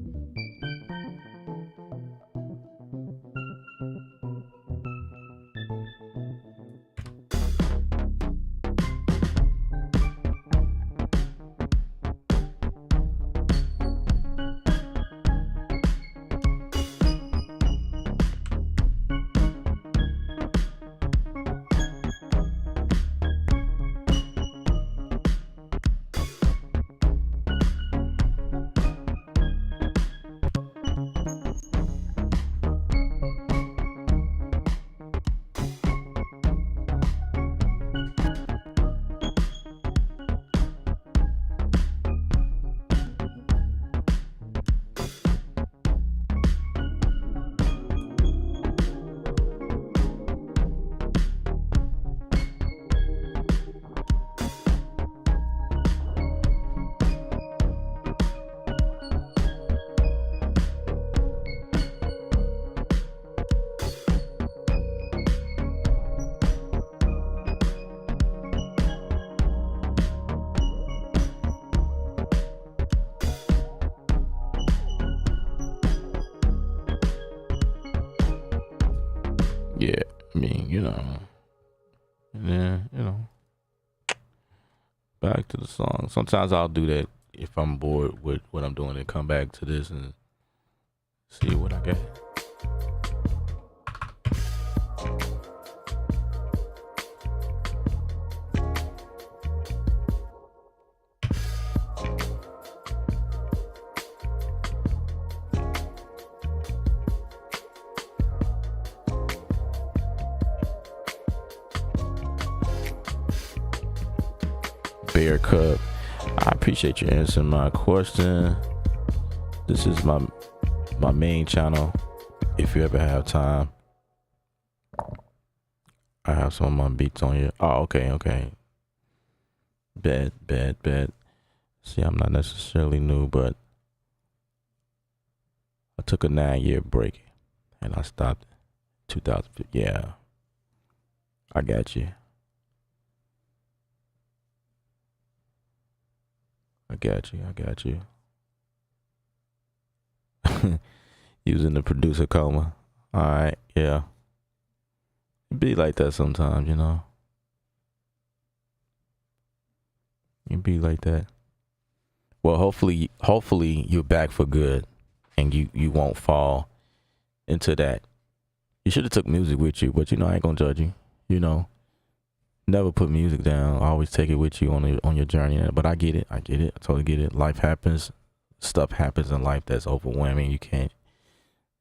know. And then, back to the song. Sometimes I'll do that if I'm bored with what I'm doing and come back to this and see what I get. Bear Cup, I appreciate you answering my question. This is my main channel. If you ever have time, I have some of my beats on here. Oh, okay. Bad. See, I'm not necessarily new, but I took a 9-year break and I stopped 2000. Yeah, I got you. Using the producer coma. All right, yeah. It be like that sometimes, It be like that. Well, hopefully you're back for good, and you won't fall into that. You should have took music with you, but I ain't gonna judge you. Never put music down. Always take it with you on your journey. But I get it. I totally get it. Life happens. Stuff happens in life that's overwhelming. You can't,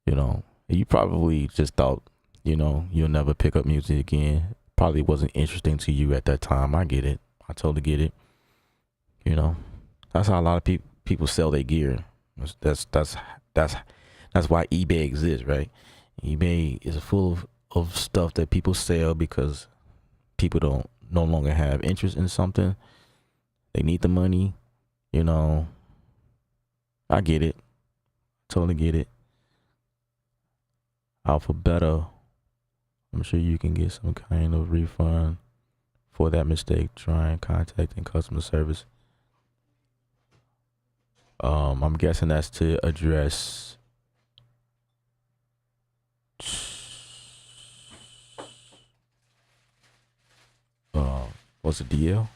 you probably just thought, you'll never pick up music again. Probably wasn't interesting to you at that time. I get it. I totally get it. That's how a lot of people sell their gear. That's why eBay exists, right? eBay is full of stuff that people sell because people no longer have interest in something. They need the money, I get it. Totally get it. Alphabeta, I'm sure you can get some kind of refund for that mistake. Trying contacting customer service. I'm guessing that's to address what's the DL?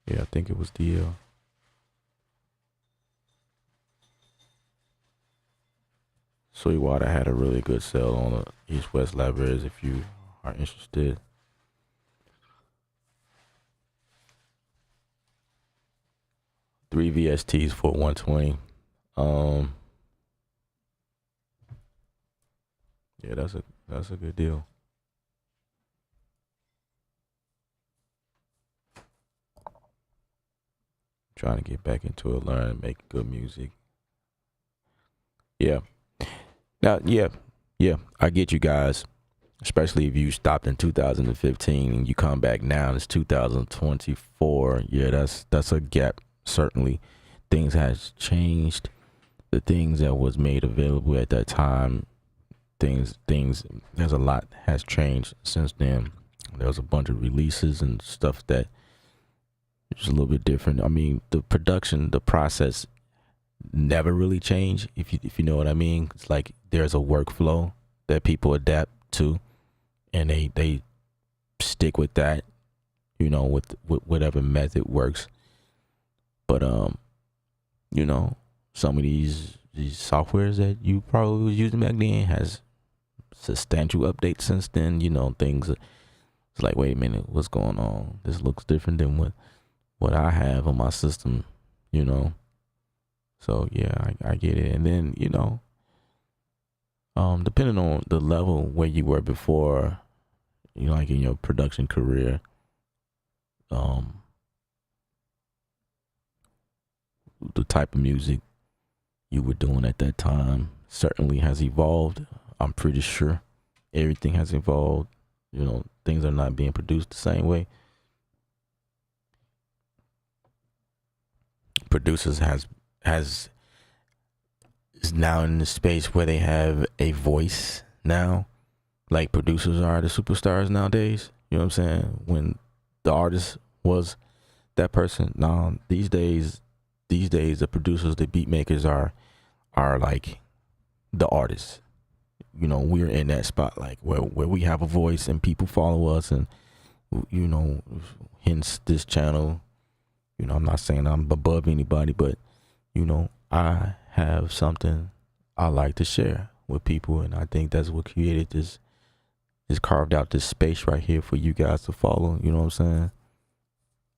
Yeah, I think it was DL. Sweetwater had a really good sale on the East West libraries if you are interested. Three VSTs for 120. Yeah, that's a good deal. Trying to get back into it, learn, make good music. Yeah. Now, yeah, I get you guys. Especially if you stopped in 2015 and you come back now and it's 2024. Yeah, that's a gap. Certainly, things has changed. The things that was made available at that time, things. There's a lot has changed since then. There was a bunch of releases and stuff that is a little bit different. I mean, the production, the process never really changed. If you know what I mean, it's like there's a workflow that people adapt to, and they stick with that, with whatever method works. But some of these softwares that you probably was using back then has substantial updates since then. Things. It's like, wait a minute, what's going on? This looks different than what I have on my system. So yeah, I get it. And then depending on the level where you were before, like in your production career, the type of music you were doing at that time certainly has evolved. I'm pretty sure everything has evolved. Things are not being produced the same way. Producers is now in the space where they have a voice now. Like producers are the superstars nowadays. You know what I'm saying? When the artist was that person. Now these days the producers, the beat makers are like the artists. You know, we're in that spotlight where we have a voice and people follow us, and you know, hence this channel. You know, I'm not saying I'm above anybody, but you know, I have something I like to share with people, and I think that's what created this. Is carved out this space right here for you guys to follow. You know what I'm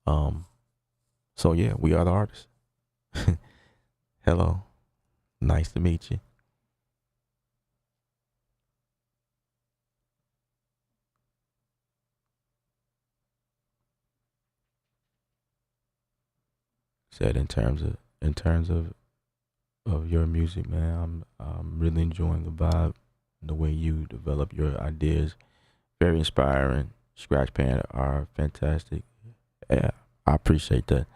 saying? So yeah, we are the artists. Hello, nice to meet you. Said in terms of your music, man, I'm really enjoying the vibe, the way you develop your ideas. Very inspiring. Scratch Band are fantastic. Yeah, I appreciate that.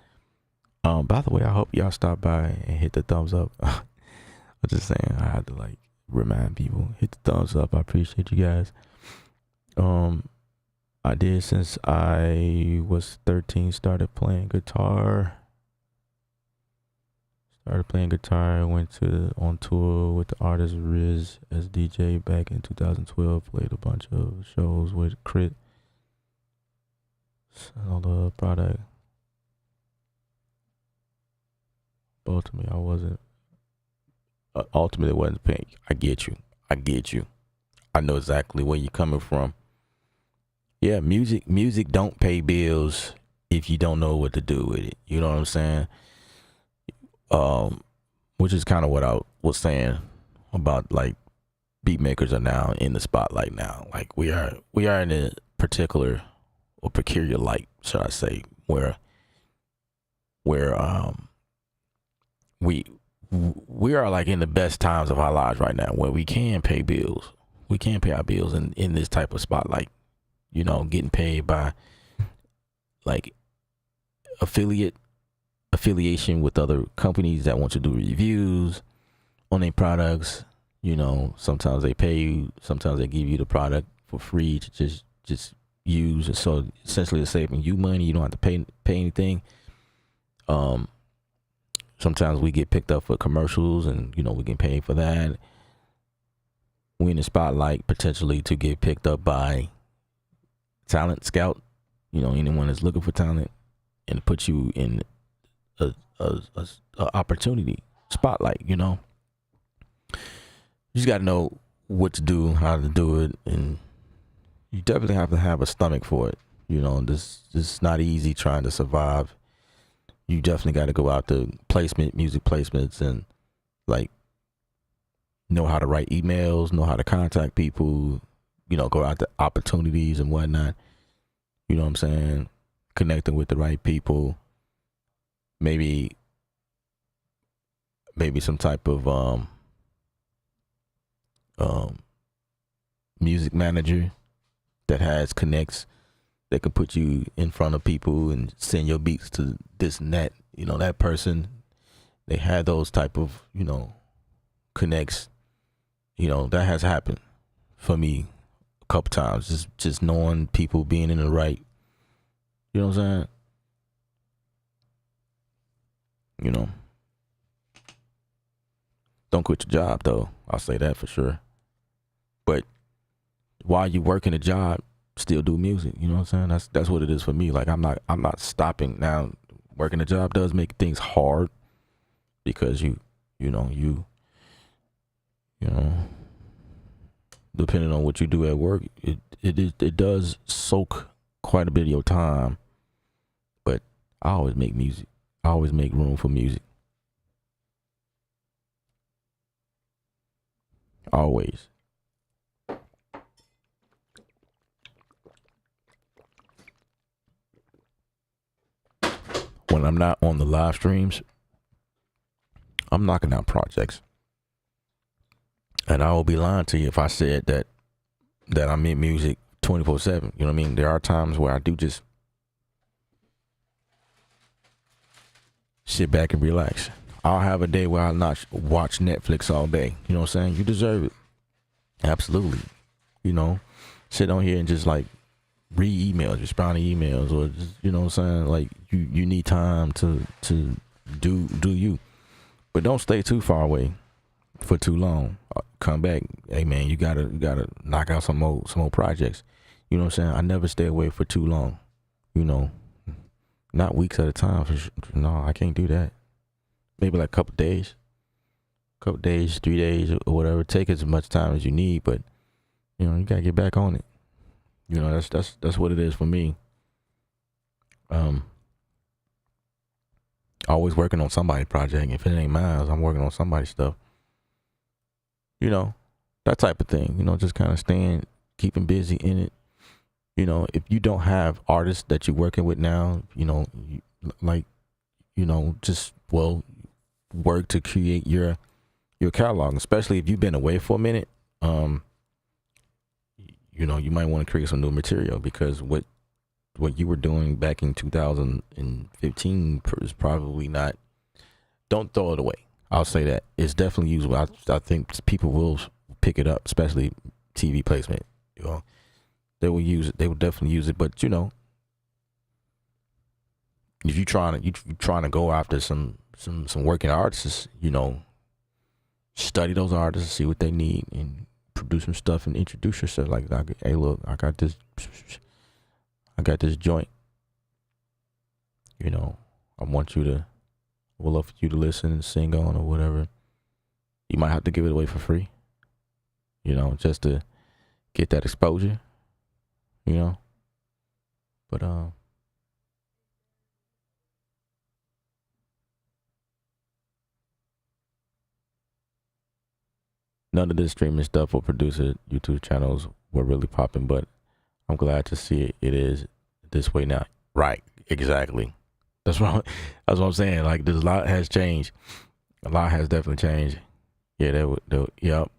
By the way, I hope y'all stop by and hit the thumbs up. I'm just saying, I had to like remind people, hit the thumbs up. I appreciate you guys. I did since I was 13. Started playing guitar. Went on tour with the artist Riz as DJ back in 2012. Played a bunch of shows with Crit. All the product. Ultimately, I wasn't. Ultimately, wasn't paying. I get you. I know exactly where you're coming from. Yeah, music don't pay bills if you don't know what to do with it. You know what I'm saying? Which is kind of what I was saying about like beat makers are now in the spotlight now. Like we are in a particular or peculiar light, should I say, where we are like in the best times of our lives right now, where we can pay bills. We can pay our bills in this type of spotlight. You know, getting paid by like affiliation with other companies that want to do reviews on their products. You know, sometimes they pay you, sometimes they give you the product for free to just use. And so essentially it's saving you money. You don't have to pay anything. Sometimes we get picked up for commercials and, you know, we get paid for that. We in the spotlight potentially to get picked up by Talent Scout, you know, anyone that's looking for talent, and put you in a opportunity spotlight. You know, you just got to know what to do, how to do it, and you definitely have to have a stomach for it. You know, this is not easy trying to survive. You definitely got to go out to music placements, and like know how to write emails, know how to contact people, you know, go out to opportunities and whatnot. You know what I'm saying? Connecting with the right people. Maybe some type of music manager that has connects that can put you in front of people and send your beats to this and that. You know, that person, they had those type of, you know, connects. You know, that has happened for me a couple times. Just knowing people, being in the right, you know what I'm saying? You know, don't quit your job though. I'll say that for sure. But while you working a job, still do music. You know what I'm saying? That's what it is for me. Like I'm not stopping now. Working a job does make things hard because you know, depending on what you do at work, it does soak quite a bit of your time. But I always make music. I always make room for music. Always. When I'm not on the live streams, I'm knocking out projects. And I will be lying to you if I said that I'm in music 24/7. You know what I mean? There are times where I do just sit back and relax. I'll have a day where I'll not watch Netflix all day. You know what I'm saying? You deserve it. Absolutely. You know, sit on here and just like read emails, respond to emails, or just, you know what I'm saying? Like you need time to do you. But don't stay too far away for too long. come back. Hey man, you gotta knock out some more projects. You know what I'm saying? I never stay away for too long. You know, not weeks at a time. No, I can't do that. Maybe like a couple days, 3 days, or whatever. Take as much time as you need, but you know, you gotta get back on it. You know, that's what it is for me. Always working on somebody's project. If it ain't mine, I'm working on somebody's stuff. You know, that type of thing. You know, just kind of keeping busy in it. You know, if you don't have artists that you're working with now, you know, just work to create your catalog, especially if you've been away for a minute. You know, you might want to create some new material, because what you were doing back in 2015 is probably not. Don't throw it away. I'll say that it's definitely usable. I think people will pick it up, especially TV placement. You know, they will use it. They will definitely use it. But you know, if you trying to go after some working artists, you know, study those artists, see what they need, and produce some stuff and introduce yourself. Like, hey, look, I got this joint. You know, I would love for you to listen and sing on or whatever. You might have to give it away for free. You know, just to get that exposure. You know, but none of this streaming stuff or producer YouTube channels were really popping, but I'm glad to see it is this way now. Right, exactly. That's what I'm saying. Like, there's a lot has changed. A lot has definitely changed. Yeah, yep.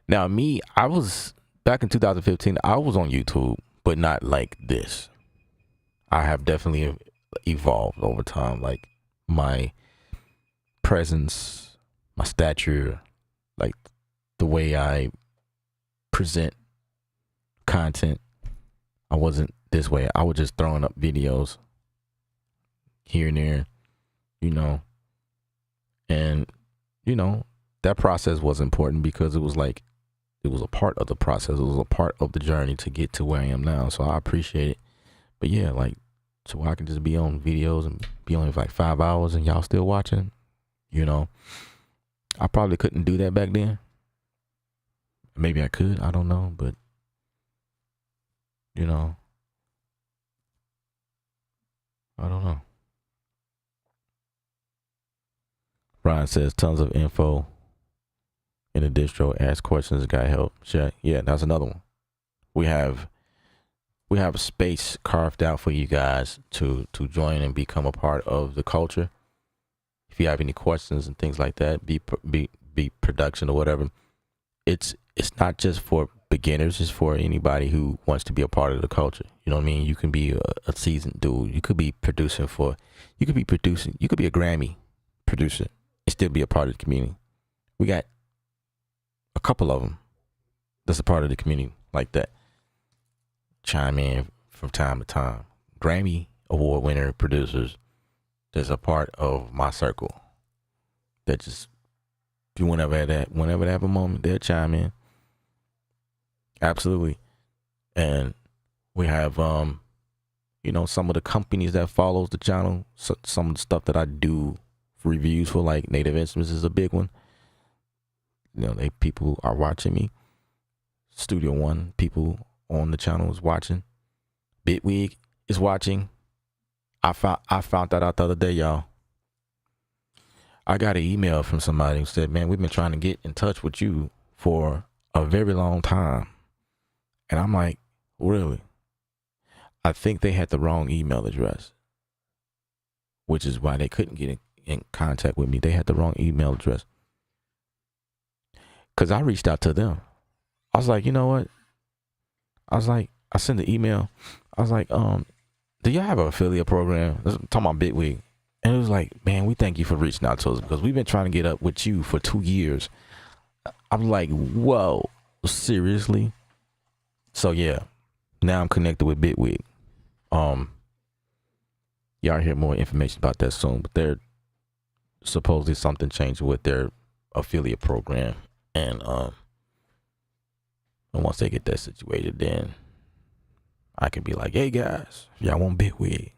Now me, I was back in 2015. I was on YouTube, but not like this. I have definitely evolved over time. Like, my presence, my stature, like the way I present content. I wasn't this way. I was just throwing up videos here and there, you know, and you know, that process was important, because it was a part of the process. It was a part of the journey to get to where I am now. So I appreciate it. But yeah, like, so I can just be on videos and be on it for like 5 hours and y'all still watching, you know, I probably couldn't do that back then. Maybe I could, I don't know, but you know, I don't know. Brian says tons of info in the distro. Ask questions, got help. Yeah, that's another one. We have a space carved out for you guys to join and become a part of the culture. If you have any questions and things like that, be production or whatever, it's not just for beginners. It's for anybody who wants to be a part of the culture. You know what I mean? You can be a seasoned dude. You could be producing. You could be a Grammy producer and still be a part of the community. We got a couple of them that's a part of the community like that. Chime in from time to time. Grammy award winner producers that's a part of my circle. That just, whenever they have a moment, they'll chime in. Absolutely. And we have you know, some of the companies that follows the channel. So some of the stuff that I do reviews for, like Native Instruments is a big one. You know, people are watching me. Studio One people on the channel is watching. Bitwig is watching. I found that out the other day, y'all. I got an email from somebody who said, man, we've been trying to get in touch with you for a very long time. And I'm like, really? I think they had the wrong email address, which is why they couldn't get in contact with me. They had the wrong email address. Because I reached out to them. I was like, you know what? I sent the email. I was like, do y'all have an affiliate program? I'm talking about Bitwig. And it was like, man, we thank you for reaching out to us, because we've been trying to get up with you for 2 years. I'm like, whoa, seriously? So yeah, now I'm connected with Bitwig. Y'all hear more information about that soon, but they're supposedly something changed with their affiliate program, and once they get that situated, then I can be like, hey guys, if y'all want Bitwig,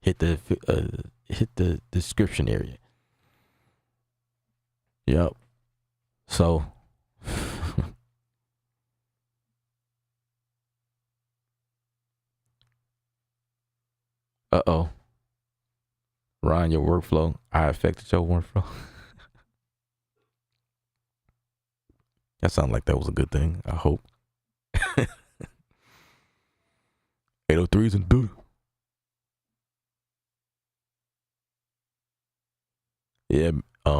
hit the description area. Yep. So uh-oh. Ryan, your workflow. I affected your workflow. That sounded like that was a good thing. I hope. 803's in the Yeah,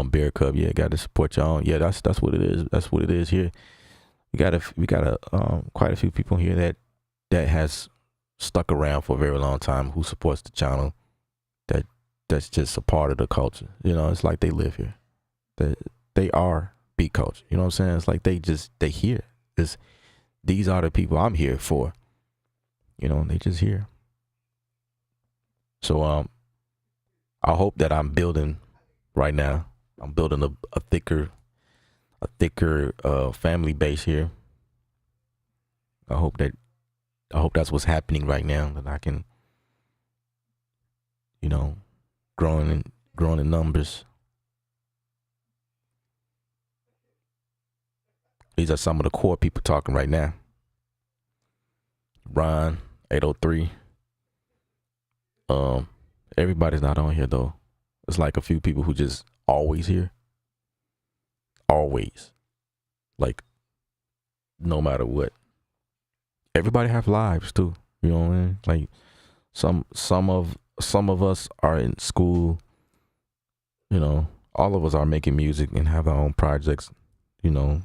Bear Cub, yeah, gotta support y'all. Yeah, that's what it is. That's what it is here. We got quite a few people here that has stuck around for a very long time who supports the channel. That's just a part of the culture. You know, it's like they live here. They are beat culture. You know what I'm saying? It's like they here. These are the people I'm here for. You know, they just here. So I hope that I'm building right now. I'm building a thicker family base here. I hope that's what's happening right now, that I can, you know, growing in numbers. These are some of the core people talking right now. Ron, 803. Everybody's not on here though. It's like a few people who just always here. Always. Like no matter what. Everybody have lives too. You know what I mean? Like some of us are in school, you know, all of us are making music and have our own projects, you know.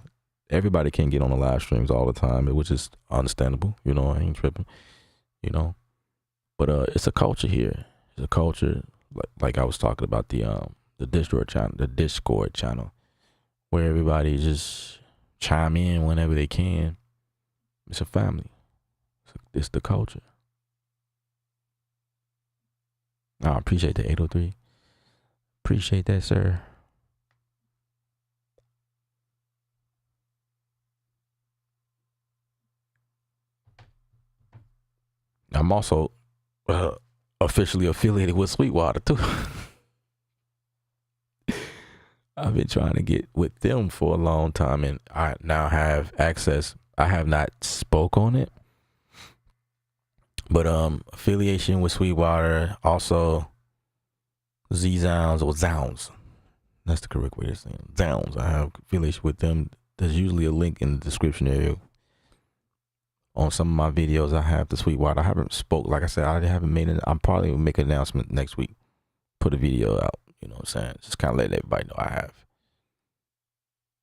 Everybody can't get on the live streams all the time, which is understandable, you know, I ain't tripping, you know. But it's a culture here. It's a culture like I was talking about the Discord channel, where everybody just chime in whenever they can. It's a family. It's the culture. I appreciate the 803. Appreciate that, sir. I'm also officially affiliated with Sweetwater too. I've been trying to get with them for a long time, and I now have access. I have not spoke on it, but affiliation with Sweetwater, also Z-Zounds or Zounds. That's the correct way to say it. Zounds. I have affiliation with them. There's usually a link in the description area. On some of my videos, I have the Sweetwater. I haven't spoke. Like I said, I haven't made it. I'm probably will make an announcement next week. Put a video out. You know what I'm saying? Just kind of letting everybody know I have.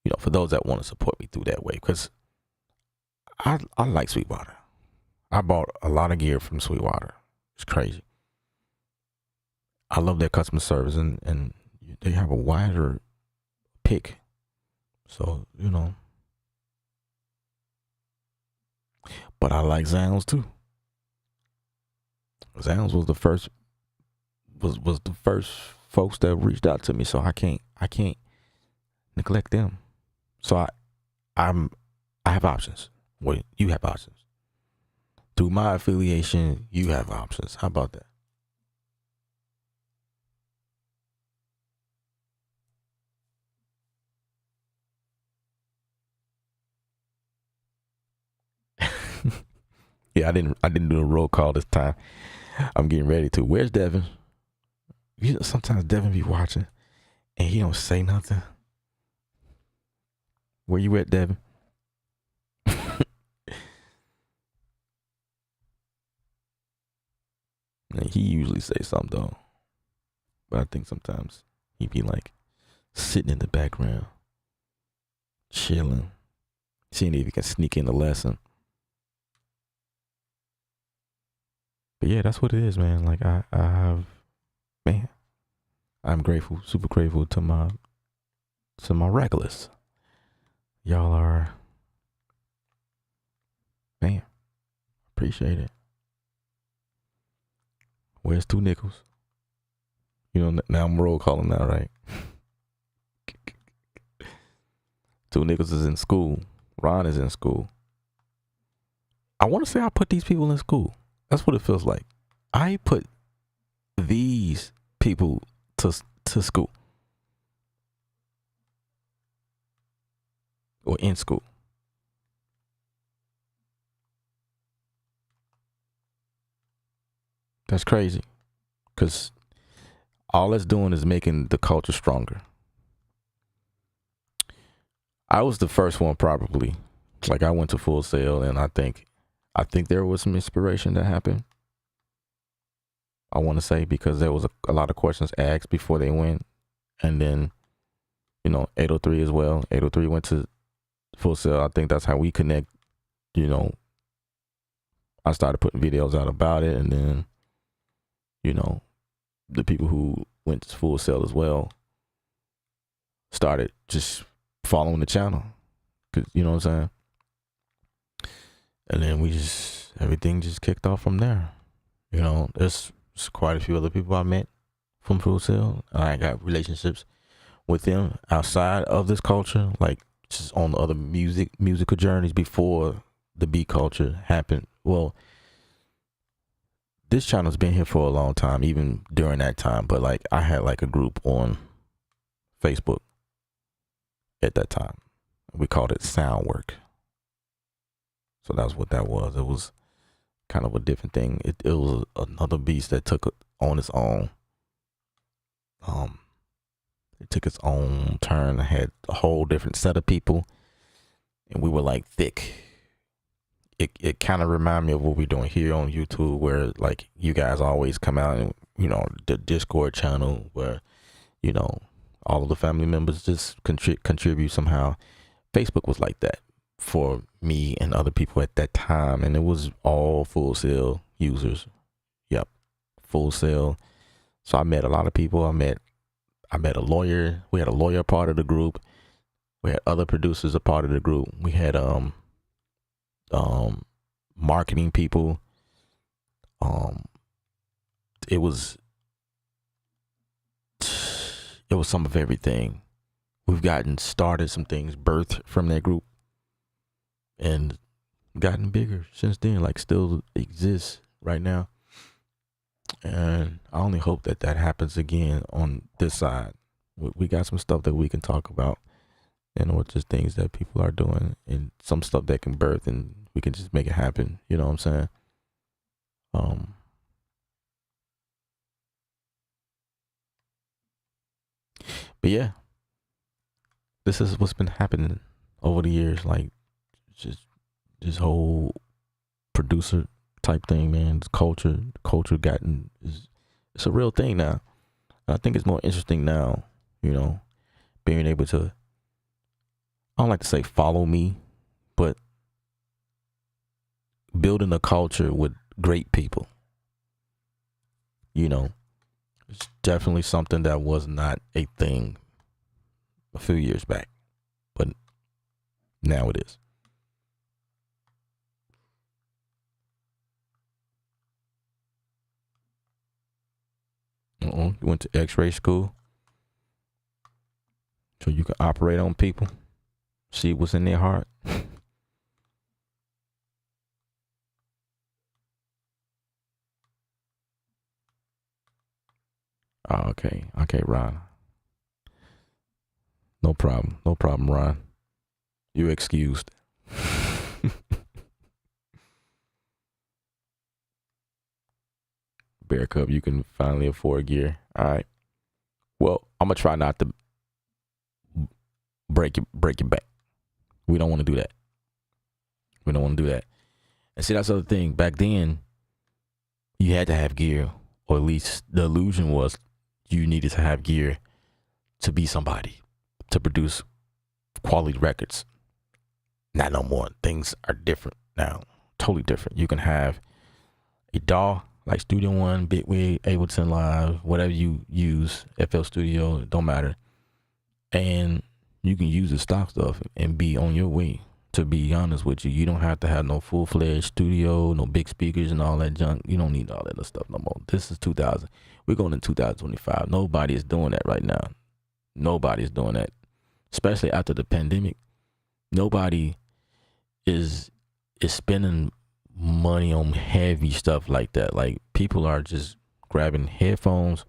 You know, for those that want to support me through that way, because I like Sweetwater. I bought a lot of gear from Sweetwater. It's crazy. I love their customer service, and they have a wider pick. So, you know. But I like Zounds too. Zounds was the first folks that reached out to me, so I can't neglect them. So I have options. Well, you have options. Through my affiliation, you have options. How about that? Yeah, I didn't do a roll call this time. I'm getting ready to. Where's Devin? You know, sometimes Devin be watching and he don't say nothing. Where you at, Devin? And he usually say something though. But I think sometimes he be like sitting in the background, chilling, seeing if he can sneak in the lesson. But yeah, that's what it is, man. Like I have, man, I'm grateful, super grateful to my regulars. Y'all are, man, appreciate it. Where's two nickels? You know, now I'm roll calling now, right? Two niggas is in school. Ron is in school. I want to say I put these people in school. That's what it feels like. I put these people to school. Or in school. That's crazy. Because all it's doing is making the culture stronger. I was the first one probably. Like I went to Full Sail, and I think there was some inspiration that happened. I want to say because there was a lot of questions asked before they went. And then, you know, 803 as well. 803 went to Full Sail. I think that's how we connect. You know, I started putting videos out about it, and then, you know, the people who went to Full Sail as well started just following the channel. Cause you know what I'm saying? And then everything just kicked off from there. You know, there's quite a few other people I met from Full Sail. I got relationships with them outside of this culture, like just on the other musical journeys before the beat culture happened. Well, this channel's been here for a long time, even during that time. But like, I had like a group on Facebook at that time. We called it Soundwork. So that's what that was. It was kind of a different thing. It was another beast that took it on its own. It took its own turn. It had a whole different set of people, and we were like thick. It kind of reminded me of what we're doing here on YouTube, where like you guys always come out and, you know, the Discord channel where, you know, all of the family members just contribute somehow. Facebook was like that for me and other people at that time, and it was all Full Sail users. Yep, Full Sail. So I met a lot of people. I met a lawyer. We had a lawyer part of the group. We had other producers a part of the group. We had marketing people. It was some of everything. We've started some things birthed from that group and gotten bigger since then, like still exists right now. And I only hope that happens again on this side. We got some stuff that we can talk about, and or just things that people are doing, and some stuff that can birth, and we can just make it happen. You know what I'm saying? But yeah, this is what's been happening over the years. Like, just this whole producer type thing, man. This culture it's a real thing now. And I think it's more interesting now, you know, being able to, I don't like to say follow me, but building a culture with great people. You know, it's definitely something that was not a thing a few years back, but now it is. You went to X-ray school, so you can operate on people, see what's in their heart. Oh, okay, Ron. No problem, Ron. You excused. Bear Cub, you can finally afford gear. All right. Well, I'm gonna try not to break your back. We don't want to do that. And see, that's the other thing. Back then, you had to have gear, or at least the illusion was you needed to have gear to be somebody, to produce quality records. Not no more. Things are different now. Totally different. You can have a DAW like Studio One, Bitwig, Ableton Live, whatever you use, FL Studio, it don't matter. And you can use the stock stuff and be on your way To be honest with you, you don't have to have no full fledged studio, no big speakers and all that junk. You don't need all that other stuff no more. This is 2000. We're going in 2025. Nobody is doing that right now. Nobody's doing that, especially after the pandemic. Nobody is spending money on heavy stuff like that. Like people are just grabbing headphones,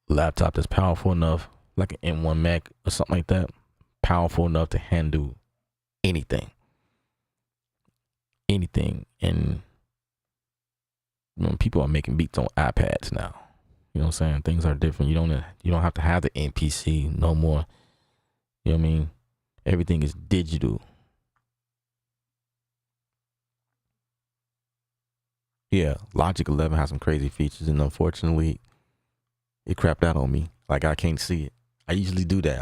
laptop that's powerful enough, like an M1 Mac or something like that, powerful enough to handle anything. And people are making beats on iPads now. You know what I'm saying? Things are different. You don't have to have the MPC no more. You know what I mean? Everything is digital. Yeah, Logic 11 has some crazy features, and unfortunately, it crapped out on me. Like I can't see it. I usually do that.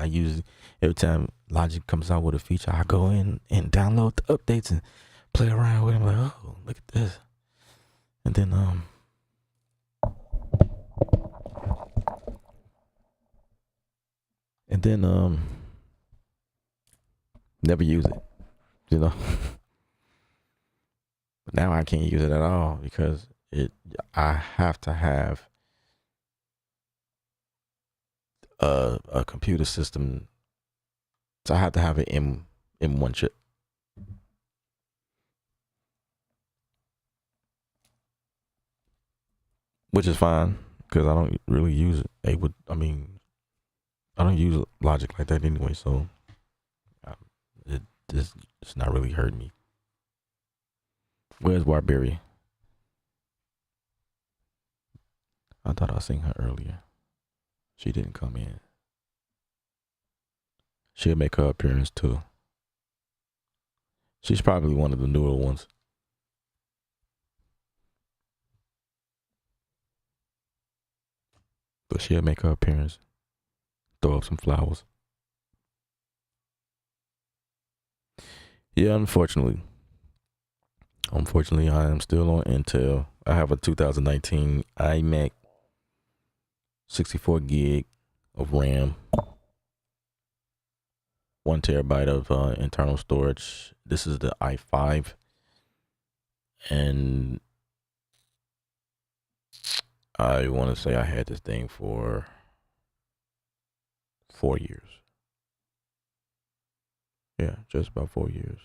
Every time Logic comes out with a feature, I go in and download the updates and play around with it. I'm like, oh, look at this. And then never use it. You know. But now I can't use it at all because I have to have a computer system. So I have to have an M1 chip. Which is fine because I don't really use it. I don't use Logic like that anyway, so it's not really hurting me. Where's Barberry? I thought I seen her earlier. She didn't come in. She'll make her appearance too. She's probably one of the newer ones. But she'll make her appearance. Throw up some flowers. Yeah, unfortunately. Unfortunately, I am still on Intel. I have a 2019 iMac, 64 gig of RAM, 1 terabyte of internal storage. This is the i5, and I want to say I had this thing for 4 years. Yeah, just about 4 years.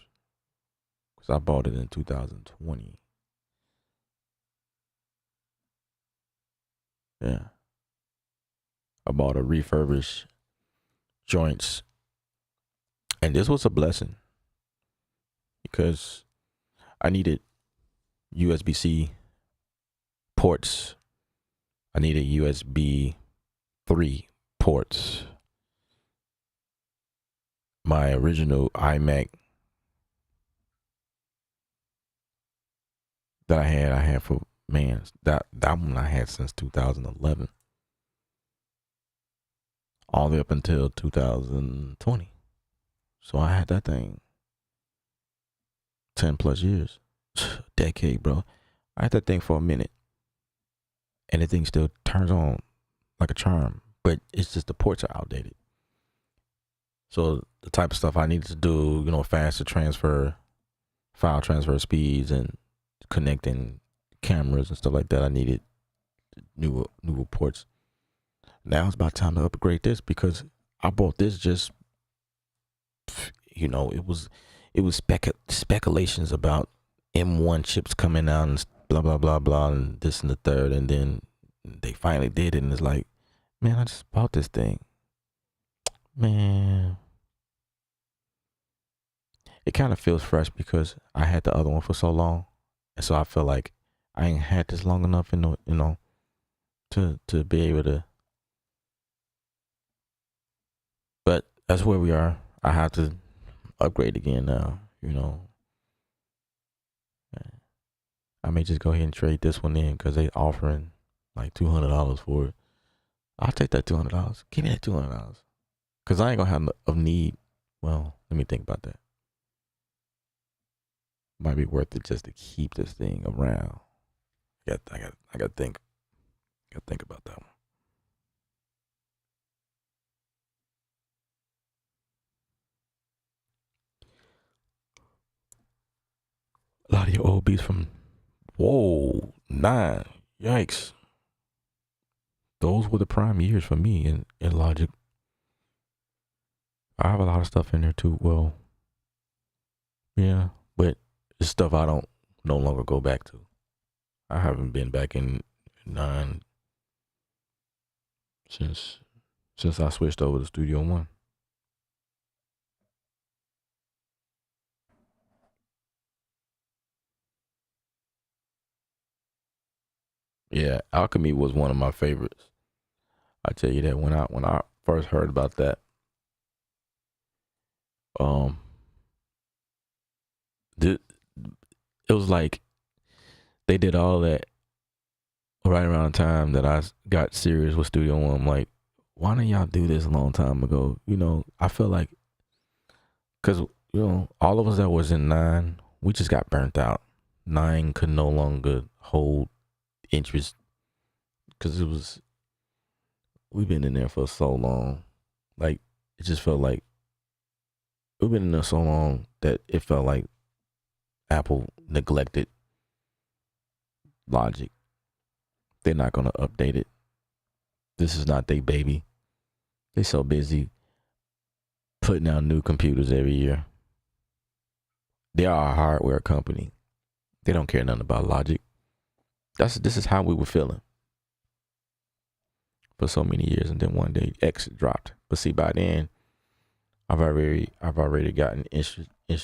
Because I bought it in 2020. Yeah. I bought a refurbished joints. And this was a blessing. Because I needed USB-C ports. I needed USB 3 ports. My original iMac that I had for that one I had since 2011, all the way up until 2020. So I had that thing 10 plus years, decade, bro. I had that thing for a minute, and the thing still turns on like a charm, but it's just the ports are outdated. So the type of stuff I needed to do, faster file transfer speeds, and connecting cameras and stuff like that, I needed newer ports. Now it's about time to upgrade this because I bought this just, it was speculations about M1 chips coming out and blah blah blah blah and this and the third, and then they finally did it, and it's like, man, I just bought this thing, man. It kind of feels fresh because I had the other one for so long, and so I feel like I ain't had this long enough, to be able to. But that's where we are. I have to upgrade again now. I may just go ahead and trade this one in because they offering like $200 for it. I'll take that $200. Give me that $200 because I ain't gonna have a need. Well, let me think about that. Might be worth it just to keep this thing around. I got to think. Got to think about that one. Your old beats from whoa 9. Yikes. Those were the prime years for me in Logic. I have a lot of stuff in there too. Well, yeah, but it's stuff I don't no longer go back to. I haven't been back in 9 since I switched over to Studio One. Yeah, Alchemy was one of my favorites. I tell you that when I first heard about that, um, it was like they did all that right around the time that I got serious with Studio One. I'm like, why didn't y'all do this a long time ago? You know, I feel like, cause all of us that was in 9, we just got burnt out. 9 could no longer hold interest because we've been in there for so long. Like, it just felt like we've been in there so long that it felt like Apple neglected Logic. They're not gonna update it. This is not their baby. They so busy putting out new computers every year. They are a hardware company. They don't care nothing about Logic. This is how we were feeling for so many years, and then one day X dropped. But see, by then, I've already gotten interested in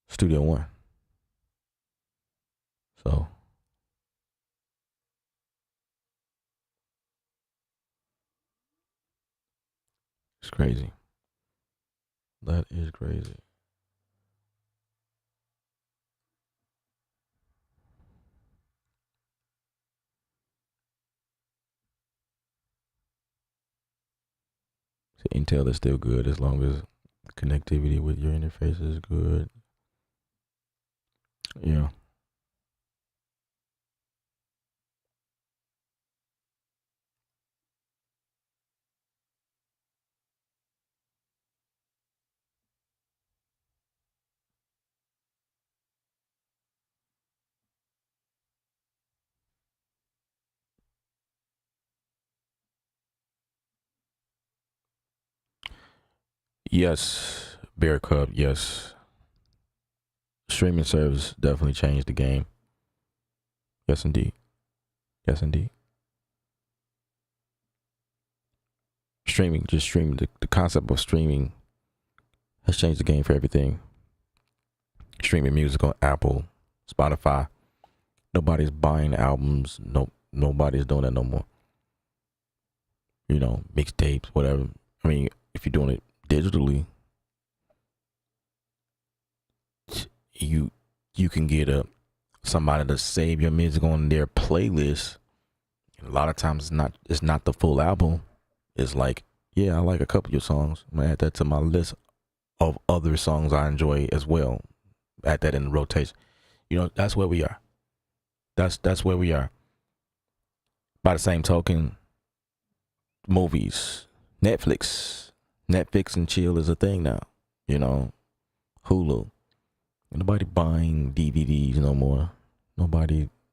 Studio One. So it's crazy. That is crazy. So Intel is still good as long as connectivity with your interface is good. Yeah. Yes. Bear Cub, yes. Streaming service definitely changed the game. Yes, indeed. Yes, indeed. Streaming, the concept of streaming has changed the game for everything. Streaming music on Apple, Spotify. Nobody's buying albums. Nobody's doing that no more. Mixtapes, whatever. I mean, if you're doing it digitally, you can get somebody to save your music on their playlist. And a lot of times it's not the full album. It's like, yeah, I like a couple of your songs. I'm gonna add that to my list of other songs I enjoy as well. Add that in the rotation. That's where we are. That's where we are. By the same token, movies, Netflix and chill is a thing now. Hulu. Nobody buying DVDs no more.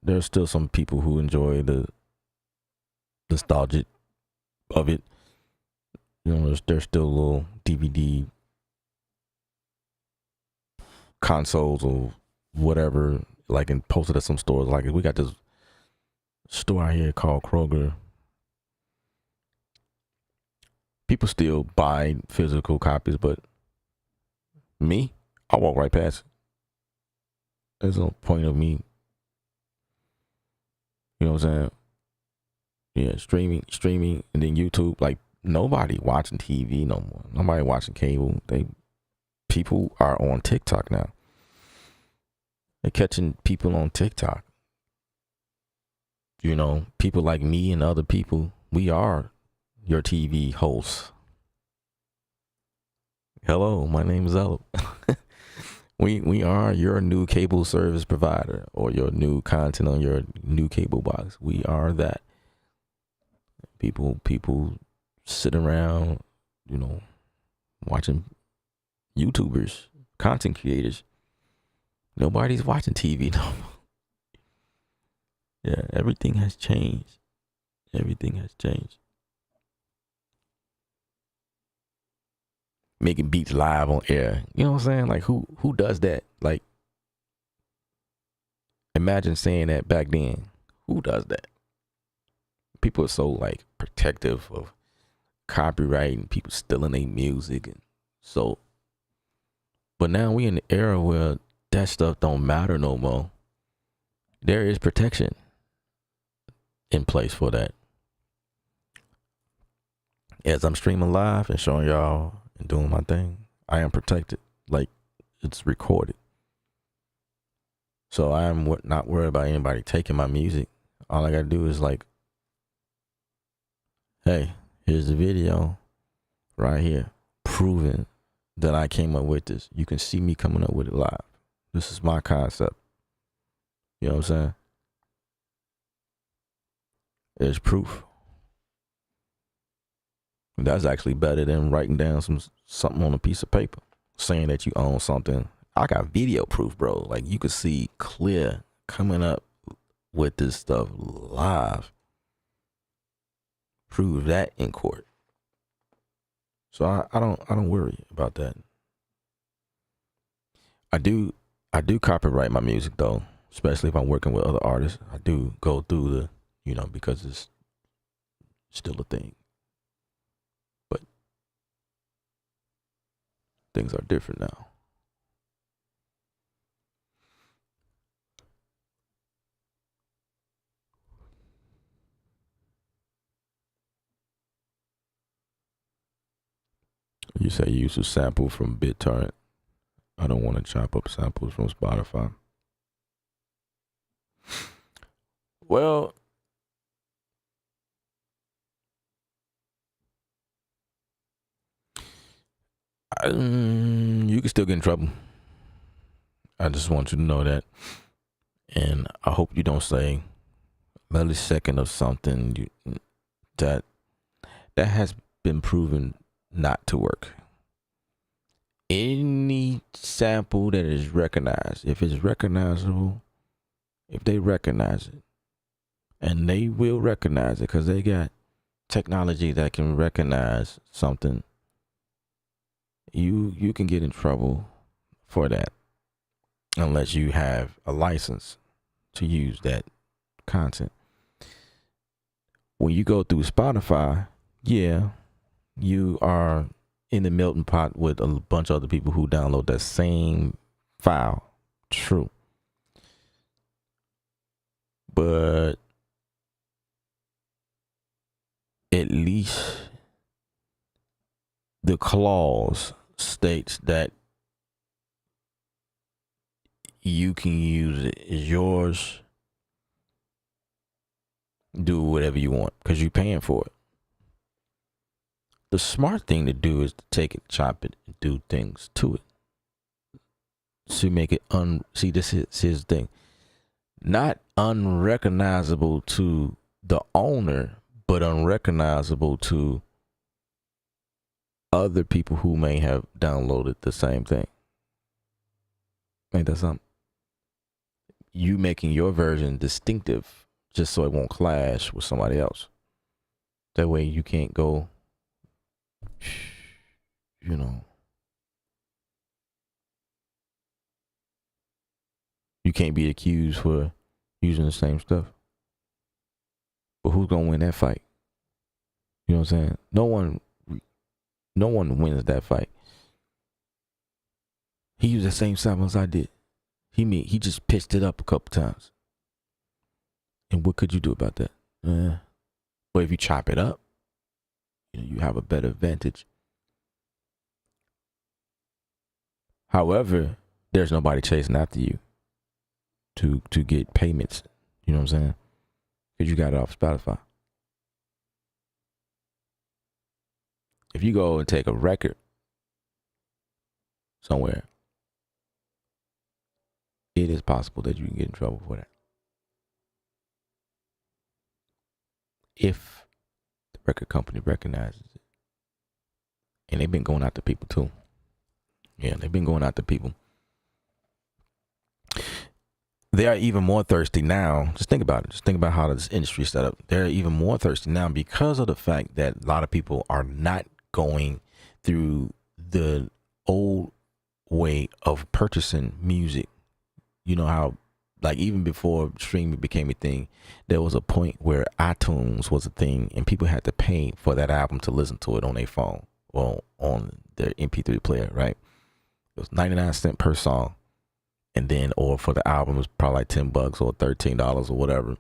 There's still some people who enjoy the nostalgia of it. There's still little DVD consoles or whatever, like, and posted at some stores. Like, we got this store out here called Kroger. People still buy physical copies, but me, I walk right past it. There's no point of me. You know what I'm saying? Yeah, streaming, and then YouTube. Like, nobody watching TV no more. Nobody watching cable. People are on TikTok now. They're catching people on TikTok. People like me and other people, we are your TV hosts. Hello, my name is Ella. We are your new cable service provider, or your new content on your new cable box. We are that. People sit around you know, watching YouTubers, content creators. Nobody's watching TV no more. Yeah, everything has changed. Everything has changed. Making beats live on air. You know what I'm saying? Like who does that? Like imagine saying that back then. Who does that? People are so like protective of copyright and people stealing their music and so but now we in the era where that stuff don't matter no more. There is protection in place for that. As I'm streaming live and showing y'all and doing my thing, I am protected. Like it's recorded. So I am not worried about anybody taking my music. All I gotta do is like, hey, here's the video right here, proving that I came up with this. You can see me coming up with it live. This is my concept. You know what I'm saying? There's proof. That's actually better than writing down something on a piece of paper, saying that you own something. I got video proof, bro. Like you could see clear coming up with this stuff live. Prove that in court. So I don't worry about that. I do copyright my music though, especially if I'm working with other artists. I do go through the, because it's still a thing. But things are different now. You say you use a sample from BitTorrent. I don't want to chop up samples from Spotify. Well, you can still get in trouble. I just want you to know that. And I hope you don't say millisecond of something that has been proven not to work. Any sample that is recognized, if it's recognizable, if they recognize it, and they will recognize it because they got technology that can recognize something, you can get in trouble for that unless you have a license to use that content. When you go through Spotify, yeah, you are in the melting pot with a bunch of other people who download that same file. True. But at least the clause states that you can use it. It's yours. Do whatever you want because you're paying for it. The smart thing to do is to take it, chop it, and do things to it. To make it see, this is his thing. Not unrecognizable to the owner, but unrecognizable to other people who may have downloaded the same thing. Ain't that something? You making your version distinctive just so it won't clash with somebody else. That way you can't go, you can't be accused for using the same stuff. But who's gonna win that fight? You know what I'm saying? No one wins that fight. He used the same sample as I did. He just pitched it up a couple times. And what could you do about that? But if you chop it up, you have a better advantage. However, there's nobody chasing after you to get payments. You know what I'm saying? Because you got it off Spotify. If you go and take a record somewhere, it is possible that you can get in trouble for that. If the record company recognizes it. And they've been going after people too. Yeah, they've been going after people. They are even more thirsty now. Just think about it. Just think about how this industry is set up. They're even more thirsty now because of the fact that a lot of people are not going through the old way of purchasing music. You know how, like, even before streaming became a thing, there was a point where iTunes was a thing and people had to pay for that album to listen to it on their phone or on their MP3 player, right? It was 99 cents per song. And then, or for the album, it was probably like $10 or $13 or whatever.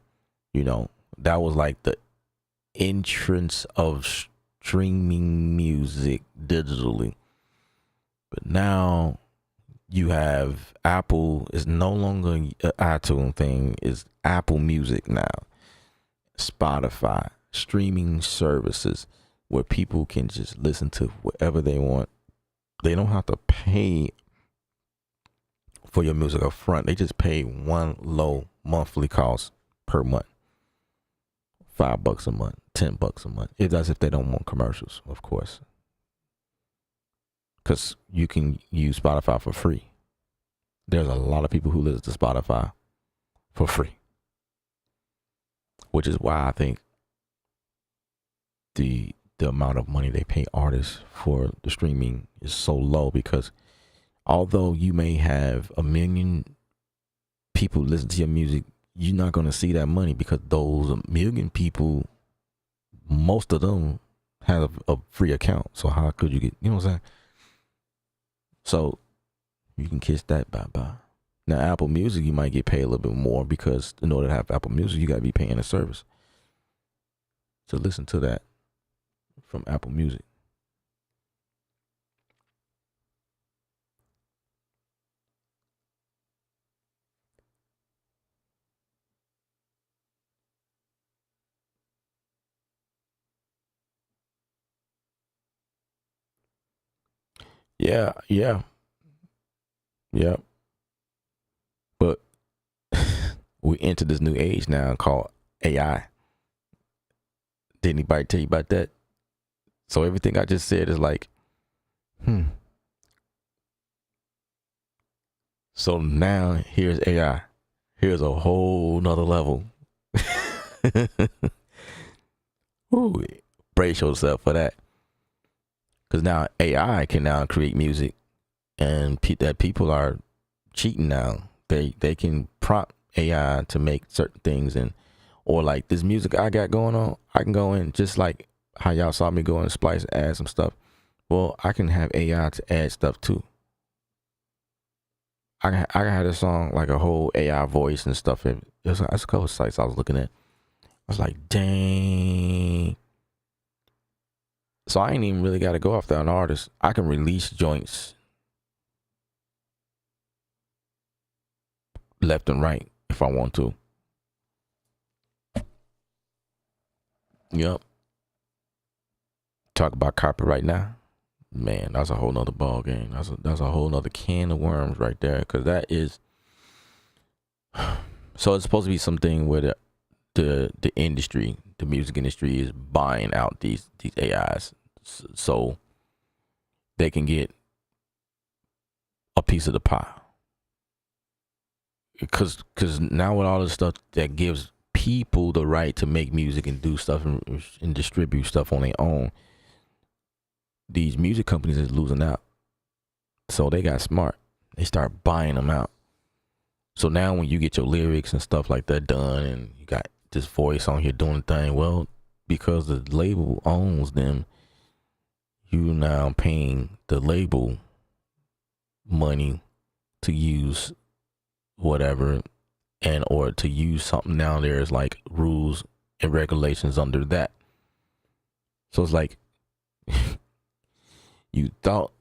You know, that was like the entrance of streaming music digitally. But now you have Apple is no longer an iTunes thing, it's Apple Music now. Spotify, streaming services where people can just listen to whatever they want. They don't have to pay for your music up front. They just pay one low monthly cost per month. $5 a month, $10 a month. It does if they don't want commercials, of course. Because you can use Spotify for free. There's a lot of people who listen to Spotify for free. Which is why I think the amount of money they pay artists for the streaming is so low, because although you may have 1 million people listen to your music, you're not going to see that money because those 1 million people, most of them have a free account. So how could you get, you know what I'm saying? So you can kiss that bye-bye. Now, Apple Music, you might get paid a little bit more because in order to have Apple Music, you got to be paying a service to listen to that from Apple Music. Yeah, yeah, yeah. But we enter this new age now called AI. Did anybody tell you about that? So everything I just said is like, So now here's AI. Here's a whole nother level. Ooh, brace yourself for that. Because now AI can now create music, and that people are cheating now. They can prompt AI to make certain things, and or like this music I got going on, I can go in just like how y'all saw me go in Splice and add some stuff. Well, I can have AI to add stuff too. I had a song like a whole AI voice and stuff. There's a couple of sites I was looking at. I was like, dang. So I ain't even really got to go after an artist. I can release joints left and right if I want to. Yep. Talk about copyright now. Man, that's a whole nother ball game. That's a whole nother can of worms right there. Cause that is, so it's supposed to be something where the industry, the music industry, is buying out these AIs so they can get a piece of the pie. Cause now with all this stuff that gives people the right to make music and do stuff and distribute stuff on their own, these music companies is losing out. So they got smart. They start buying them out. So now when you get your lyrics and stuff like that done and you got this voice on here doing the thing, well, because the label owns them, you now paying the label money to use whatever, and or to use something. Now there's like rules and regulations under that. So it's like you thought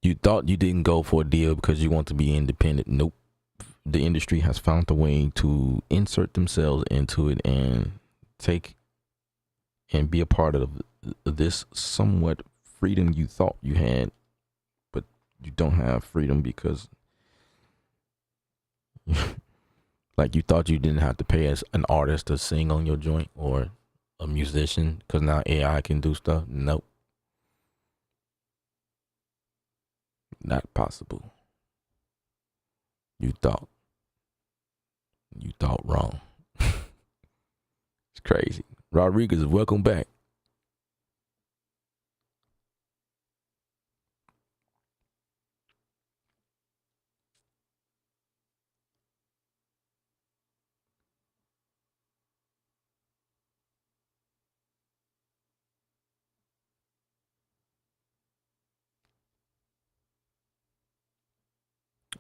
you didn't go for a deal because you want to be independent. Nope. The industry has found a way to insert themselves into it and take and be a part of this somewhat freedom you thought you had, but you don't have freedom because like you thought you didn't have to pay as an artist to sing on your joint or a musician because now AI can do stuff. Nope. Not possible. You thought wrong. It's crazy. Rodriguez, welcome back.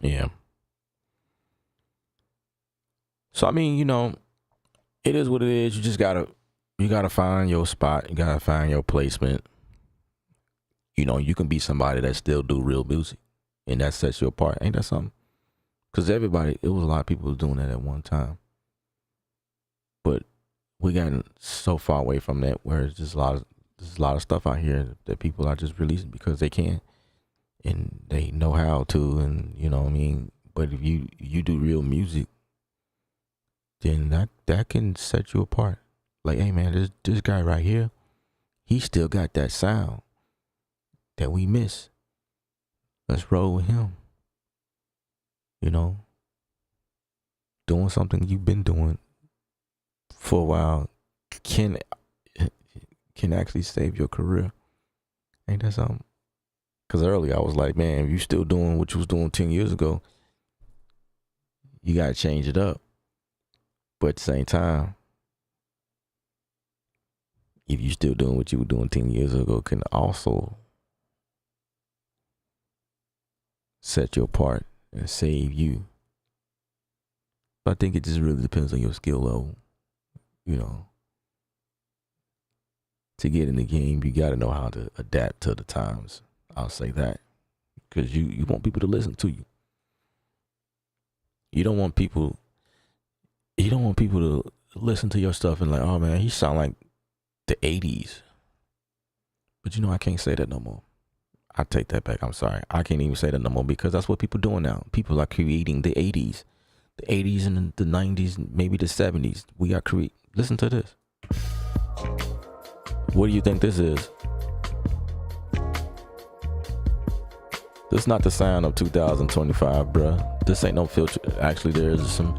Yeah. So I mean, it is what it is. You gotta find your spot. You gotta find your placement. You can be somebody that still do real music, and that sets you apart. Ain't that something? Because it was a lot of people doing that at one time, but we gotten so far away from that where there's a lot of stuff out here that people are just releasing because they can, and they know how to, and you know what I mean. But if you do real music, then that can set you apart. Like, hey man, this guy right here, he still got that sound that we miss. Let's roll with him. Doing something you've been doing for a while can actually save your career. Ain't that something? Because earlier I was like, man, if you still doing what you was doing 10 years ago, you got to change it up. But at the same time, if you still doing what you were doing 10 years ago, can also set you apart and save you. But I think it just really depends on your skill level. To get in the game, you got to know how to adapt to the times. I'll say that. Because you want people to listen to you. You don't want people to listen to your stuff and like, oh man, he sound like the 80s. But I can't say that no more. I take that back. I'm sorry. I can't even say that no more because that's what people doing now. People are creating the 80s. The 80s and the 90s, maybe the 70s. We are listen to this. What do you think this is? This is not the sound of 2025, bruh. This ain't no filter. Actually, there's some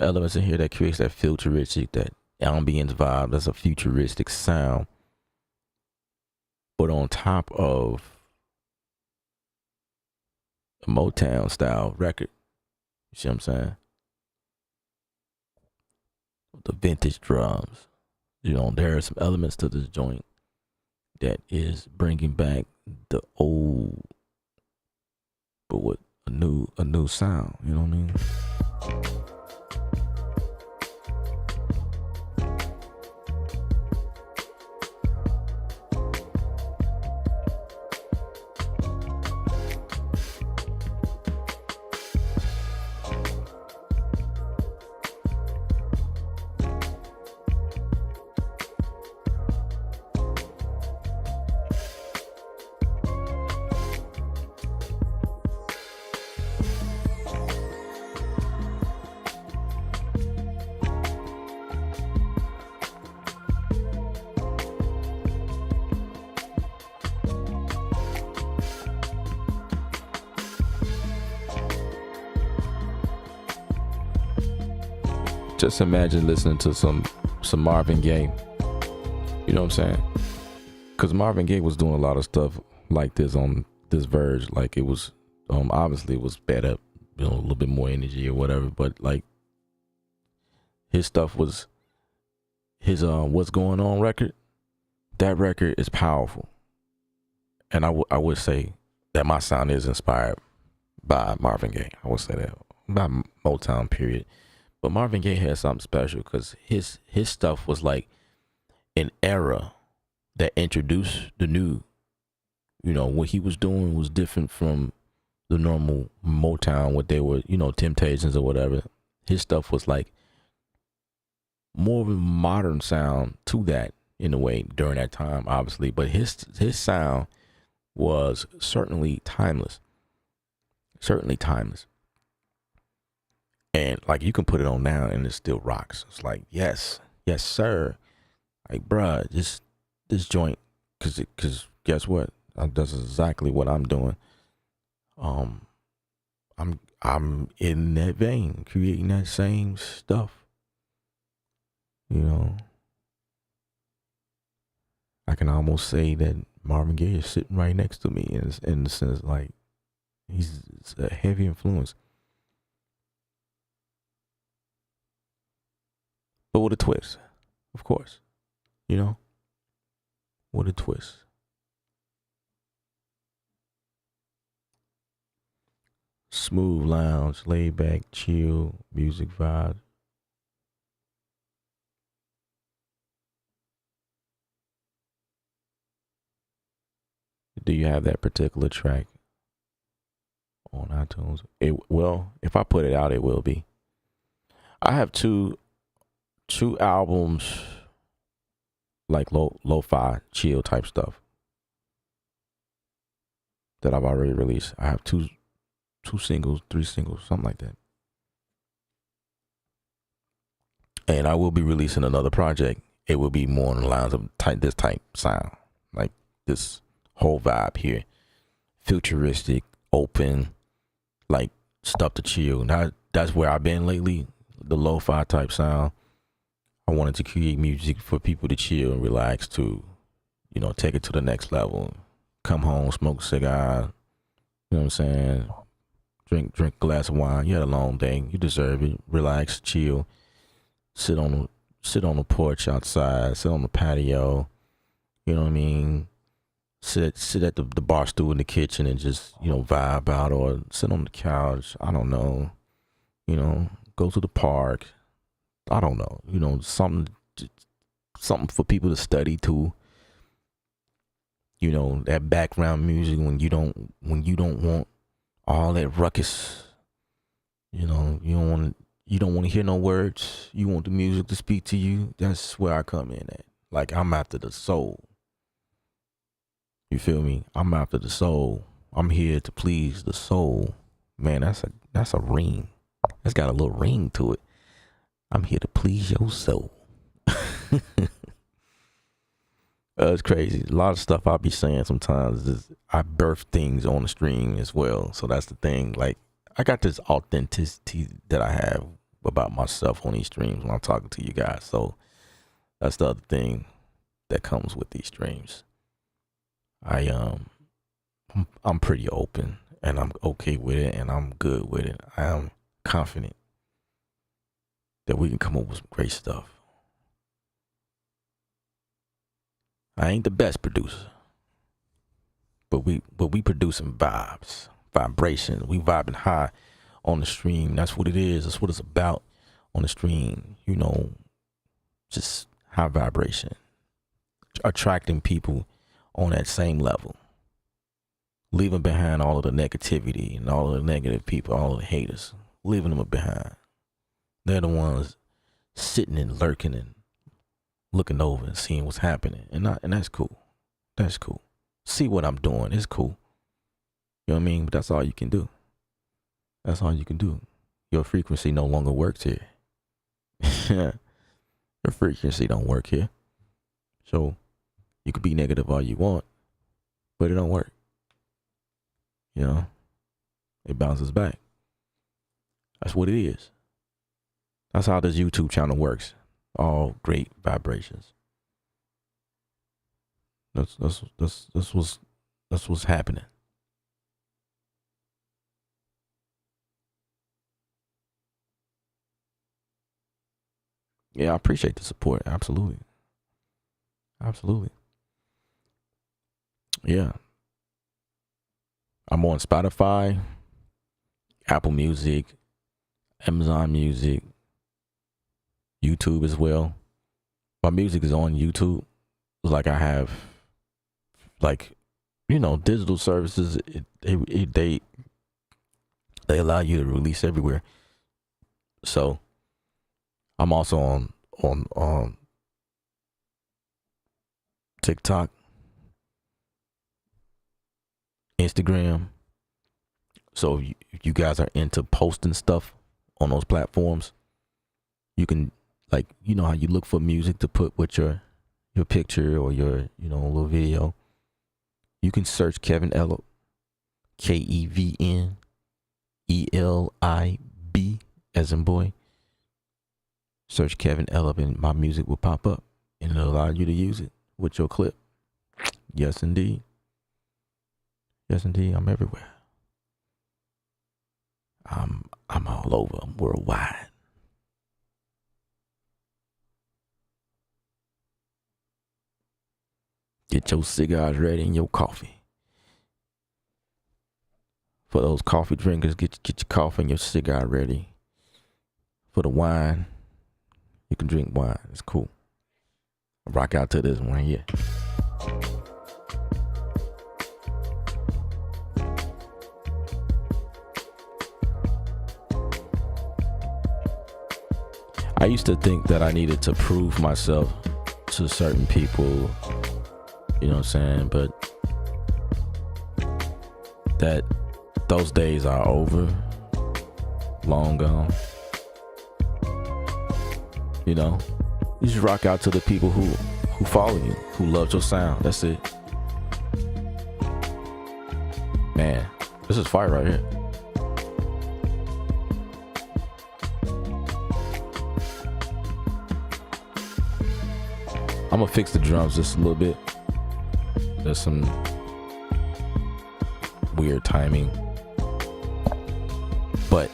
elements in here that creates that futuristic, that ambience vibe. That's a futuristic sound. But on top of a Motown style record. You see what I'm saying? The vintage drums. There are some elements to this joint that is bringing back the old, but with a new sound. You know what I mean? Just imagine listening to some Marvin Gaye. You know what I'm saying? Because Marvin Gaye was doing a lot of stuff like this on this verge. Like it was, obviously it was sped up, a little bit more energy or whatever. But like his stuff was his What's Going On record. That record is powerful, and I would say that my sound is inspired by Marvin Gaye. I would say that by Motown period. But Marvin Gaye had something special because his stuff was like an era that introduced the new. What he was doing was different from the normal Motown, what they were, Temptations or whatever. His stuff was like more of a modern sound to that in a way during that time, obviously. But his sound was certainly timeless. Certainly timeless. And like you can put it on now and it still rocks. It's like, yes, sir. Like, bruh, this joint, cause guess what? That's exactly what I'm doing. Um, I'm in that vein, creating that same stuff. You know, I can almost say that Marvin Gaye is sitting right next to me in the sense like he's a heavy influence, but with a twist, of course. You know, with a twist. Smooth lounge, laid back, chill, music vibe. Do you have that particular track on iTunes? If I put it out, it will be. I have two albums like lo-fi chill type stuff that I've already released. I have two singles, three singles, something like that. And I will be releasing another project. It will be more on the lines of this type sound, like this whole vibe here, futuristic, open, like stuff to chill. Now that's where I've been lately. The lo-fi type sound. I wanted to create music for people to chill and relax to, take it to the next level. Come home, smoke a cigar, you know what I'm saying? Drink a glass of wine. You had a long day. You deserve it. Relax, chill. Sit on the porch outside, sit on the patio, you know what I mean? Sit at the bar stool in the kitchen and just, vibe out, or sit on the couch, I don't know, go to the park. I don't know, something for people to study to. That background music when you don't want all that ruckus. You don't want to hear no words. You want the music to speak to you. That's where I come in at. Like, I'm after the soul. You feel me? I'm after the soul. I'm here to please the soul. Man, that's a ring. That's got a little ring to it. I'm here to please your soul. It's crazy. A lot of stuff I'll be saying sometimes is I birth things on the stream as well. So that's the thing. Like, I got this authenticity that I have about myself on these streams when I'm talking to you guys. So that's the other thing that comes with these streams. I'm pretty open and I'm okay with it and I'm good with it. I am confident that we can come up with some great stuff. I ain't the best producer, but we producing vibes, vibration. We vibing high on the stream. That's what it is. That's what it's about on the stream. Just high vibration, attracting people on that same level, leaving behind all of the negativity and all of the negative people, all of the haters, leaving them behind. They're the ones sitting and lurking and looking over and seeing what's happening, and that's cool. That's cool. See what I'm doing. It's cool. You know what I mean? But that's all you can do. That's all you can do. Your frequency no longer works here. Your frequency don't work here. So you could be negative all you want, but it don't work. It bounces back. That's what it is. That's how this YouTube channel works. All great vibrations. That's what's happening. Yeah, I appreciate the support. Absolutely. Absolutely. Yeah. I'm on Spotify, Apple Music, Amazon Music, YouTube as well. My music is on YouTube. Like, I have, digital services. They allow you to release everywhere. So I'm also on TikTok, Instagram. So if you guys are into posting stuff on those platforms, you can, how you look for music to put with your picture or your little video. You can search Kevin Ellop, KEVNELIB as in boy. Search Kevin Elub and my music will pop up and it'll allow you to use it with your clip. Yes, indeed. Yes, indeed. I'm everywhere. I'm all over. I'm worldwide. Get your cigars ready and your coffee. For those coffee drinkers, get your coffee and your cigar ready. For the wine, you can drink wine. It's cool. Rock out to this one here. I used to think that I needed to prove myself to certain people, you know what I'm saying? But that those days are over, long gone. You know, you just rock out to the people who follow you, who love your sound. That's it. Man, this is fire right here. I'm gonna fix the drums just a little bit. There's some weird timing, but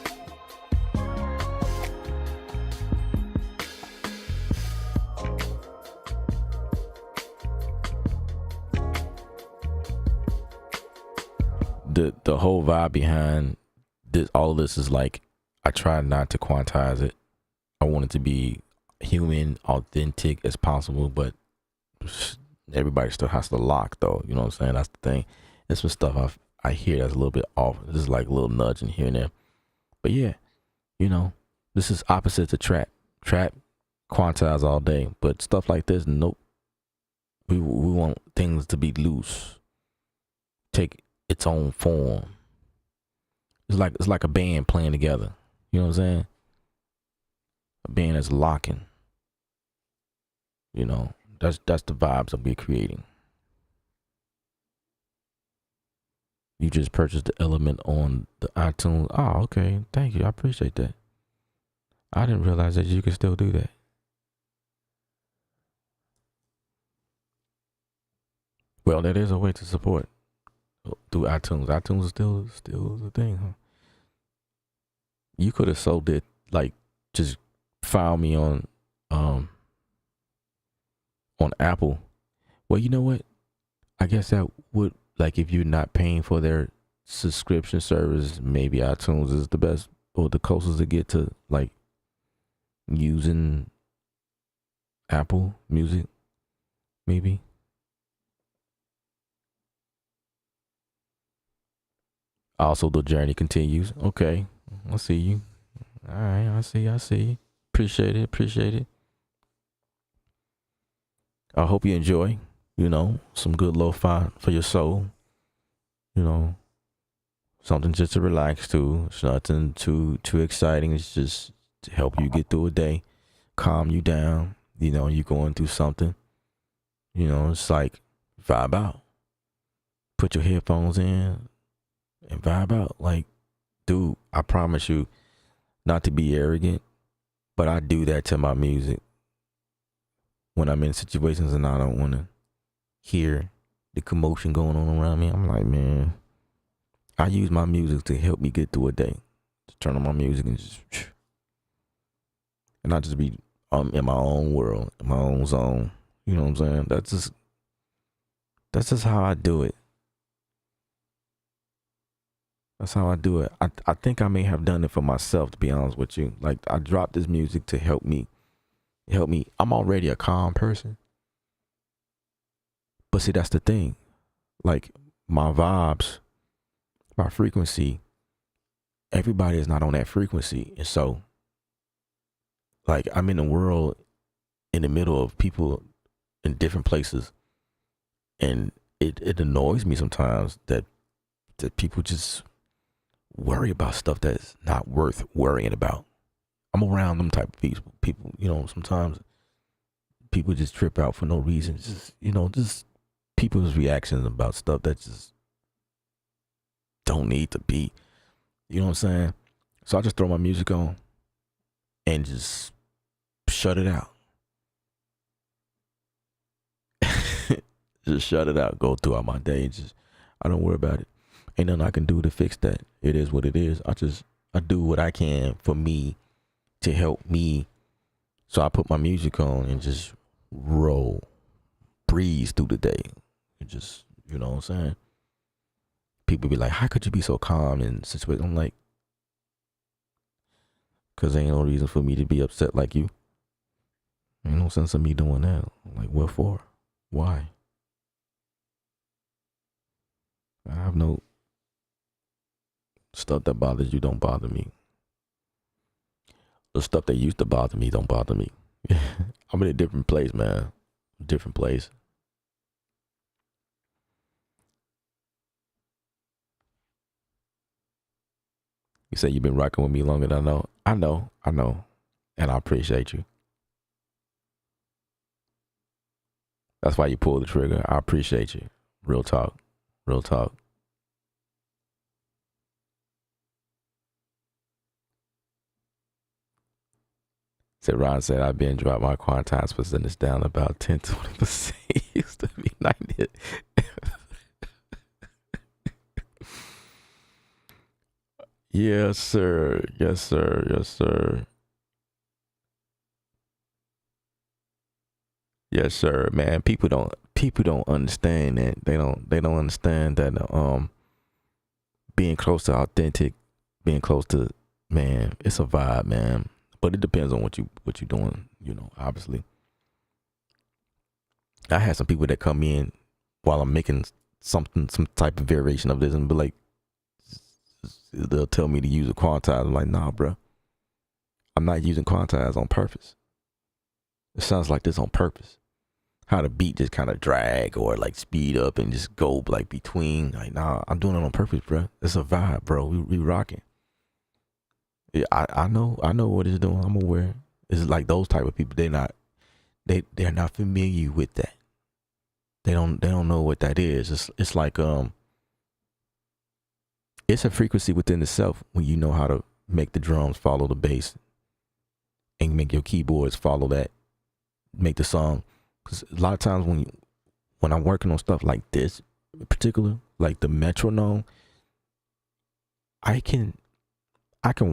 the whole vibe behind this, all of this is like, I try not to quantize it. I want it to be human, authentic as possible, but everybody still has to lock though. You know what I'm saying? That's the thing. There's some stuff I hear that's a little bit off. This is like a little nudge in here and there. But yeah, you know, this is opposite to trap. Trap, quantize all day. But stuff like this, nope. We want things to be loose. Take its own form. It's like a band playing together. You know what I'm saying? A band is locking. You know, that's the vibes that we're creating. You just purchased the element on the iTunes. Oh, okay. Thank you. I appreciate that. I didn't realize that you could still do that. Well, that is a way to support through iTunes. iTunes is still the thing, huh? You could have sold it, like, just found me on Apple. Well, you know what? I guess that would, like, if you're not paying for their subscription service, maybe iTunes is the best or the closest to get to, like, using Apple Music, maybe. Also, the journey continues. Okay, I see you. All right, I see you. Appreciate it. I hope you enjoy, you know, some good lo-fi for your soul. You know, something just to relax to. It's nothing too exciting. It's just to help you get through a day, calm you down. You know, you're going through something. You know, it's like vibe out. Put your headphones in and vibe out. Like, dude, I promise you, not to be arrogant, but I do that to my music when I'm in situations and I don't want to hear the commotion going on around me. I'm like, man, I use my music to help me get through a day. To turn on my music and not just be in my own world, in my own zone. You know what I'm saying? That's just how I do it. That's how I do it. I think I may have done it for myself, to be honest with you. Like, I dropped this music to help me. I'm already a calm person. But see, that's the thing. Like, my vibes, my frequency, everybody is not on that frequency. And so, like, I'm in the world in the middle of people in different places. And it annoys me sometimes that people just worry about stuff that's not worth worrying about. I'm around them type of people, you know, sometimes people just trip out for no reason. Just, you know, just people's reactions about stuff that just don't need the beat. You know what I'm saying? So I just throw my music on and just shut it out. Just shut it out. Go throughout my day. Just I don't worry about it. Ain't nothing I can do to fix that. It is what it is. I do what I can for me to help me. So I put my music on and just roll, breeze through the day. And just, you know what I'm saying? People be like, how could you be so calm in situations? I'm like, because there ain't no reason for me to be upset like you. Ain't no sense of me doing that. I'm like, what for? Why? I have no stuff that bothers you don't bother me. The stuff that used to bother me don't bother me. I'm in a different place, man. Different place. You say you've been rocking with me longer than I know. I know. And I appreciate you. That's why you pulled the trigger. I appreciate you. Real talk. Real talk. So Ron said, I've been dropped my quantize percentage down about 10-20%. It used to be 90. Yes, sir. Yes, sir. Yes, sir. Yes, sir. Man, people don't understand that. They don't understand that being close to authentic, being close to, man, it's a vibe, man. But it depends on what you're doing, you know, obviously. I had some people that come in while I'm making some type of variation of this and be like, they'll tell me to use a quantize. I'm like, nah, bro. I'm not using quantize on purpose. It sounds like this on purpose. How the beat just kind of drag or like speed up and just go like between. Like, nah, I'm doing it on purpose, bro. It's a vibe, bro. We rocking. Yeah, I know what it's doing. I'm aware. It's like those type of people. They're not familiar with that. They don't know what that is. It's like it's a frequency within itself when you know how to make the drums follow the bass and make your keyboards follow that, make the song. Because a lot of times when I'm working on stuff like this, in particular, like the metronome, I can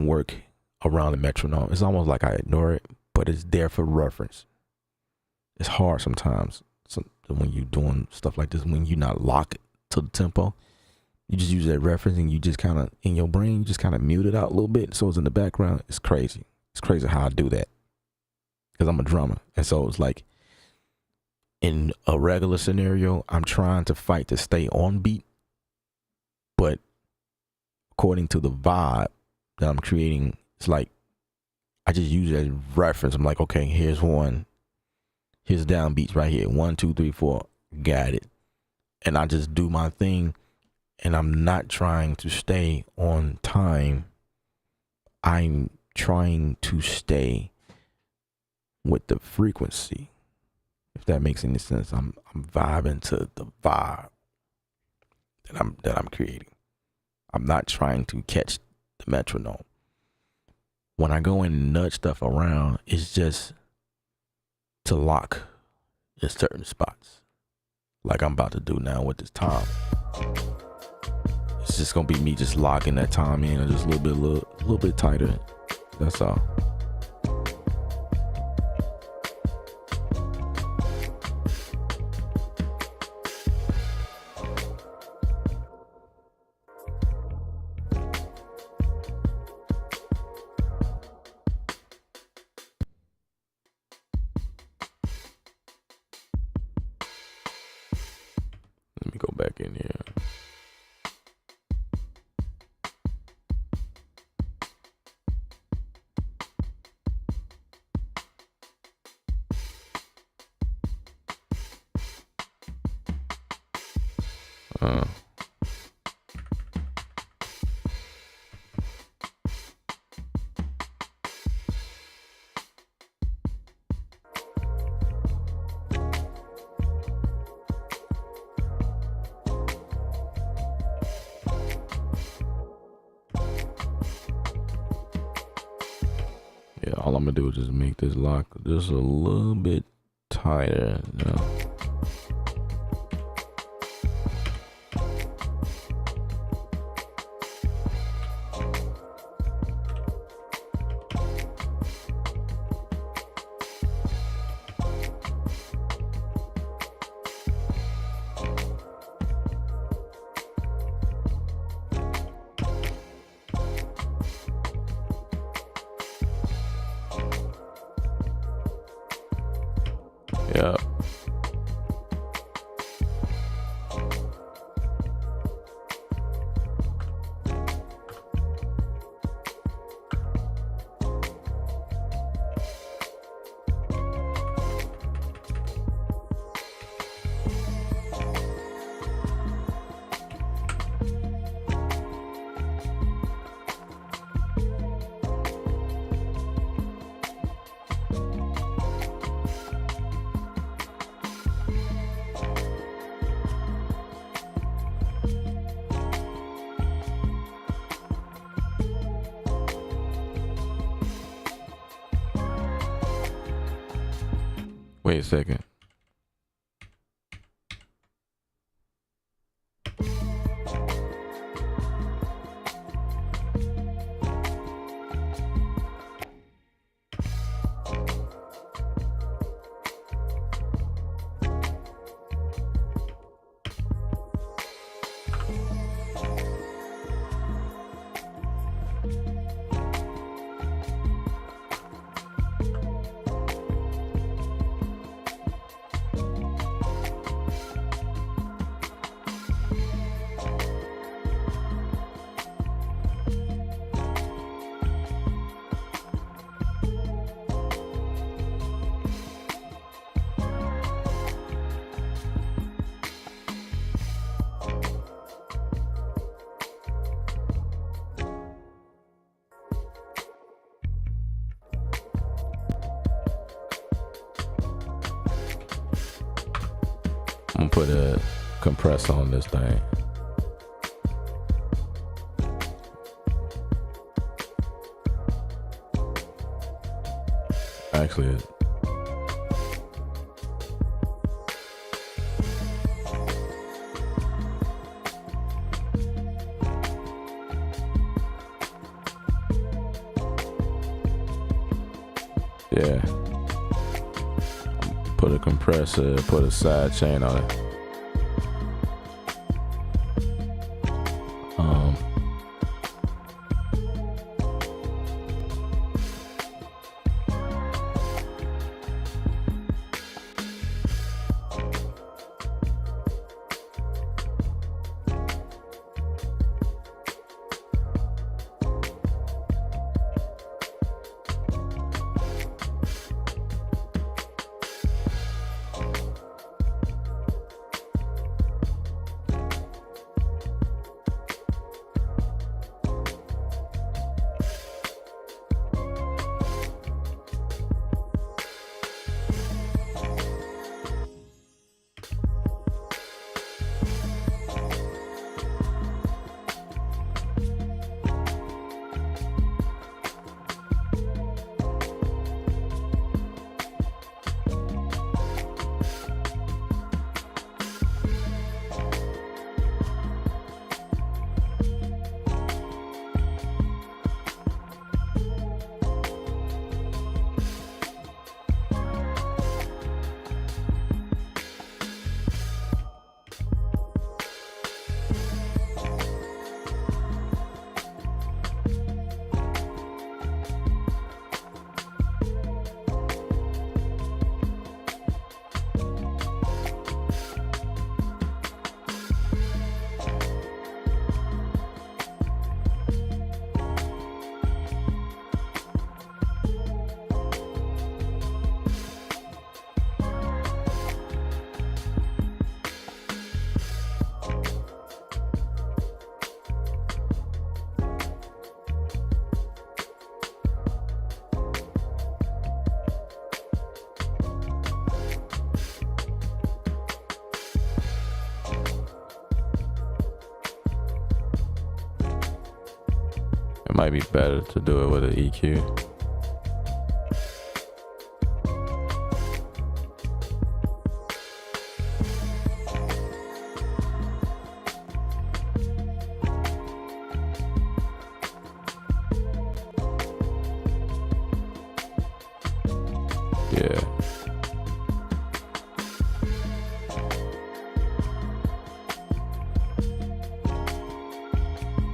work around the metronome. It's almost like I ignore it, but it's there for reference. It's hard sometimes when you're doing stuff like this, when you're not locked to the tempo. You just use that reference and you just kind of, in your brain, you just kind of mute it out a little bit so it's in the background. It's crazy. It's crazy how I do that because I'm a drummer. And so it's like in a regular scenario, I'm trying to fight to stay on beat. But according to the vibe that I'm creating, it's like I just use it as reference. I'm like, okay, here's one. Here's down beats right here. 1, 2, 3, 4. Got it. And I just do my thing. And I'm not trying to stay on time. I'm trying to stay with the frequency. If that makes any sense. I'm vibing to the vibe that I'm creating. I'm not trying to catch the metronome. When I go and nudge stuff around, it's just to lock in certain spots. Like I'm about to do now with this tom. It's just gonna be me just locking that tom in just a little bit tighter. That's all. Let me go back in here. Yeah, all I'm gonna do is just make this lock just a little bit tighter, you know? Yeah. Wait a second. I'm gonna put a compressor on this thing. Actually, yeah. Put a compressor, put a side chain on it. It might be better to do it with an EQ.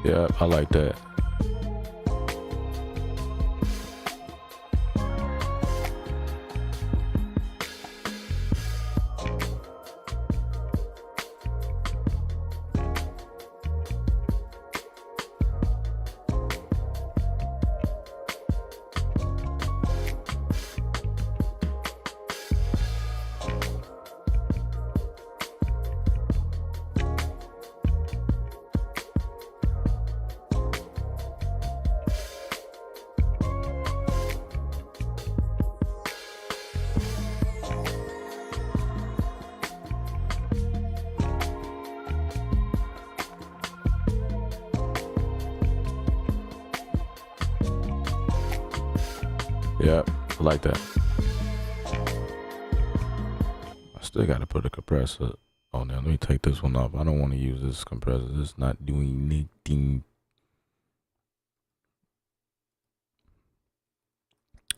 Yeah, I like that. Yeah, I like that. I still got to put a compressor on there. Let me take this one off. I don't want to use this compressor. It's not doing anything.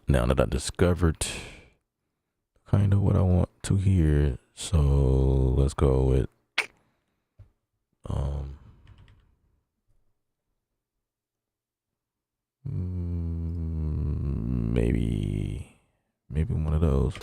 Now that I discovered kind of what I want to hear, so let's go with maybe one of those.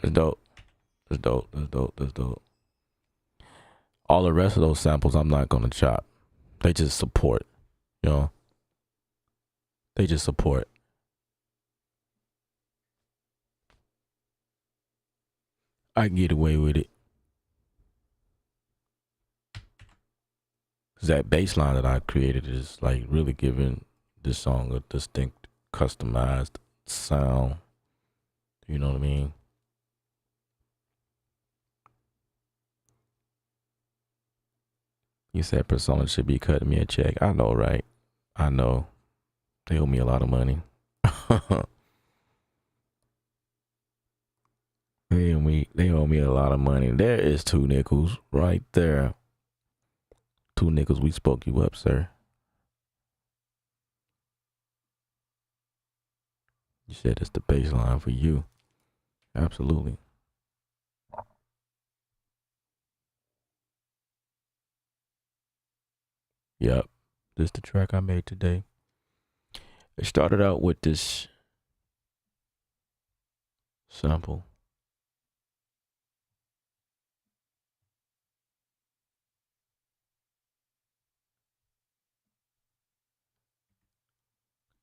That's dope. That's dope. That's dope. That's dope. All the rest of those samples I'm not gonna chop. They just support. You know? They just support. I can get away with it. Cause that bass line that I created is like really giving this song a distinct, customized sound. You know what I mean? You said Persona should be cutting me a check. I know, right? I know. They owe me a lot of money. They owe me a lot of money. There is 2 nickels right there. 2 nickels, we spoke you up, sir. You said it's the baseline for you. Absolutely. Yep. This is the track I made today. It started out with this sample.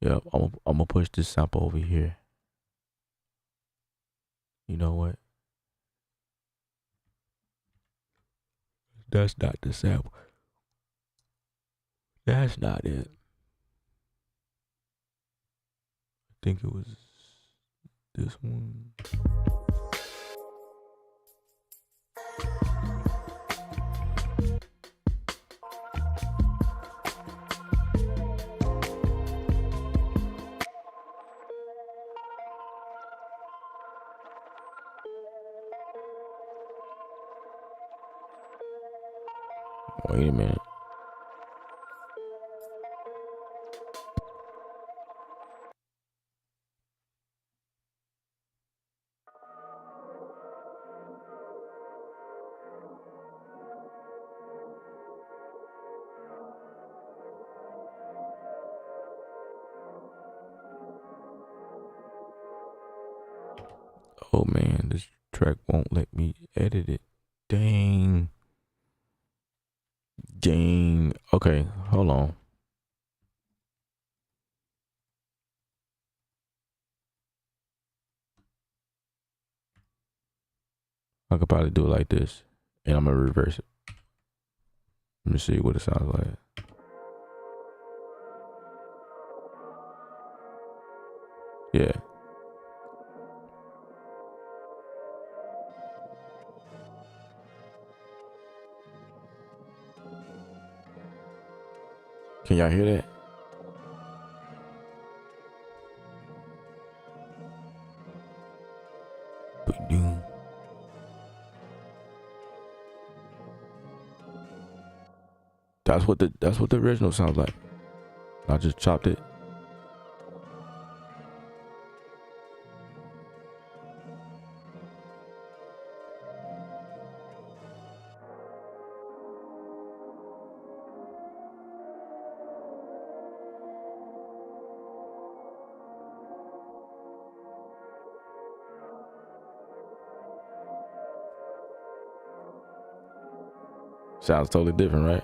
Yep, I'm gonna push this sample over here. You know what? That's not the sample. That's not it. I think it was this one. Wait a minute. Oh man, this track won't let me edit it. Dang. Dang. Okay, hold on. I could probably do it like this. And I'm gonna reverse it. Let me see what it sounds like. Yeah. Can y'all hear that? That's what the original sounds like. I just chopped it. Sounds totally different, right?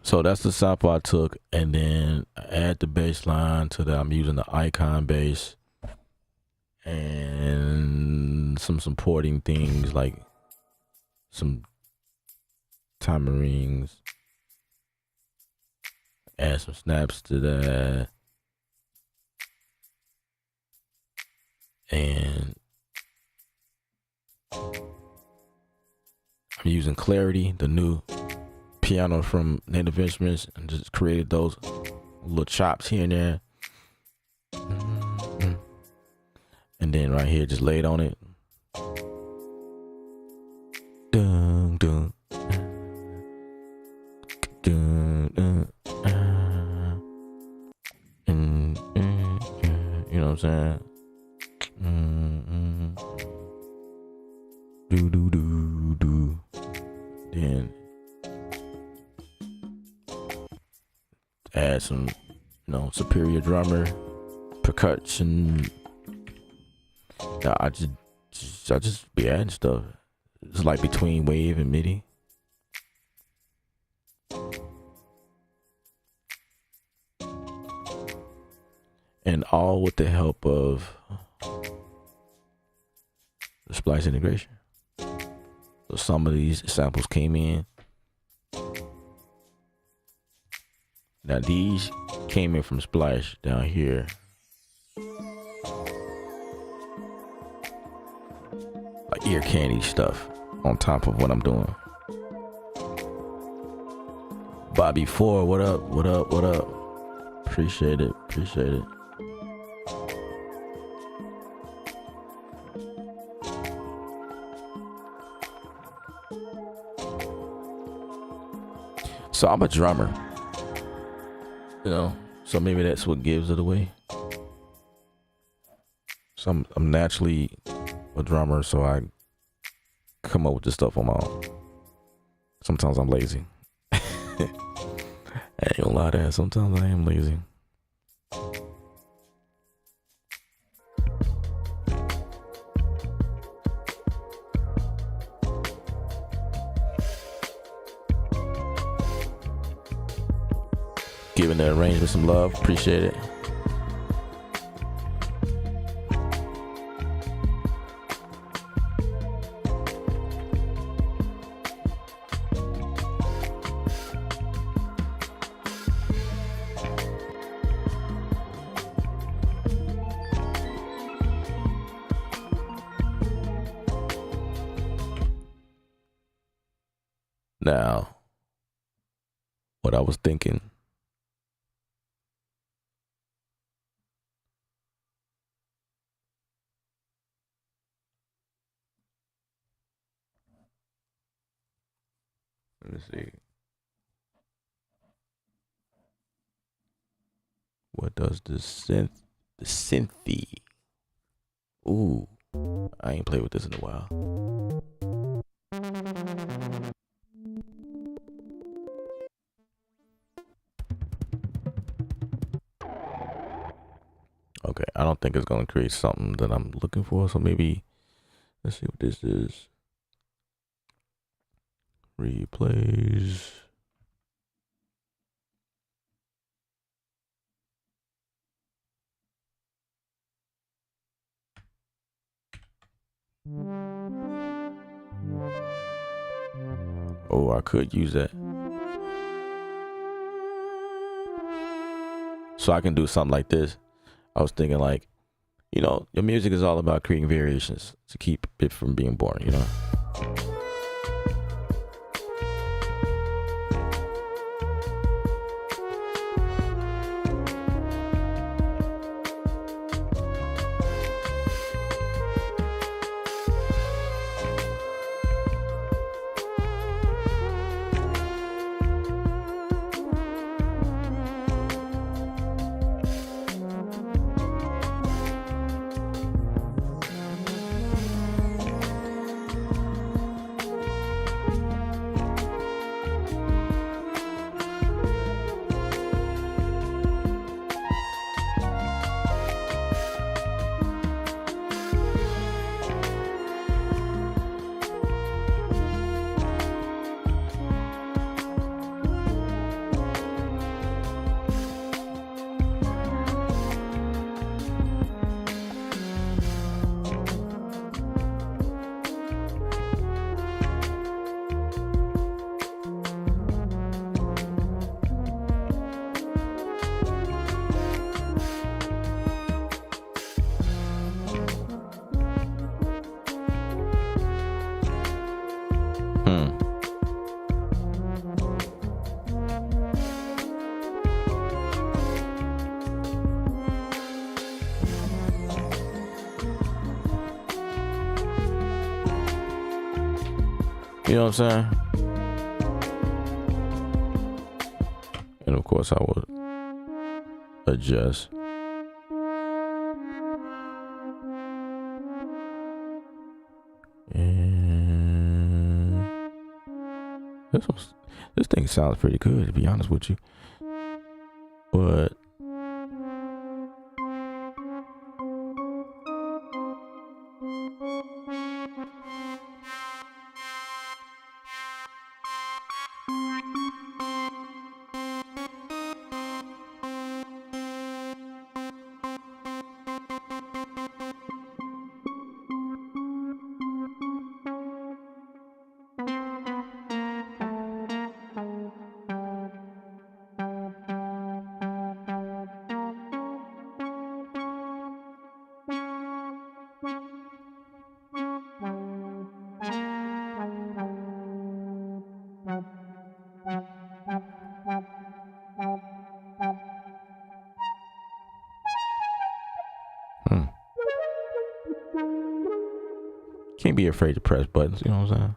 So that's the sample I took, and then I add the bass line to that. I'm using the icon bass and some supporting things like some tamarines. Add some snaps to that. And I'm using Clarity, the new piano from Native Instruments, and just created those little chops here and there. And then right here, just laid on it. Dun, dun, dun, dun, you know what I'm saying? Do do do do. Then add some, superior drummer, percussion. I just be adding stuff. It's like between wave and MIDI. And all with the help of the splice integration. So some of these samples came in. Now these came in from Splice down here. Like ear candy stuff on top of what I'm doing. Bobby 4, what up, what up, what up? Appreciate it, appreciate it. So I'm a drummer, so maybe that's what gives it away. So I'm naturally a drummer, so I come up with this stuff on my own. Sometimes I'm lazy. I ain't gonna lie to that. Sometimes I am lazy. Giving the arrangement some love. Appreciate it. Now, what I was thinking. Let me see. What does the Synthy. Ooh, I ain't played with this in a while. Okay, I don't think it's gonna create something that I'm looking for. So maybe let's see what this is. Replays. Oh, I could use that. So I can do something like this. I was thinking like, you know, your music is all about creating variations to keep it from being boring, you know? You know what I'm saying? And of course I would adjust. And this thing sounds pretty good, to be honest with you. But can't be afraid to press buttons, you know what I'm saying?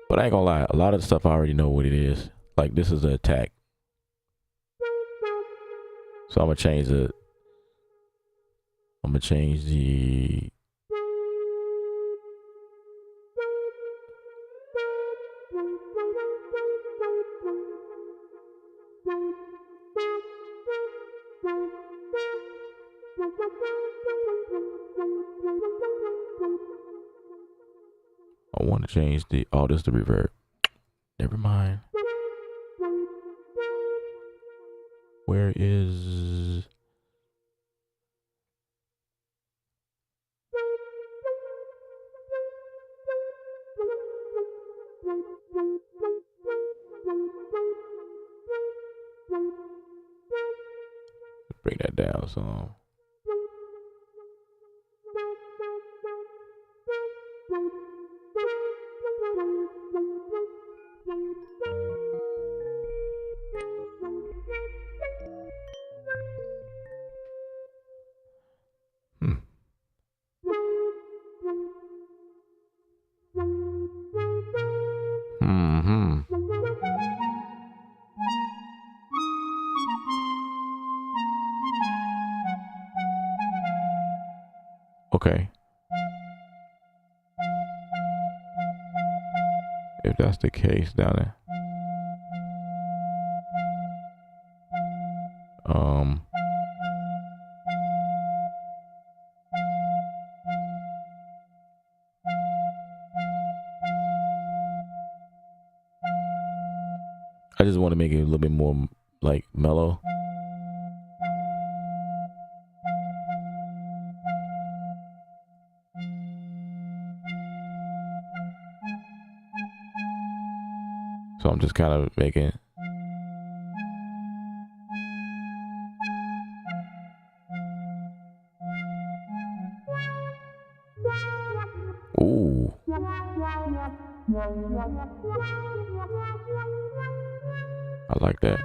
But I ain't gonna lie, a lot of the stuff I already know what it is. Like this is an attack. So I'm gonna change the oh, this is the reverb. Never mind. Where is bring that down some. if that's the case down there. I just want to make it a little bit more like mellow. So I'm just kind of making. Ooh. I like that.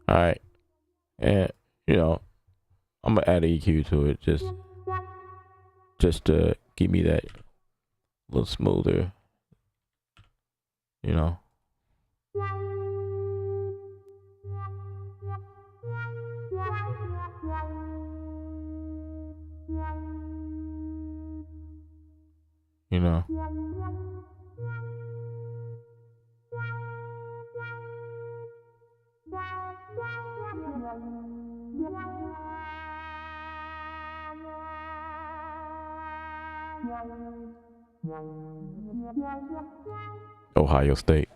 All right, and you know, I'm gonna add an EQ to it just to give me that a little smoother, you know. You know. Ohio State.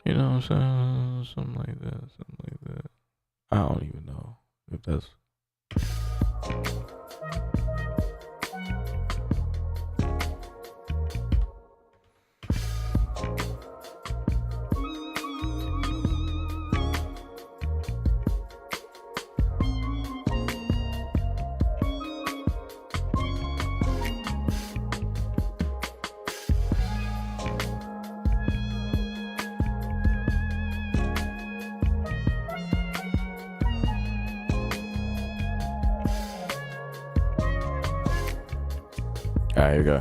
You know what I'm saying? Something like that. I don't even know if that's. All right, here we go.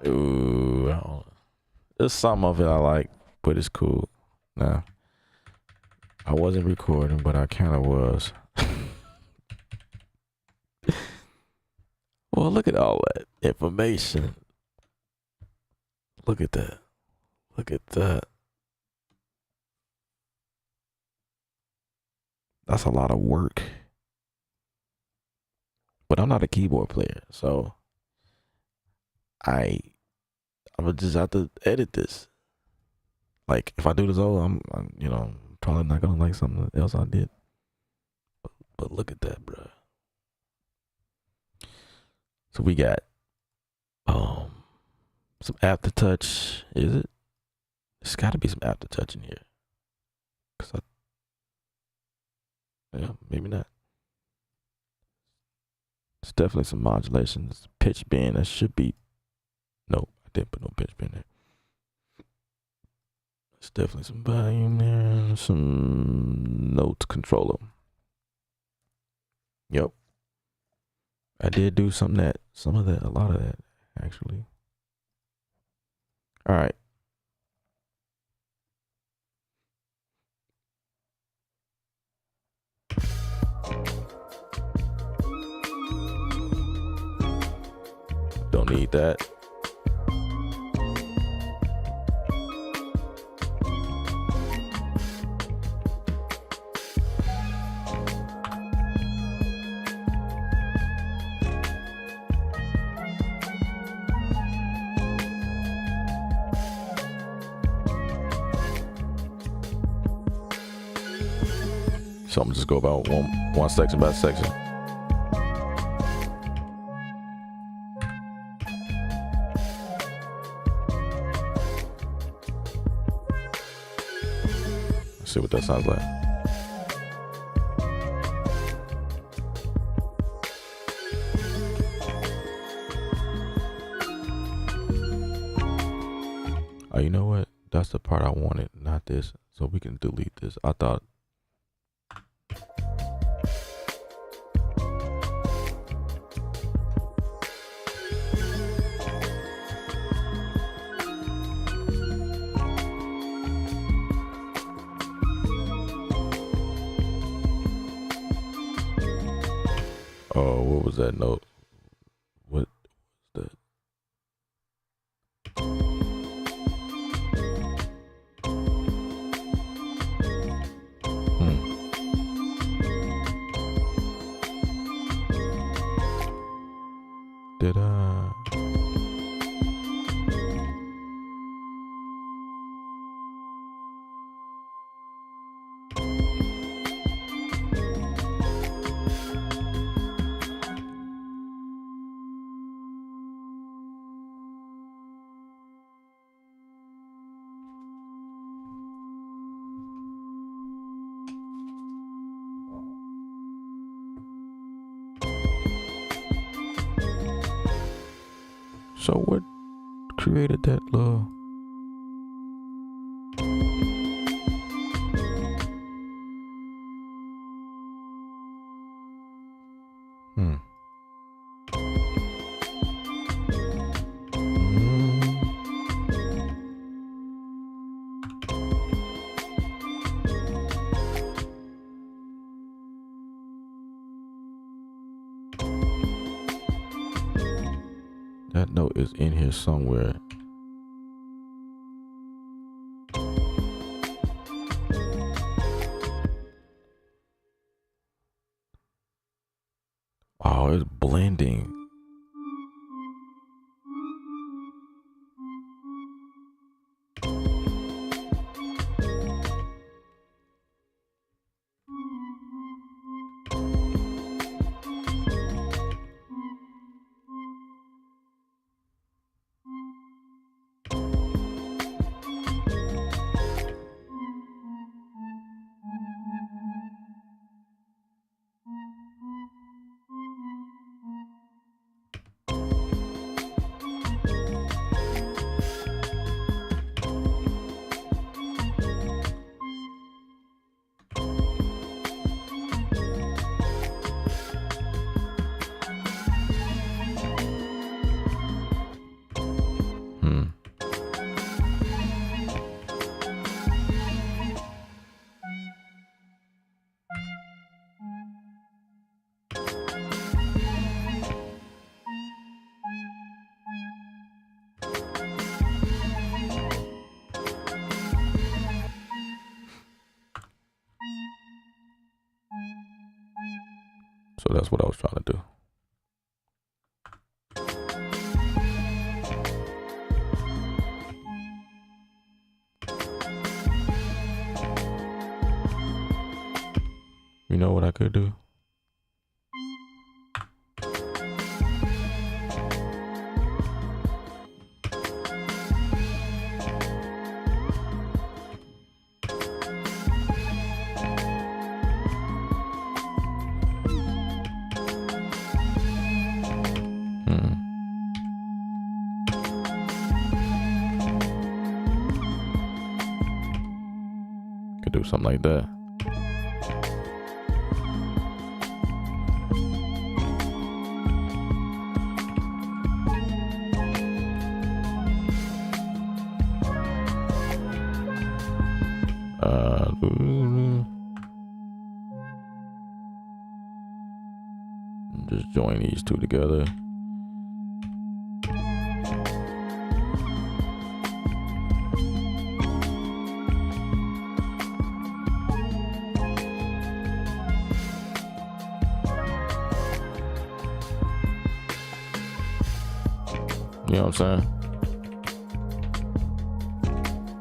Ooh, there's some of it I like, but it's cool. Nah, I wasn't recording, but I kind of was. Well, look at all that information. Look at that. Look at that. that's a lot of work. But I'm not a keyboard player, so I'm gonna just have to edit this. Like if I do this over, I'm you know, probably not gonna like something else I did. But look at that, bro. So we got some aftertouch. Is it? There's got to be some aftertouch in here. Yeah, maybe not. It's definitely some modulations. Pitch bend. That should be. Nope, I didn't put no pitch bend there. There's definitely some volume there. Some note controller. Yep. I did do some of that, a lot of that, actually. All right. Don't need that. So I'm gonna just go about one section by section. Let's see what that sounds like. Oh, you know what? That's the part I wanted, not this. So we can delete this. I thought. Oh, what was that note? What was that? Did I? So what created that little? That note is in here somewhere. Oh, it's blending. So that's what I was trying to do. You know what I could do? Could do something like that. Just join these two together. You know what I'm saying?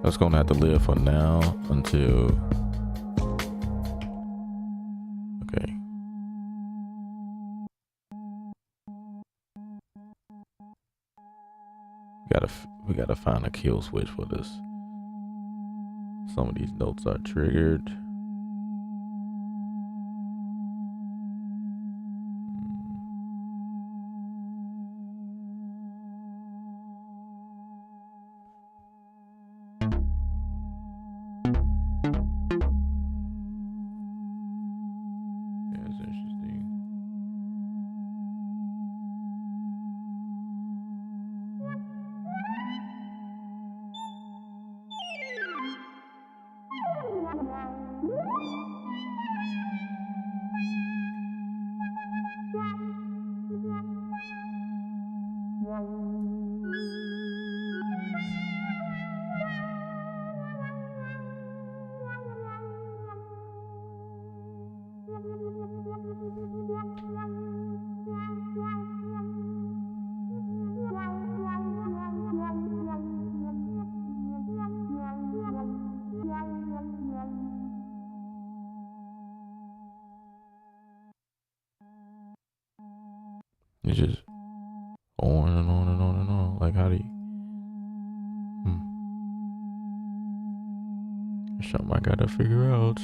That's gonna have to live for now until, okay. We gotta find a kill switch for this. Some of these notes are triggered. It's just on and on and on and on. Like, how do you? Something I gotta figure out.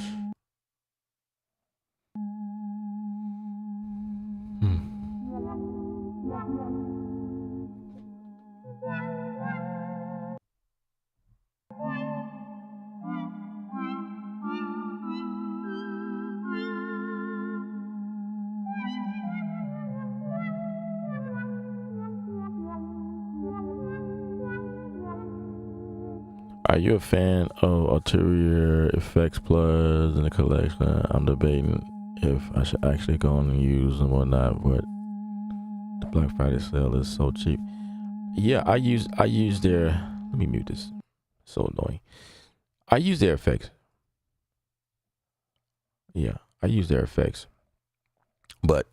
Are you a fan of Arturia Effects Plus in the collection? I'm debating if I should actually go and use them or not, but the Black Friday sale is so cheap. Yeah, I use their, let me mute this. So annoying. I use their effects. Yeah, I use their effects. But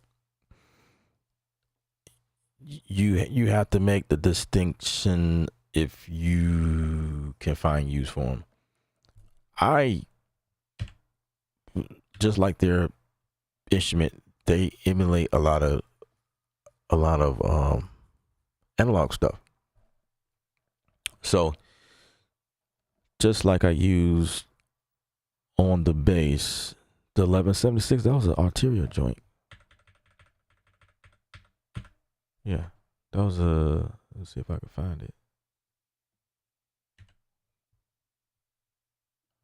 you have to make the distinction if you can find use for them. I just like their instrument, they emulate a lot of analog stuff. So just like I used on the bass, the 1176, that was an Arturia joint. Yeah, that was a, let's see if I can find it.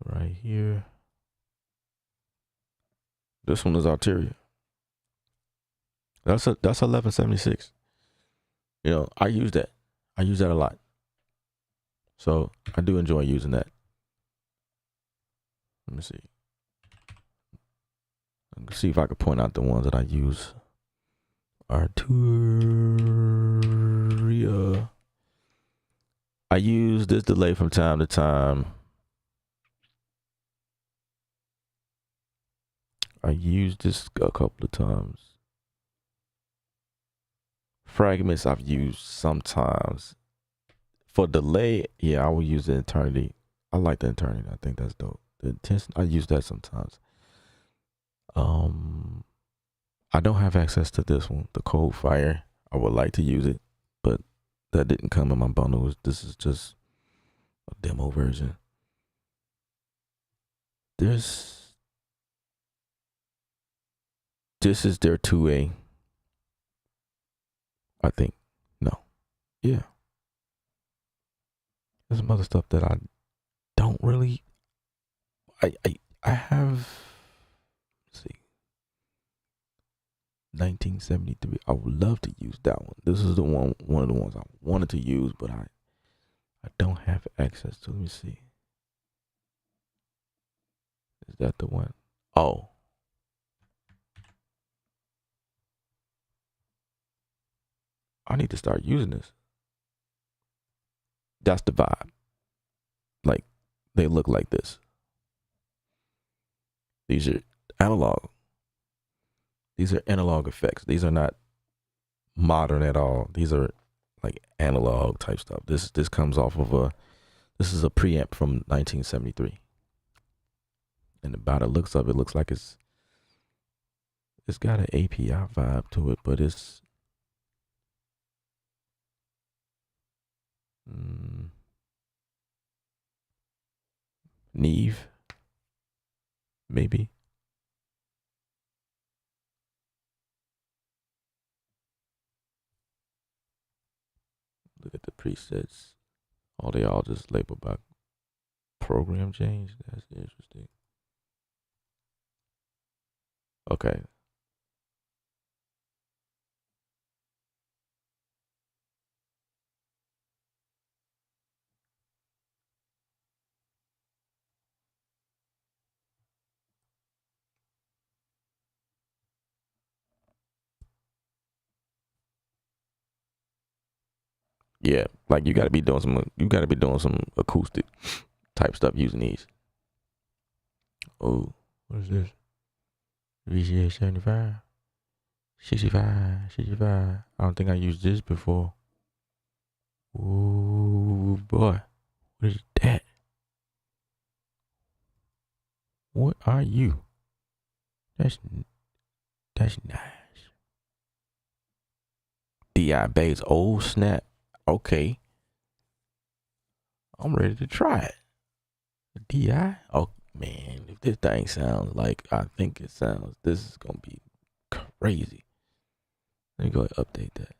Right here. This one is Arturia. That's 1176. You know, I use that. I use that a lot. So I do enjoy using that. Let me see. Let's see if I can point out the ones that I use. Arturia. I use this delay from time to time. I used this a couple of times. Fragments I've used sometimes. For delay, yeah, I will use the eternity. I like the eternity. I think that's dope. The intention, I use that sometimes. I don't have access to this one, the cold fire. I would like to use it, but that didn't come in my bundle. This is just a demo version. This is their 2A. I think. No. Yeah. There's some other stuff that I don't really. I have. Let's see. 1973. I would love to use that one. This is one of the ones I wanted to use, but I don't have access to. Let me see. Is that the one? Oh. I need to start using this. That's the vibe. Like, they look like this. These are analog. These are analog effects. These are not modern at all. These are like analog type stuff. This comes off of this is a preamp from 1973. And about the looks of it, looks like it's got an API vibe to it, but it's Neve, maybe. Look at the presets. Oh, they all just labeled by program change. That's interesting. Okay. Yeah, like you got to be doing some acoustic type stuff using these. Oh, what is this? VGA 75, 65, 65. I don't think I used this before. Ooh, boy. What is that? What are you? That's nice. DI bass. Oh, snap. Okay. I'm ready to try it. DI? Oh, man. If this thing sounds like I think it sounds, this is going to be crazy. Let me go ahead and update that.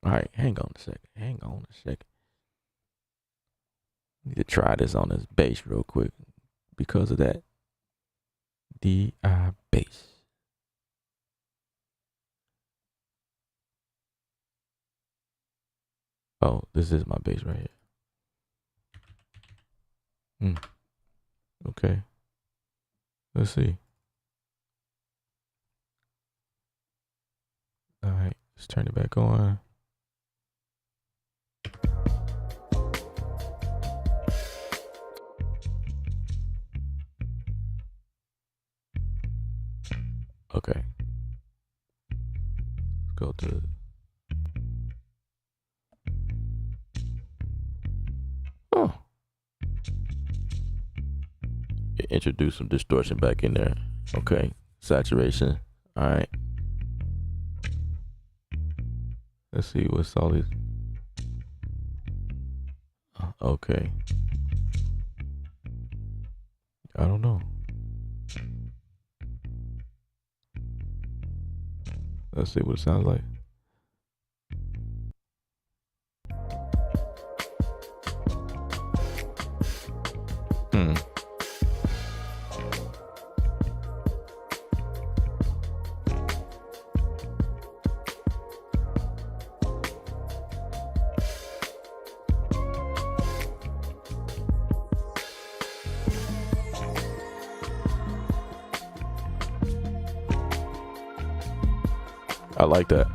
All right. Hang on a second. Need to try this on this bass real quick because of that. DI bass. Oh, this is my bass right here. Okay. Let's see. All right, let's turn it back on. Okay. Let's go to. Oh. Introduce some distortion back in there. Okay. Saturation. All right. Let's see what's all these. Okay. I don't know. Let's see what it sounds like. I like that.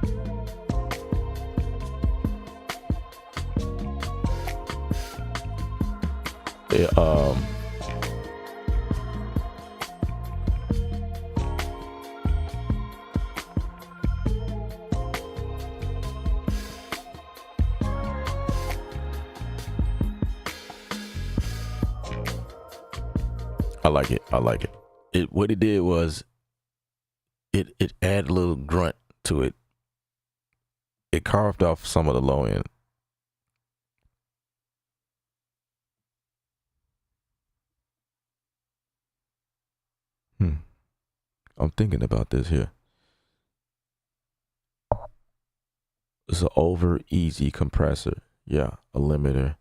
I like it. I like it. It what it did was it added a little grunt to it. It carved off some of the low end. I'm thinking about this here. It's an over easy compressor. Yeah, a limiter.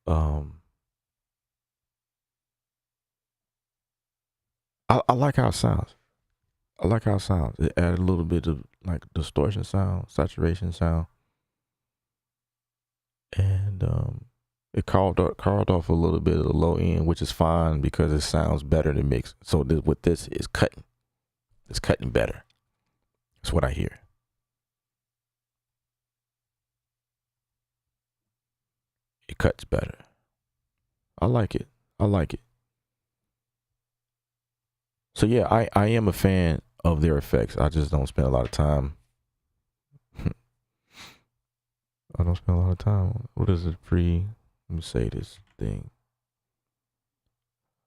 Um, I like how it sounds. I like how it sounds. It added a little bit of like distortion sound, saturation sound, and it carved off a little bit of the low end, which is fine because it sounds better than mixed. So with this is cutting. It's cutting better. That's what I hear. It cuts better. I like it. I like it. So yeah, I am a fan of their effects. I just don't spend a lot of time. I don't spend a lot of time. What is it? Let me say this thing.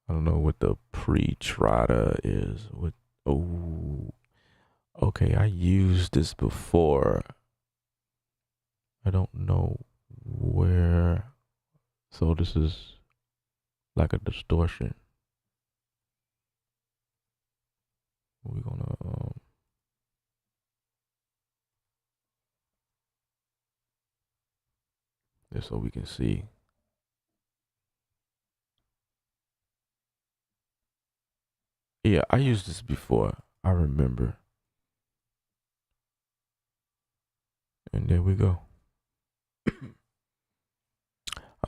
I don't know what the pre-trada is. What? Oh, okay. I used this before. I don't know where. So this is like a distortion. We're gonna just so we can see. Yeah, I used this before. I remember. And there we go. I'm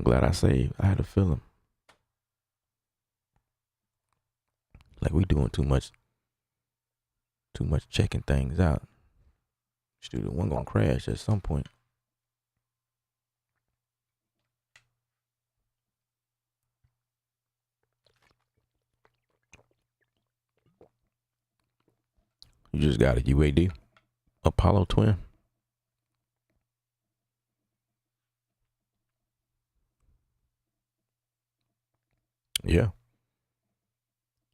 glad I saved. I had a feeling like we doing too much checking things out. Studio one gonna crash at some point. You just got a UAD Apollo twin. Yeah.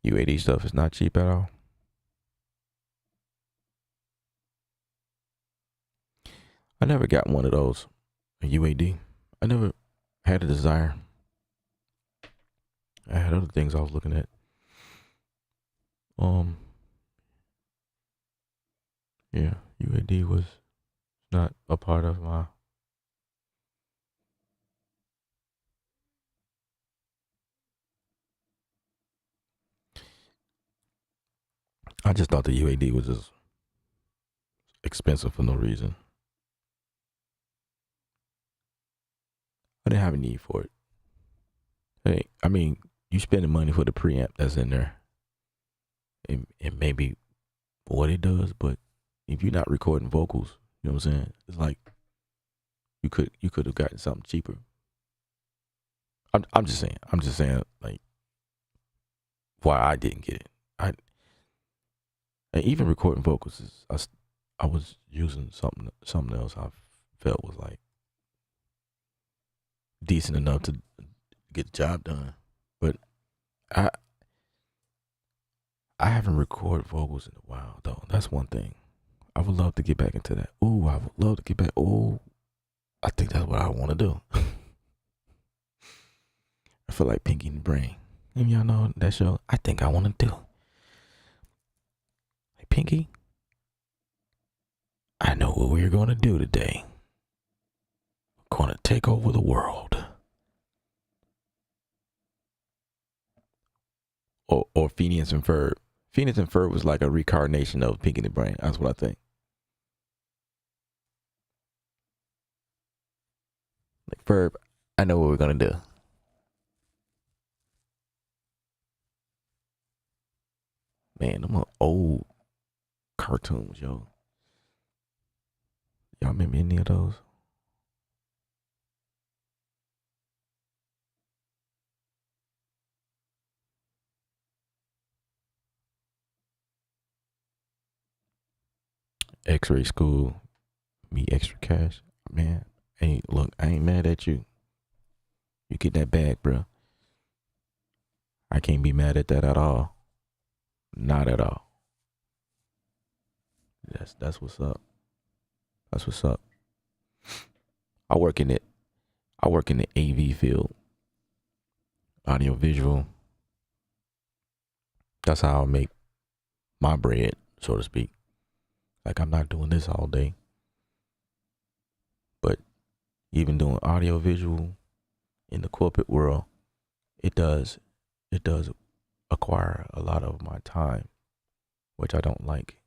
UAD stuff is not cheap at all. I never got one of those. A UAD. I never had a desire. I had other things I was looking at. Yeah, UAD was not a part of my. I just thought the UAD was just expensive for no reason. I didn't have a need for it. Hey, I mean, you spending money for the preamp that's in there. It may be what it does, but if you're not recording vocals, you know what I'm saying? It's like you could have gotten something cheaper. I'm just saying. I'm just saying like why I didn't get it. And even recording vocals is I was using something else I felt was like decent enough to get the job done. But I I haven't recorded vocals in a while though. That's one thing. I would love to get back into that. Ooh, I would love to get back. Ooh, I think that's what I want to do. I feel like Pinky and the Brain. And y'all know that show. I think I want to do. Hey, Pinky, I know what we're going to do today. We're going to take over the world. Or Phineas and Ferb. Phineas and Ferb was like a reincarnation of Pinky and the Brain. That's what I think. Like Ferb, I know what we're going to do. Man, them are old cartoons, yo. Y'all remember any of those? X-Ray School, Me Extra Cash. Man, hey, look, I ain't mad at you. You get that bag, bro. I can't be mad at that at all. Not at all. That's what's up. That's what's up. I work in it. I work in the AV field, audio visual. That's how I make my bread, so to speak. Like I'm not doing this all day, but even doing audio visual in the corporate world, it does acquire a lot of my time, which I don't like,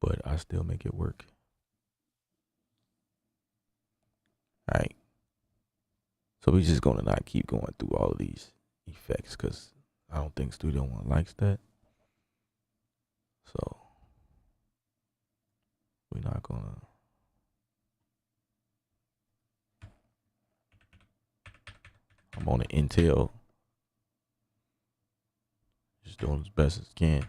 but I still make it work. All right. So we just gonna not keep going through all of these effects because I don't think Studio One likes that. So we're not gonna. I'm on an Intel, just doing as best as can.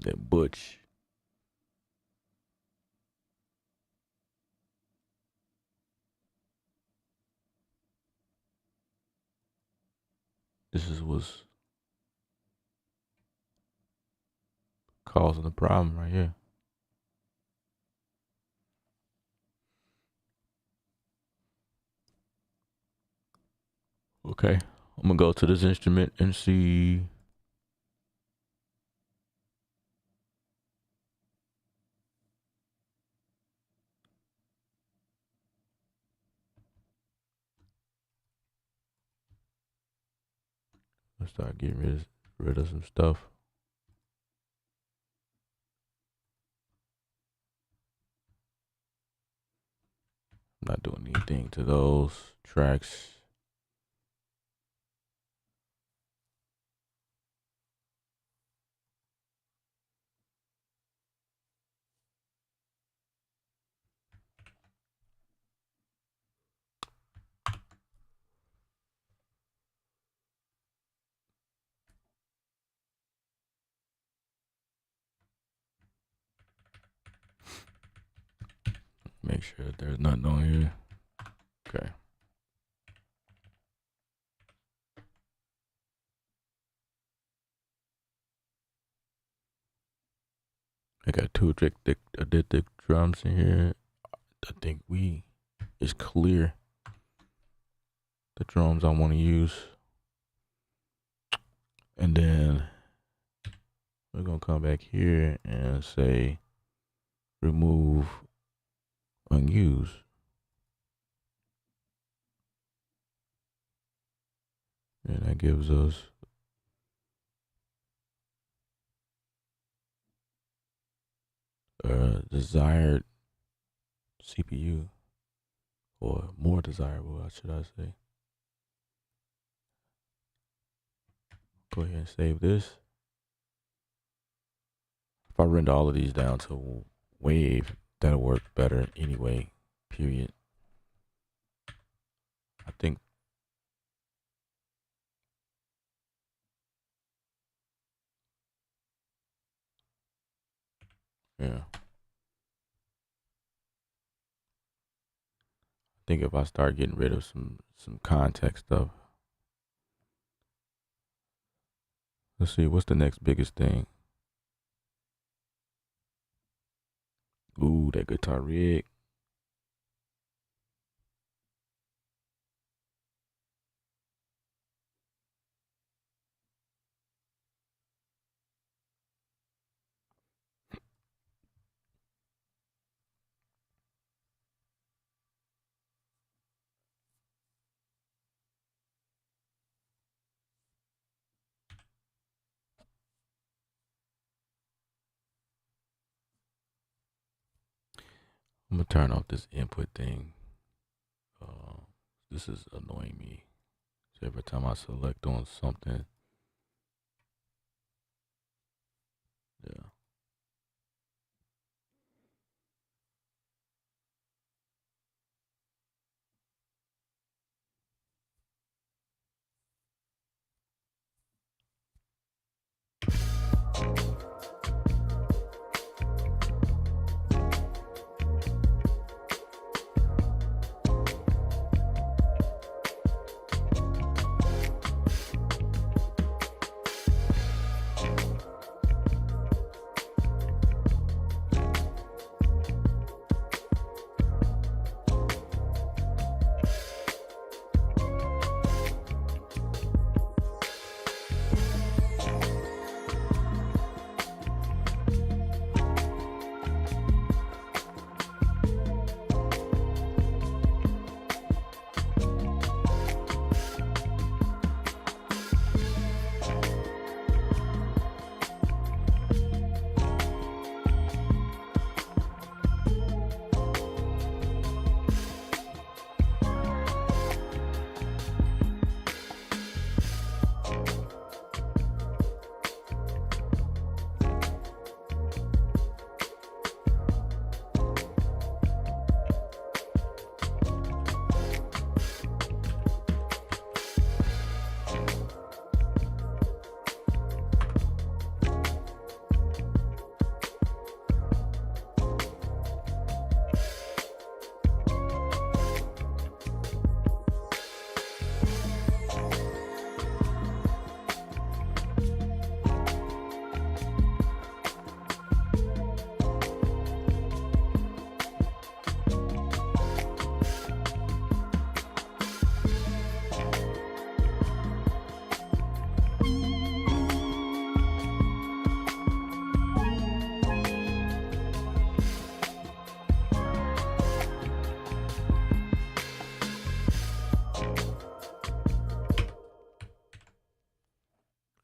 That Butch. This is what's causing the problem right here. Okay, I'm gonna go to this instrument and see. Let's start getting rid of some stuff. I'm not doing anything to those tracks. Make sure that there's nothing on here. Okay. I got two addictive drums in here. I think it's clear the drums I want to use. And then we're gonna come back here and say remove unused. And that gives us desired CPU, or more desirable, should I say. Go ahead and save this. If I render all of these down to wave, that'll work better anyway, period. I think yeah. I think if I start getting rid of some context stuff. Let's see, what's the next biggest thing? Ooh, that guitar rig. I'm gonna turn off this input thing. This is annoying me. So every time I select on something, yeah.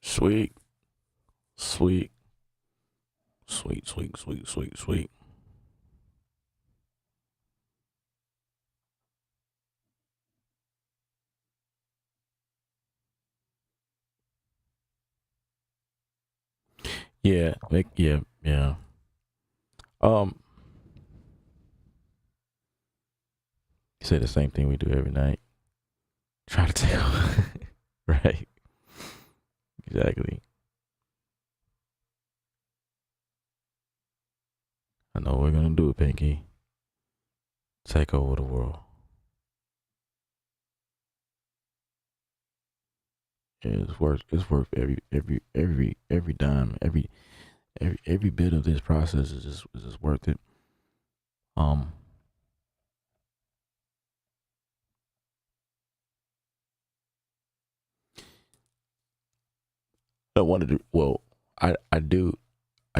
Sweet, sweet, sweet, sweet, sweet, sweet, sweet. Yeah, yeah. Um, say the same thing we do every night. Try to tell. Right. Exactly. I know we're gonna do it, Pinky. Take over the world. It's worth every dime, every bit of this process is just worth it. Um I wanted to I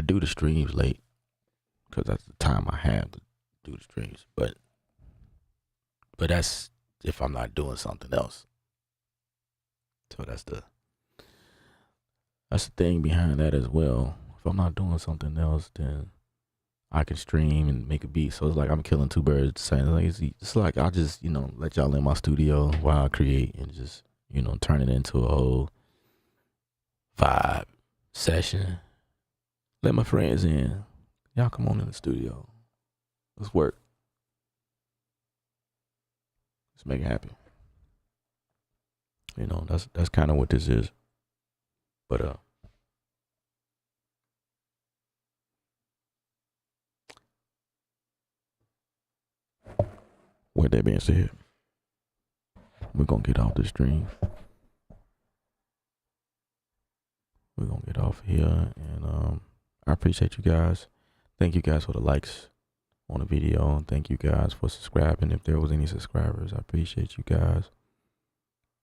do the streams late because that's the time I have to do the streams. But that's if I'm not doing something else. So that's the thing behind that as well. If I'm not doing something else, then I can stream and make a beat. So it's like I'm killing two birds at the same time. It's like I'll just, let y'all in my studio while I create and just, turn it into a whole vibe session. Let my friends in. Y'all come on in the studio. Let's work. Let's make it happen. That's kind of what this is. But with that being said, we're gonna get off the stream. We're gonna get off here, and I appreciate you guys. Thank you guys for the likes on the video. Thank you guys for subscribing. If there was any subscribers, I appreciate you guys.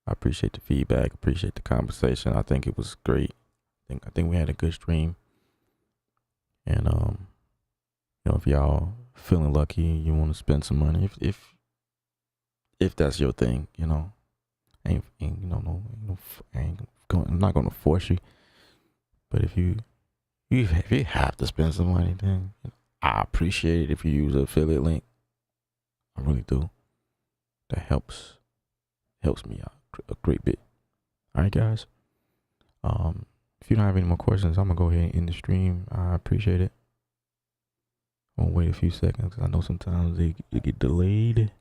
I appreciate the feedback. Appreciate the conversation. I think it was great. I think we had a good stream. And if y'all feeling lucky, you want to spend some money. If that's your thing, ain't no, I'm not gonna force you. But if you have to spend some money, then I appreciate it if you use an affiliate link. I really do. That helps me out a great bit. All right, guys. If you don't have any more questions, I'm gonna go ahead and end the stream. I appreciate it. I'm gonna wait a few seconds because I know sometimes they get delayed.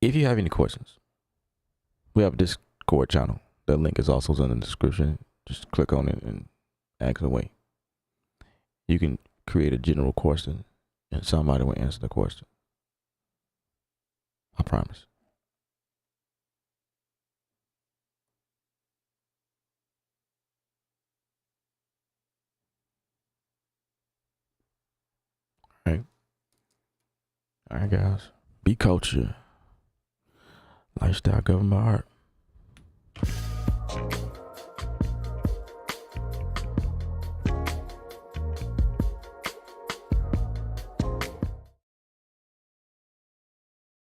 If you have any questions, we have a Discord channel. The link is also in the description. Just click on it and ask away. You can create a general question and somebody will answer the question. I promise. All right. All right, guys. Be culture. Lifestyle governed by art.